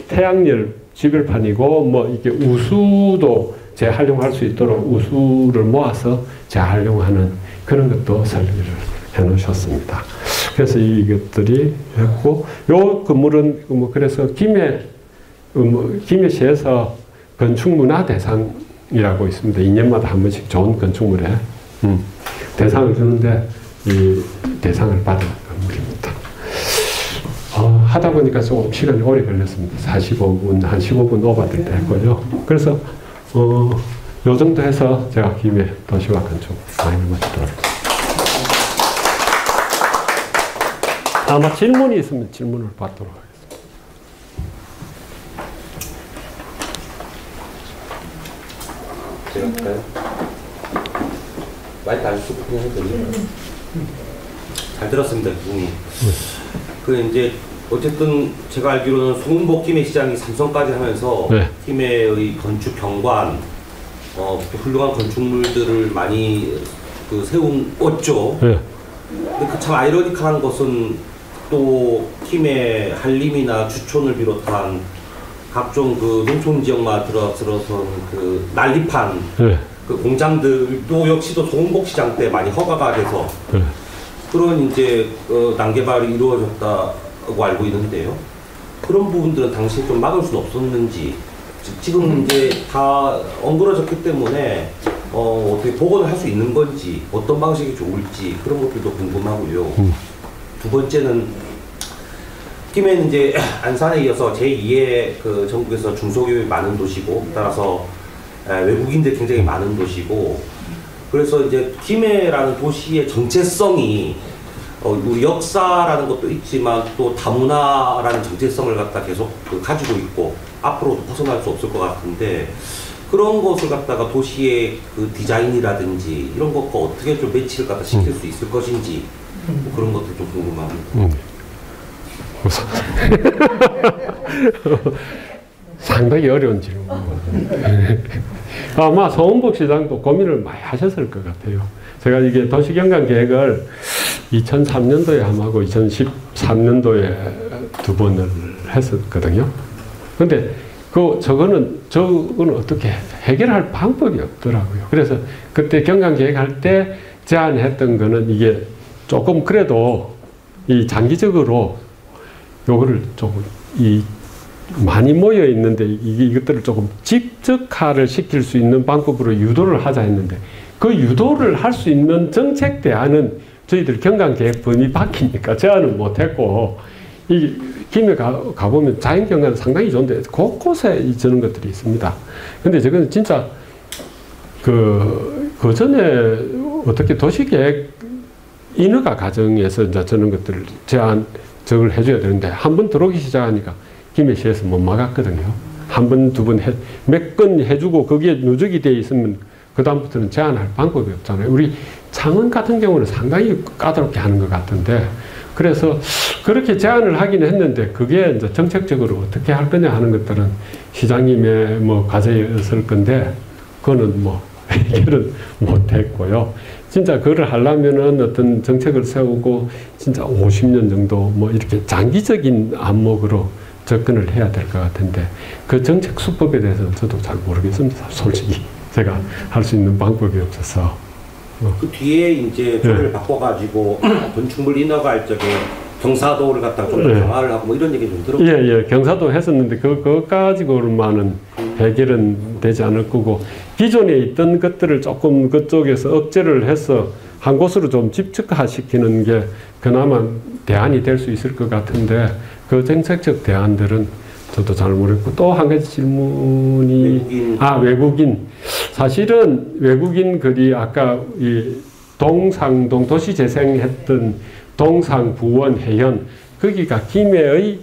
태양열 지별판이고 뭐 이게 우수도 재활용할 수 있도록 우수를 모아서 재활용하는 그런 것도 설계를 해 놓으셨습니다. 그래서 이것들이 했고, 요 건물은 뭐 그래서 김해시에서 건축문화대상이라고 있습니다. 2년마다 한 번씩 좋은 건축물에 대상을 주는데 이 대상을 받은 건물입니다. 하다 보니까 조금 시간이 오래 걸렸습니다. 45분, 한 15분 오버될 때 했고요. 그래서 요 정도 해서 제가 김해 도시화 건축 강의를 마치도록 하겠습니다. 아마 질문이 있으면 질문을 받도록 하겠습니다. 제가 할까요? 마이크 안 쓰고 그냥 해도 되나요? 잘 들었습니다, 교수님. 그 이제 어쨌든 제가 알기로는 송은복 김해 시장이 삼성까지 하면서 네. 김해의 건축 경관, 훌륭한 건축물들을 많이 그 세웠죠. 네. 근데 그 참 아이러니컬한 것은 또 김해 한림이나 주촌을 비롯한 각종 그 농촌 지역만 들어선 그 난립한 네. 그 공장들도 역시도 송은복 시장 때 많이 허가가 돼서 네. 그런 이제 난개발이 이루어졌다고 알고 있는데요. 그런 부분들은 당시에 좀 막을 수는 없었는지, 지금 이제 다 엉그러졌기 때문에 어떻게 복원을 할 수 있는 건지, 어떤 방식이 좋을지 그런 것들도 궁금하고요. 두 번째는 김해는 이제 안산에 이어서 제2의 그 전국에서 중소기업이 많은 도시고, 따라서 외국인들이 굉장히 많은 도시고, 그래서 이제 김해라는 도시의 정체성이 우리 역사라는 것도 있지만 또 다문화라는 정체성을 갖다 계속 가지고 있고 앞으로도 벗어날 수 없을 것 같은데, 그런 것을 갖다가 도시의 그 디자인이라든지 이런 것과 어떻게 좀 매치를 갖다 시킬 수 있을 것인지 뭐 그런 것도 좀 궁금합니다. 상당히 어려운 질문입니다. 아마 송은복 시장도 고민을 많이 하셨을 것 같아요. 제가 이게 도시경관 계획을 2003년도에 한번 하고 2013년도에 2번을 했었거든요. 근데 저거는 어떻게 해결할 방법이 없더라고요. 그래서 그때 경관 계획할 때 제안했던 거는 이게 조금 그래도 이 장기적으로 요거를 조금 많이 모여 있는데 이것들을 조금 집적화를 시킬 수 있는 방법으로 유도를 하자 했는데, 그 유도를 할 수 있는 정책 대안은 저희들 경관계획 범위 바뀌니까 제안은 못했고, 이 김해 가보면 자연경관은 상당히 좋은데 곳곳에 저런 것들이 있습니다. 근데 저건 진짜 그 전에 어떻게 도시계획 인허가 과정에서 이제 저런 것들을 저걸 해줘야 되는데, 한 번 들어오기 시작하니까 김해시에서 못 막았거든요. 한 번, 두 번 몇 건 해주고 거기에 누적이 돼 있으면 그다음부터는 제한할 방법이 없잖아요. 우리 창원 같은 경우는 상당히 까다롭게 하는 것 같은데, 그래서 그렇게 제안을 하긴 했는데 그게 이제 정책적으로 어떻게 할 거냐 하는 것들은 시장님의 뭐 과제였을 건데 그거는 뭐 해결은 못했고요. 진짜 그걸 하려면은 어떤 정책을 세우고 진짜 50년 정도 뭐 이렇게 장기적인 안목으로 접근을 해야 될 것 같은데 그 정책 수법에 대해서는 저도 잘 모르겠습니다. 솔직히 제가 할 수 있는 방법이 없어서. 그 뒤에 이제 조를 바꿔가지고 돈 충분히 넣어갈 적에 경사도를 갖다가 좀 더 강화를 하고 뭐 이런 얘기 좀 들었고. 예, 경사도 했었는데 그거 가지고만은 해결은 되지 않을 거고 기존에 있던 것들을 조금 그쪽에서 억제를 해서 한 곳으로 좀 집중화시키는 게 그나마 대안이 될 수 있을 것 같은데 그 정책적 대안들은 저도 잘 모르겠고 또 한 가지 질문이 외국인. 사실은 외국인 글이 아까 이 동상동 도시재생했던 동상, 부원, 해현 거기가 김해의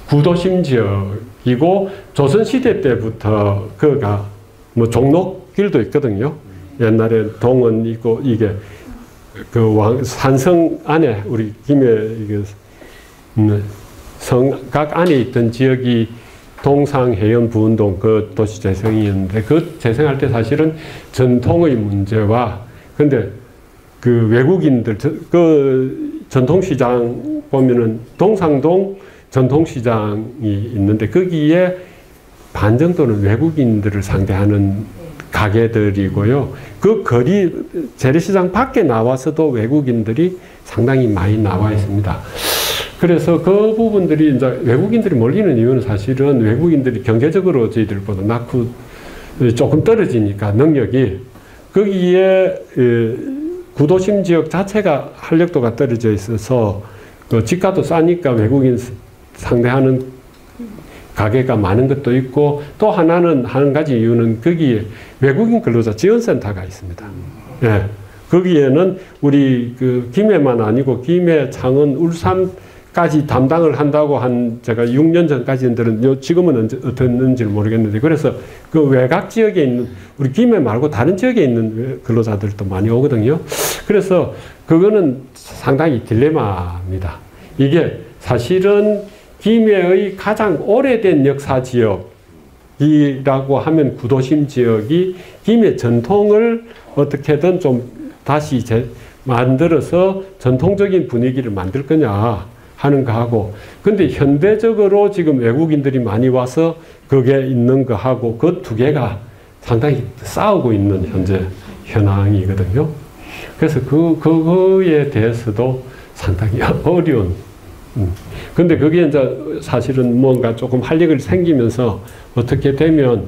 구도심 지역이고 조선시대 때부터 그가 뭐 종록길도 있거든요. 옛날에 동은 있고 이게 그 산성 안에 우리 김해 성각 안에 있던 지역이 동상, 해연, 부운동 그 도시 재생이었는데 그 재생할 때 사실은 전통의 문제와 근데 그 외국인들 그 전통시장 보면은 동상동 전통시장이 있는데 거기에 반 정도는 외국인들을 상대하는 가게들이고요. 그 거리 재래시장 밖에 나와서도 외국인들이 상당히 많이 나와 있습니다. 그래서 그 부분들이 이제 외국인들이 몰리는 이유는 사실은 외국인들이 경제적으로 저희들보다 낳고 조금 떨어지니까 능력이 거기에 구도심 지역 자체가 활력도가 떨어져 있어서 그 집가도 싸니까 외국인 상대하는 가게가 많은 것도 있고 또 하나는 한 가지 이유는 거기에 외국인 근로자 지원센터가 있습니다. 예. 거기에는 우리 그 김해만 아니고 김해, 창원, 울산까지 담당을 한다고 한 제가 6년 전까지는 지금은 어땠는지 모르겠는데 그래서 그 외곽 지역에 있는 우리 김해 말고 다른 지역에 있는 근로자들도 많이 오거든요. 그래서 그거는 상당히 딜레마입니다. 이게 사실은 김해의 가장 오래된 역사 지역이라고 하면 구도심 지역이 김해 전통을 어떻게든 좀 다시 만들어서 전통적인 분위기를 만들 거냐 하는 거하고 근데 현대적으로 지금 외국인들이 많이 와서 그게 있는 거하고 그 두 개가 상당히 싸우고 있는 현재 현황이거든요. 그래서 그거에 대해서도 상당히 어려운. 근데 그게 이제 사실은 뭔가 조금 활력을 생기면서 어떻게 되면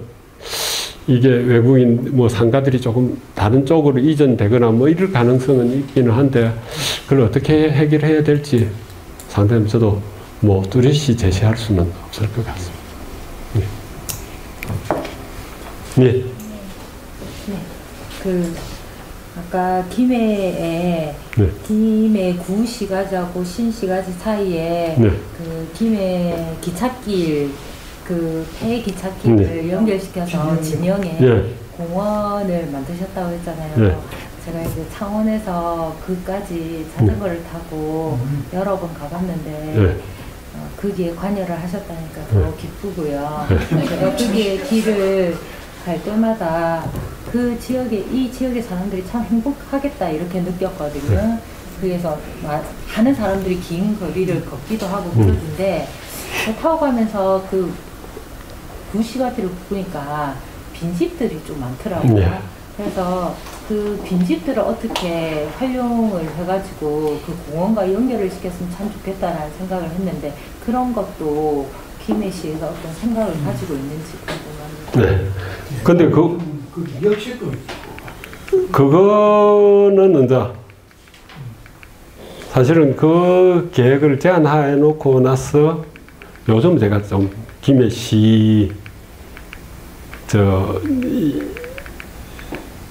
이게 외국인 뭐 상가들이 조금 다른 쪽으로 이전되거나 뭐 이럴 가능성은 있기는 한데 그걸 어떻게 해결해야 될지 상당히 저도 뭐 뚜렷이 제시할 수는 없을 것 같습니다. 네. 네. 그 아까 김해에 김해 구시가지하고 신시가지 사이에 그 김해 기찻길 그 폐 기찻길을 연결시켜서 진영에 공원을 만드셨다고 했잖아요. 제가 이제 창원에서 그까지 자전거를 타고 여러 번 가봤는데 거기에 관여를 하셨다니까 더 기쁘고요. 제가 거기에 길을 갈 때마다 그 지역에 이 지역의 사람들이 참 행복하겠다 이렇게 느꼈거든요. 그래서 많은 사람들이 긴 거리를 걷기도 하고 그러던데 타고 가면서 그 구시가지를 보니까 빈집들이 좀 많더라고요. 그래서 그 빈집들을 어떻게 활용을 해가지고 그 공원과 연결을 시켰으면 참 좋겠다라는 생각을 했는데 그런 것도 김해시에서 어떤 생각을 가지고 있는지 궁금합니다. 네. 근데 그거는 이제 사실은 그 계획을 제안해 놓고 나서 요즘 제가 좀 김해시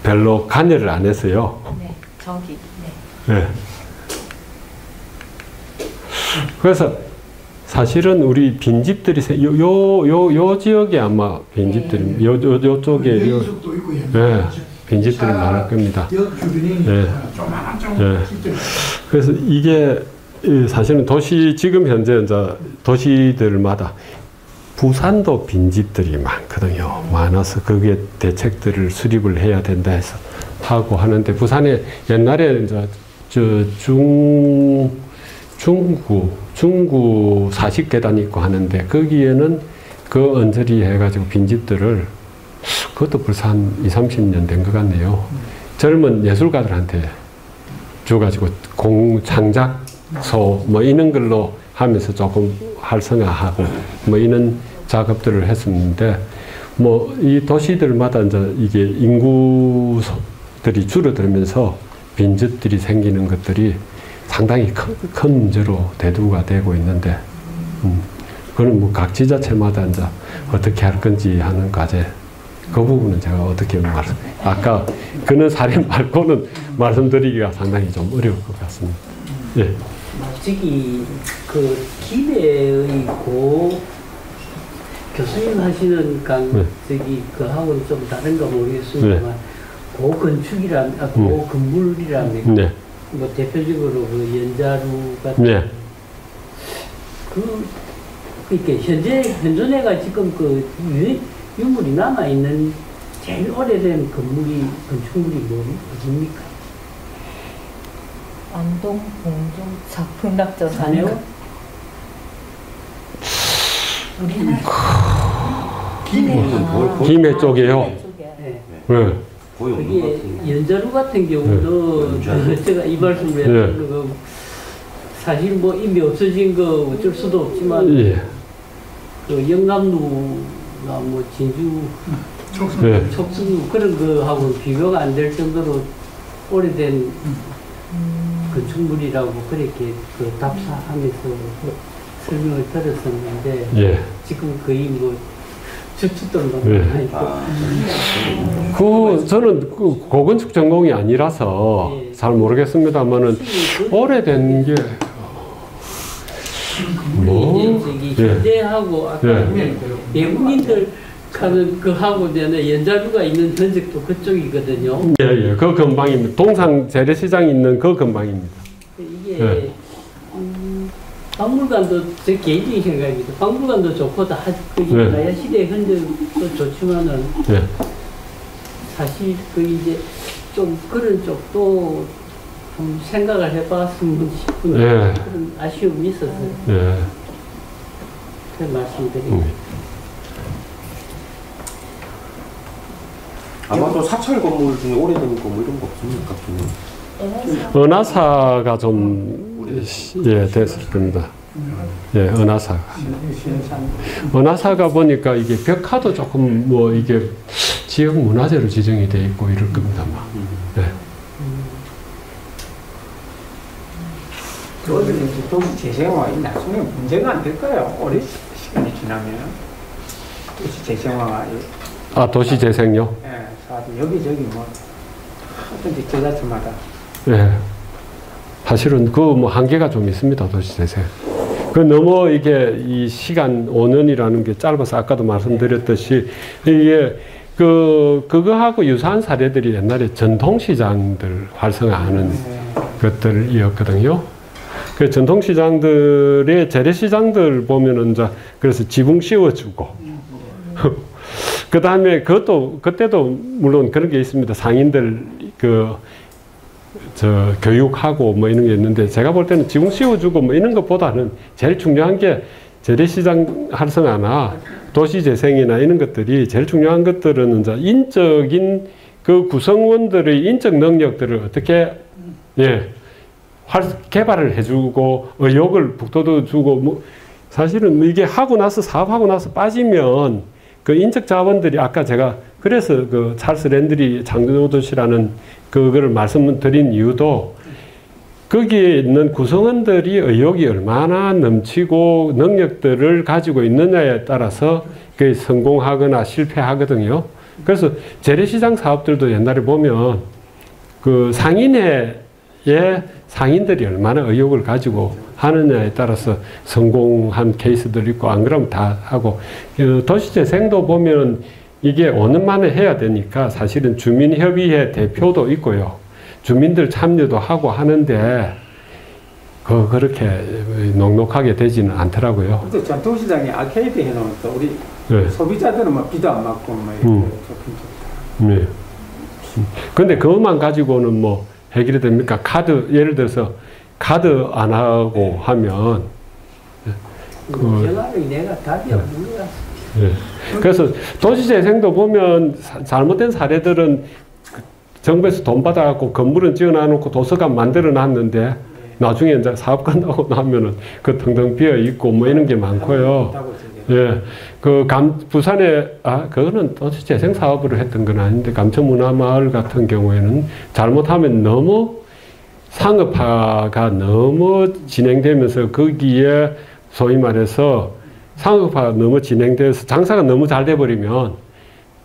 별로 관여를 안 했어요. 네, 저기. 네. 그래서 사실은 우리 빈집들이 요 지역에 아마 빈집들이 요쪽에 빈집들이 많을 겁니다. 역 주변이 조만한 집들 그래서 이게 사실은 지금 현재 이제 도시들마다 부산도 빈집들이 많거든요. 많아서 거기에 대책들을 수립을 해야 된다 해서 하고 하는데, 부산에 옛날에 이제 중구 40계단 있고 하는데, 거기에는 그 언저리 해가지고 빈집들을, 그것도 벌써 한 20, 30년 된 것 같네요. 젊은 예술가들한테 줘가지고 창작소 뭐 이런 걸로 하면서 조금 활성화하고 뭐 이런 작업들을 했었는데, 뭐 이 도시들마다 이제 이게 인구들이 줄어들면서 빈집들이 생기는 것들이 상당히 큰 문제로 대두가 되고 있는데, 그거는 뭐 각 지자체마다 이제 어떻게 할 건지 하는 과제, 그 부분은 제가 어떻게 아까 그런 사례 말고는 말씀드리기가 상당히 좀 어려울 것 같습니다. 예. 저기 그 김해의 고 교수님 하시는 저기 그 하고는 좀 다른가 모르겠습니다만, 고 건축이라면 고 건물이라면 뭐 대표적으로 그 연자루 같은 이렇게 현존해가 지금 그 유물이 남아 있는 제일 오래된 건축물이 어디입니까? 안동 봉종 작품락전 아니요? 김해 쪽이에요. 네. 거기 연자루 같은 경우는 제가 이 말씀을 했던 거 사실 뭐 이미 없어진 거 어쩔 수도 없지만 그 영감루나 뭐 진주 촉수 그런 거하고 비교가 안 될 정도로 오래된 건축물이라고 그렇게 그 답사하면서 설명을 들었었는데 지금 거의 뭐 주춧돌만 저는 고건축 전공이 아니라서 잘 모르겠습니다만은 오래된 게 현대하고 아까 외국인들 가는 그 하고 연자루가 있는 전적도 그쪽이거든요. 그 근방입니다. 동상 재래시장 있는 그 근방입니다. 이게 박물관도 제 개인적인 생각입니다. 박물관도 좋고 다 마야 시대 흔적도 좋지만은 사실 그 이제 좀 그런 쪽도 좀 생각을 해봤으면 싶은 그런 아쉬움이 있어서요. 그 말씀드립니다. 아마도 사찰 건물 중에 오래된 건물 이런 거 없습니까? 은하사가 좀 됐을 겁니다. 은하사가. 은하사가 보니까 이게 벽화도 조금 뭐 이게 지역 문화재로 지정이 돼 있고 이럴 겁니다. 그거들이 도시 재생화가 나중에 문제가 안 될 거예요. 오래 시간이 지나면 도시 재생화가. 도시 재생요? 여기저기 뭐 하든지 지자체마다. 사실은 그 뭐 한계가 좀 있습니다. 도시 재생. 그 너무 이게 이 시간 5년이라는 게 짧아서 아까도 말씀드렸듯이 이게 그거하고 유사한 사례들이 옛날에 전통시장들 활성화하는 것들이었거든요. 그 전통시장들의 재래시장들 보면은 이제 그래서 지붕 씌워주고 그 다음에 그때도 물론 그런 게 있습니다. 상인들 교육하고 뭐 이런 게 있는데, 제가 볼 때는 지붕 씌워주고 뭐 이런 것보다는 제일 중요한 게 재래시장 활성화나 도시재생이나 이런 것들이 제일 중요한 것들은 이제 인적인 그 구성원들의 인적 능력들을 어떻게 개발을 해주고 의욕을 북돋워주고 뭐 사실은 이게 하고 나서 사업하고 나서 빠지면 그 인적 자원들이 아까 제가 그래서 그 찰스 랜드리 창조도시라는 그거를 말씀드린 이유도 거기에 있는 구성원들이 의욕이 얼마나 넘치고 능력들을 가지고 있느냐에 따라서 그게 성공하거나 실패하거든요. 그래서 재래시장 사업들도 옛날에 보면 그 상인들이 얼마나 의욕을 가지고 하느냐에 따라서 성공한 케이스들 있고, 안 그러면 다 하고, 도시재생도 보면 이게 5년 만에 해야 되니까 사실은 주민협의회 대표도 있고요. 주민들 참여도 하고 하는데 그렇게 녹록하게 되지는 않더라고요. 또 전통시장에 아케이드 해놓은 또 우리 네. 소비자들은 뭐 비도 안 맞고 뭐 이렇게 좋긴 좋다. 네. 근데 그것만 가지고는 뭐 해결이 됩니까? 카드, 예를 들어서 카드 안 하고 하면 생활이 내가 답이 없는 거야. 예. 그래서 도시재생도 보면 잘못된 사례들은 정부에서 돈 받아갖고 건물은 지어놔놓고 도서관 만들어놨는데 나중에 이제 사업 끝나고 나면은 그 텅텅 비어 있고 뭐 이런 게 많고요. 예. 부산에, 그거는 도시재생 사업으로 했던 건 아닌데, 감천문화마을 같은 경우에는 잘못하면 너무 상업화가 너무 진행되면서 거기에 소위 말해서 상업화가 너무 진행돼서 장사가 너무 잘 돼버리면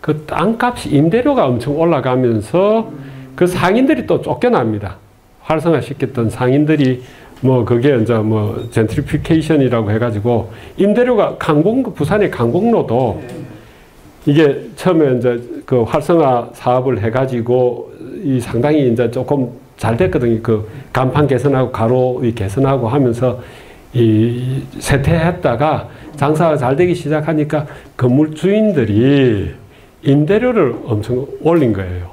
그 땅값이 임대료가 엄청 올라가면서 그 상인들이 또 쫓겨납니다. 활성화시켰던 상인들이 뭐 그게 이제 뭐 젠트리피케이션이라고 해가지고 임대료가 부산의 강북로도 이게 처음에 이제 그 활성화 사업을 해가지고 이 상당히 이제 조금 잘 됐거든요. 그 간판 개선하고 가로 개선하고 하면서 이 쇠퇴했다가 장사가 잘 되기 시작하니까 건물 주인들이 임대료를 엄청 올린 거예요.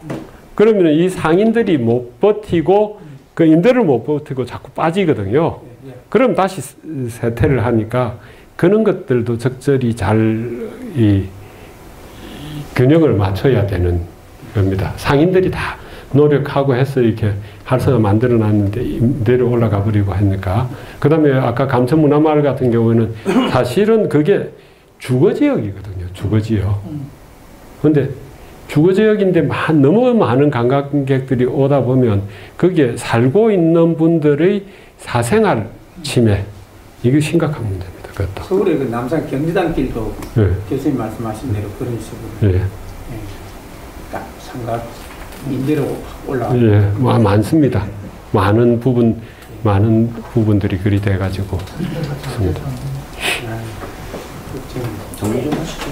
그러면 이 상인들이 못 버티고 그 임대료를 못 버티고 자꾸 빠지거든요. 그럼 다시 쇠퇴를 하니까 그런 것들도 적절히 잘 이 균형을 맞춰야 되는 겁니다. 상인들이 다 노력하고 해서 이렇게 활성화 만들어 놨는데 임대료 올라가 버리고 하니까. 그 다음에 아까 감천문화마을 같은 경우에는 사실은 그게 주거지역이거든요. 주거지역. 근데 주거지역인데 너무 많은 관광객들이 오다 보면 거기에 살고 있는 분들의 사생활 침해, 이게 심각한 문제입니다. 그것도. 서울의 그 남산 경리단길도 네. 교수님 말씀하신 대로 그런 식으로 네. 딱 상가 임대료 올라가고 예, 많습니다. 많은 부분들이 그리 돼가지고 있습니다. 정리 좀 하시죠.